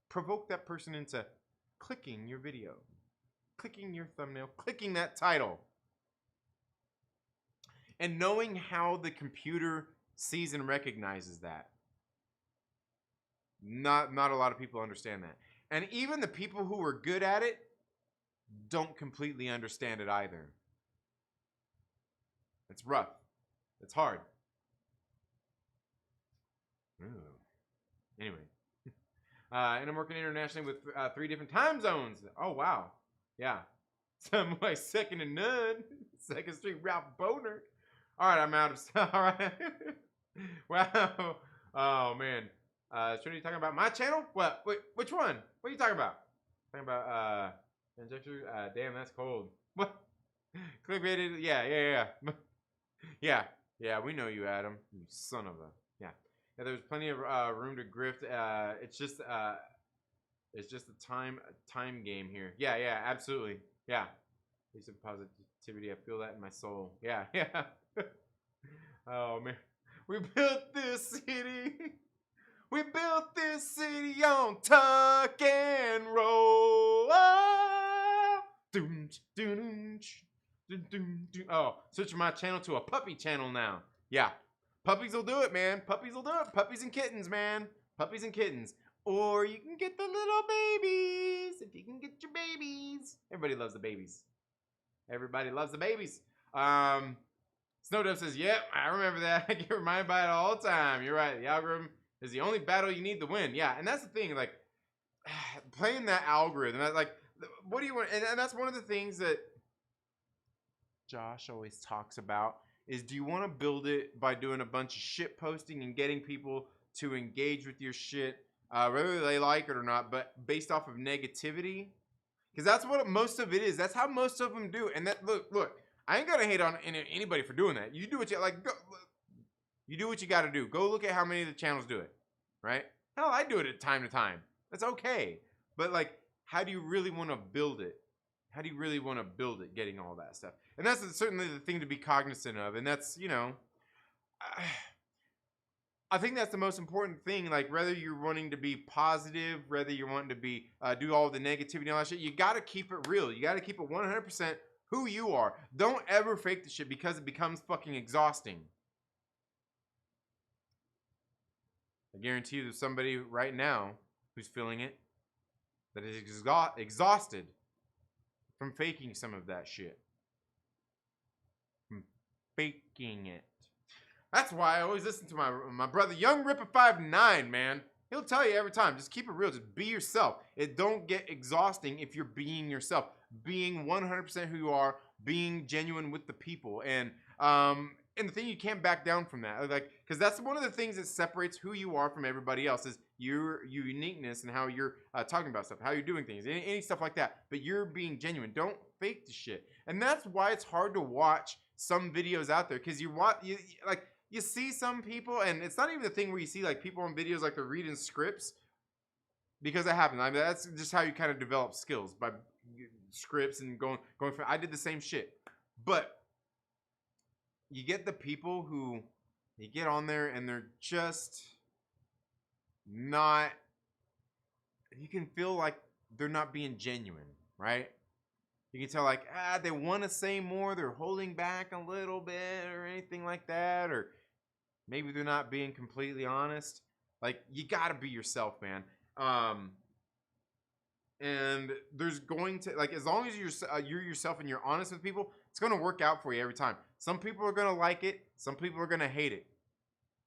Provoke that person into clicking your video, clicking your thumbnail, clicking that title. and knowing how the computer sees and recognizes that. Not a lot of people understand that. And even the people who are good at it don't completely understand it either. It's rough. It's hard. Ooh. Anyway. And I'm working internationally with 3 different time zones. Oh, wow. Yeah. So I'm like second to none. Second Street Ralph Boner. All right, I'm out of stuff. All right. Wow. Oh, man. Trinity talking about my channel? What? Wait, which one? What are you talking about? Talking about Fanjecture? Damn, that's cold. What? Clickbaited? Yeah. Yeah, we know you, Adam. You son of a... Yeah, there's plenty of room to grift. It's just a time game here. Yeah, absolutely. Yeah. Piece of positivity. I feel that in my soul. Yeah. Oh, man. We built this city. We built this city on tuck and roll. Oh, oh, switching my channel to a puppy channel now. Yeah. Puppies will do it, man. Puppies will do it. Puppies and kittens, man. Puppies and kittens. Or you can get the little babies. If you can get your babies. Everybody loves the babies. Everybody loves the babies. Snowdove says, yep, I remember that. I get reminded by it all the time. You're right. The algorithm is the only battle you need to win. Yeah, and that's the thing. Like, playing that algorithm. Like, what do you want? And that's one of the things that Josh always talks about is, do you want to build it by doing a bunch of shit posting and getting people to engage with your shit, whether they like it or not, but based off of negativity? Because that's what most of it is. That's how most of them do. And that look, I ain't gonna hate on anybody for doing that. You do what you like. You do what you got to do. Go look at how many of the channels do it, right? Hell, I do it at time to time. That's okay. But like, how do you really want to build it? How do you really want to build it? Getting all that stuff, and that's certainly the thing to be cognizant of. And that's, you know, I think that's the most important thing. Like, whether you're wanting to be positive, whether you're wanting to be do all the negativity and all that shit, you got to keep it real. You got to keep it 100% who you are. Don't ever fake the shit, because it becomes fucking exhausting. I guarantee you there's somebody right now who's feeling it, that is exhausted from faking some of that shit. From faking it. That's why I always listen to my brother, Young Ripper 59, man. He'll tell you every time, just keep it real. Just be yourself. It don't get exhausting if you're being yourself. Being 100% who you are, being genuine with the people. And the thing, you can't back down from that. Like, because that's one of the things that separates who you are from everybody else, is your uniqueness and how you're talking about stuff, how you're doing things, any stuff like that. But you're being genuine. Don't fake the shit. And that's why it's hard to watch some videos out there, because you see some people, and it's not even the thing where you see like people on videos like they're reading scripts, because that happens. I mean, that's just how you kind of develop skills, by scripts and going for. I did the same shit, but you get the people who you get on there and they're just not. You can feel like they're not being genuine, right? You can tell, like, they want to say more, they're holding back a little bit or anything like that, or maybe they're not being completely honest. Like, you got to be yourself, man. And there's going to, like, as long as you're yourself and you're honest with people, it's going to work out for you every time. Some people are going to like it, some people are going to hate it,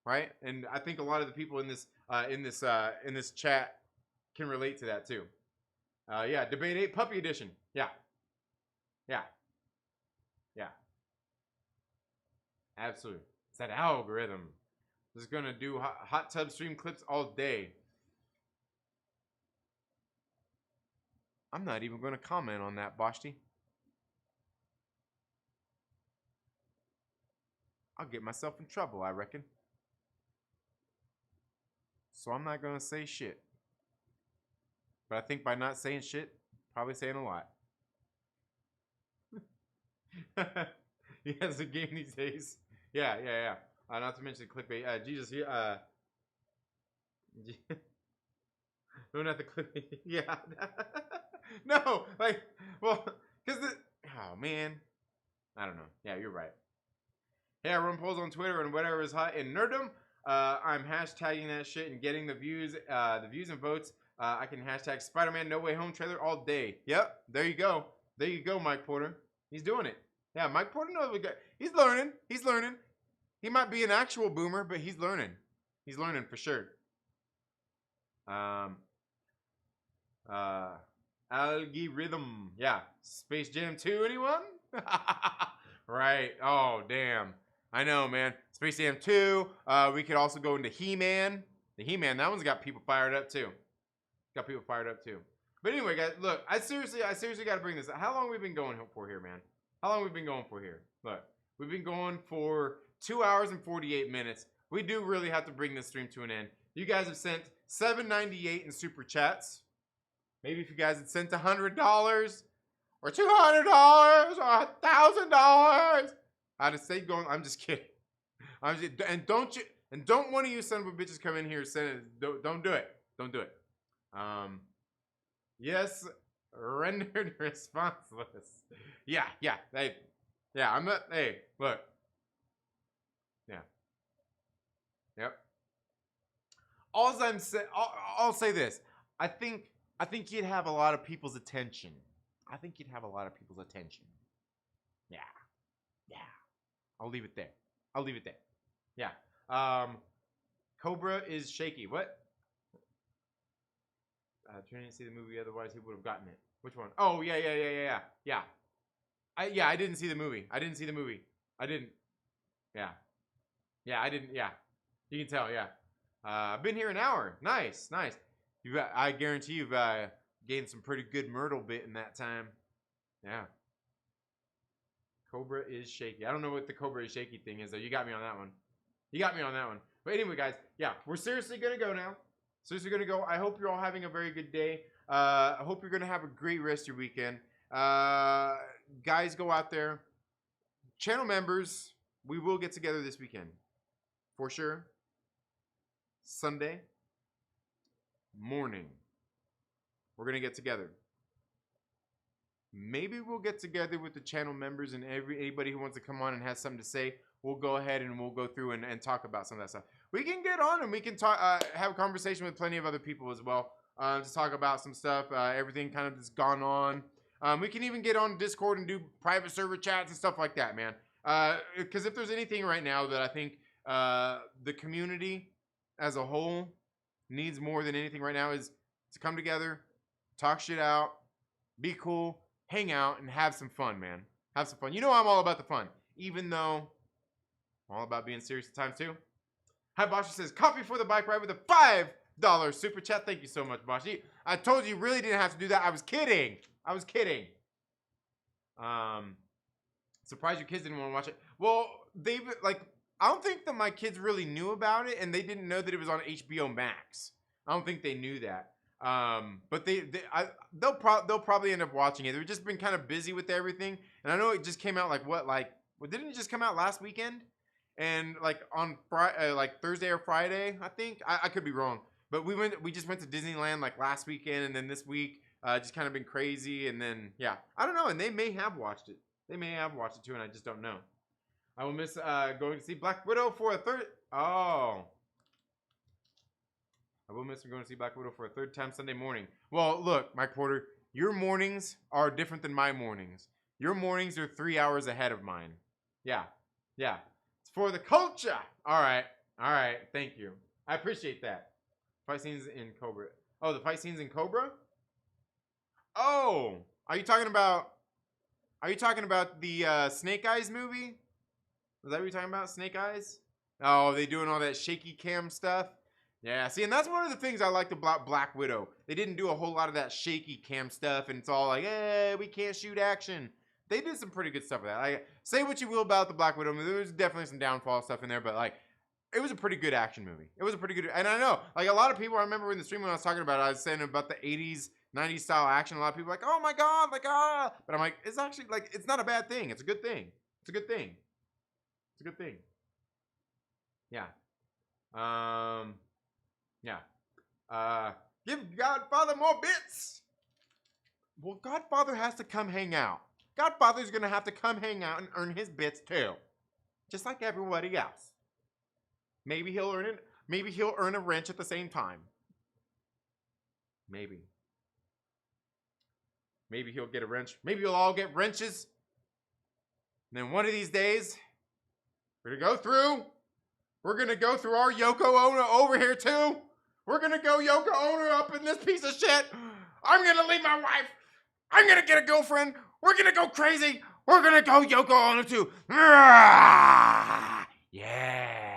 right? And I think a lot of the people in this chat can relate to that too. Yeah, Debate 8 Puppy Edition. Yeah. Absolutely. It's that algorithm. It's going to do hot tub stream clips all day. I'm not even going to comment on that, Boshti. I'll get myself in trouble, I reckon. So I'm not going to say shit. But I think by not saying shit, probably saying a lot. He has a game these days. Yeah. Not to mention clickbait. Jesus, no, not the clickbait. Yeah. No, like, well, because oh man, I don't know. Yeah, you're right. Hey, I run polls on Twitter and whatever is hot in nerdom. I'm hashtagging that shit and getting the views and votes. I can hashtag Spider-Man No Way Home trailer all day. Yep, there you go. There you go, Mike Porter. He's doing it. Yeah, Mike Porter knows what he's learning. He's learning. He might be an actual boomer, but he's learning. He's learning for sure. Algorithm. Yeah. Space Jam 2, anyone? Right. Oh, damn. I know, man. Space Jam 2. We could also go into He-Man. The He-Man, that one's got people fired up too. Got people fired up too. But anyway, guys, look, I seriously got to bring this up. How long have we been going for here, man? How long have we been going for here? Look, we've been going for 2 hours and 48 minutes. We do really have to bring this stream to an end. You guys have sent $7.98 in super chats. Maybe if you guys had sent $100 or $200 or $1,000, I'd have stayed going. I'm just kidding. And don't one of you son of a bitches come in here and send it. Don't do it. Don't do it. Yes, rendered responseless. Yeah. Hey, yeah. I'm not. Hey, look. Yeah. Yep. I'll say this. I think you'd have a lot of people's attention. Yeah. I'll leave it there. Yeah. Cobra is shaky. What? Trey didn't see the movie, otherwise he would have gotten it. Which one? Oh, yeah. I didn't see the movie. I didn't. Yeah. I didn't. Yeah. You can tell. Yeah. I've been here an hour. Nice. I guarantee you've gained some pretty good Myrtle bit in that time. Yeah. Cobra is shaky. I don't know what the Cobra is shaky thing is, though. You got me on that one. But anyway, guys, yeah, we're seriously going to go now. I hope you're all having a very good day. I hope you're going to have a great rest of your weekend. Guys, go out there. Channel members, we will get together this weekend. For sure. Sunday morning. We're going to get together. Maybe we'll get together with the channel members and anybody who wants to come on and has something to say. We'll go ahead and we'll go through and talk about some of that stuff. We can get on and we can talk, have a conversation with plenty of other people as well. To talk about some stuff, everything kind of that's gone on. We can even get on Discord and do private server chats and stuff like that, man. Because if there's anything right now that I think the community as a whole needs more than anything right now is to come together, talk shit out, be cool, hang out, and have some fun, man. Have some fun. You know I'm all about the fun, even though I'm all about being serious at times too. Hi, Bashi says, coffee for the bike ride with a $5 super chat. Thank you so much, Bashi. I told you really didn't have to do that. I was kidding. Surprised your kids didn't want to watch it. Well, I don't think that my kids really knew about it, and they didn't know that it was on HBO Max. I don't think they knew that. But they'll probably end up watching it. They've just been kind of busy with everything, and I know it just came out didn't it just come out last weekend? And on Friday, Thursday or Friday, I think. I could be wrong, but we just went to Disneyland last weekend, and then this week just kind of been crazy, and then yeah, I don't know, and they may have watched it. They may have watched it too, and I just don't know. I will miss going to see Black Widow for a third. Oh. I will miss going to see Black Widow for a third time Sunday morning. Well, look, Mike Porter, your mornings are different than my mornings. Your mornings are 3 hours ahead of mine. Yeah. It's for the culture. All right. Thank you. I appreciate that. Fight scenes in Cobra. Oh, the fight scenes in Cobra? Oh, are you talking about the Snake Eyes movie? Is that what you're talking about? Snake Eyes? Oh, they doing all that shaky cam stuff? Yeah, see, and that's one of the things I liked about Black Widow. They didn't do a whole lot of that shaky cam stuff, and it's all like, hey, we can't shoot action. They did some pretty good stuff with that. Say what you will about the Black Widow movie. There was definitely some downfall stuff in there, but it was a pretty good action movie. It was a pretty good, and I know, a lot of people, I remember in the stream when I was talking about it, I was saying about the 80s, 90s style action. A lot of people were like, oh my God, but I'm like, it's actually, it's not a bad thing. It's a good thing. Yeah. Yeah. Give Godfather more bits. Well, Godfather has to come hang out. Godfather's gonna have to come hang out and earn his bits too. just like everybody else. Maybe he'll earn it. Maybe he'll earn a wrench at the same time. Maybe. Maybe he'll get a wrench. Maybe you'll all get wrenches. And then one of these days, we're gonna go through. We're gonna go through our Yoko Ono over here too. We're gonna go Yoko Ono up in this piece of shit. I'm gonna leave my wife. I'm gonna get a girlfriend. We're gonna go crazy. We're gonna go Yoko Ono too. Yeah.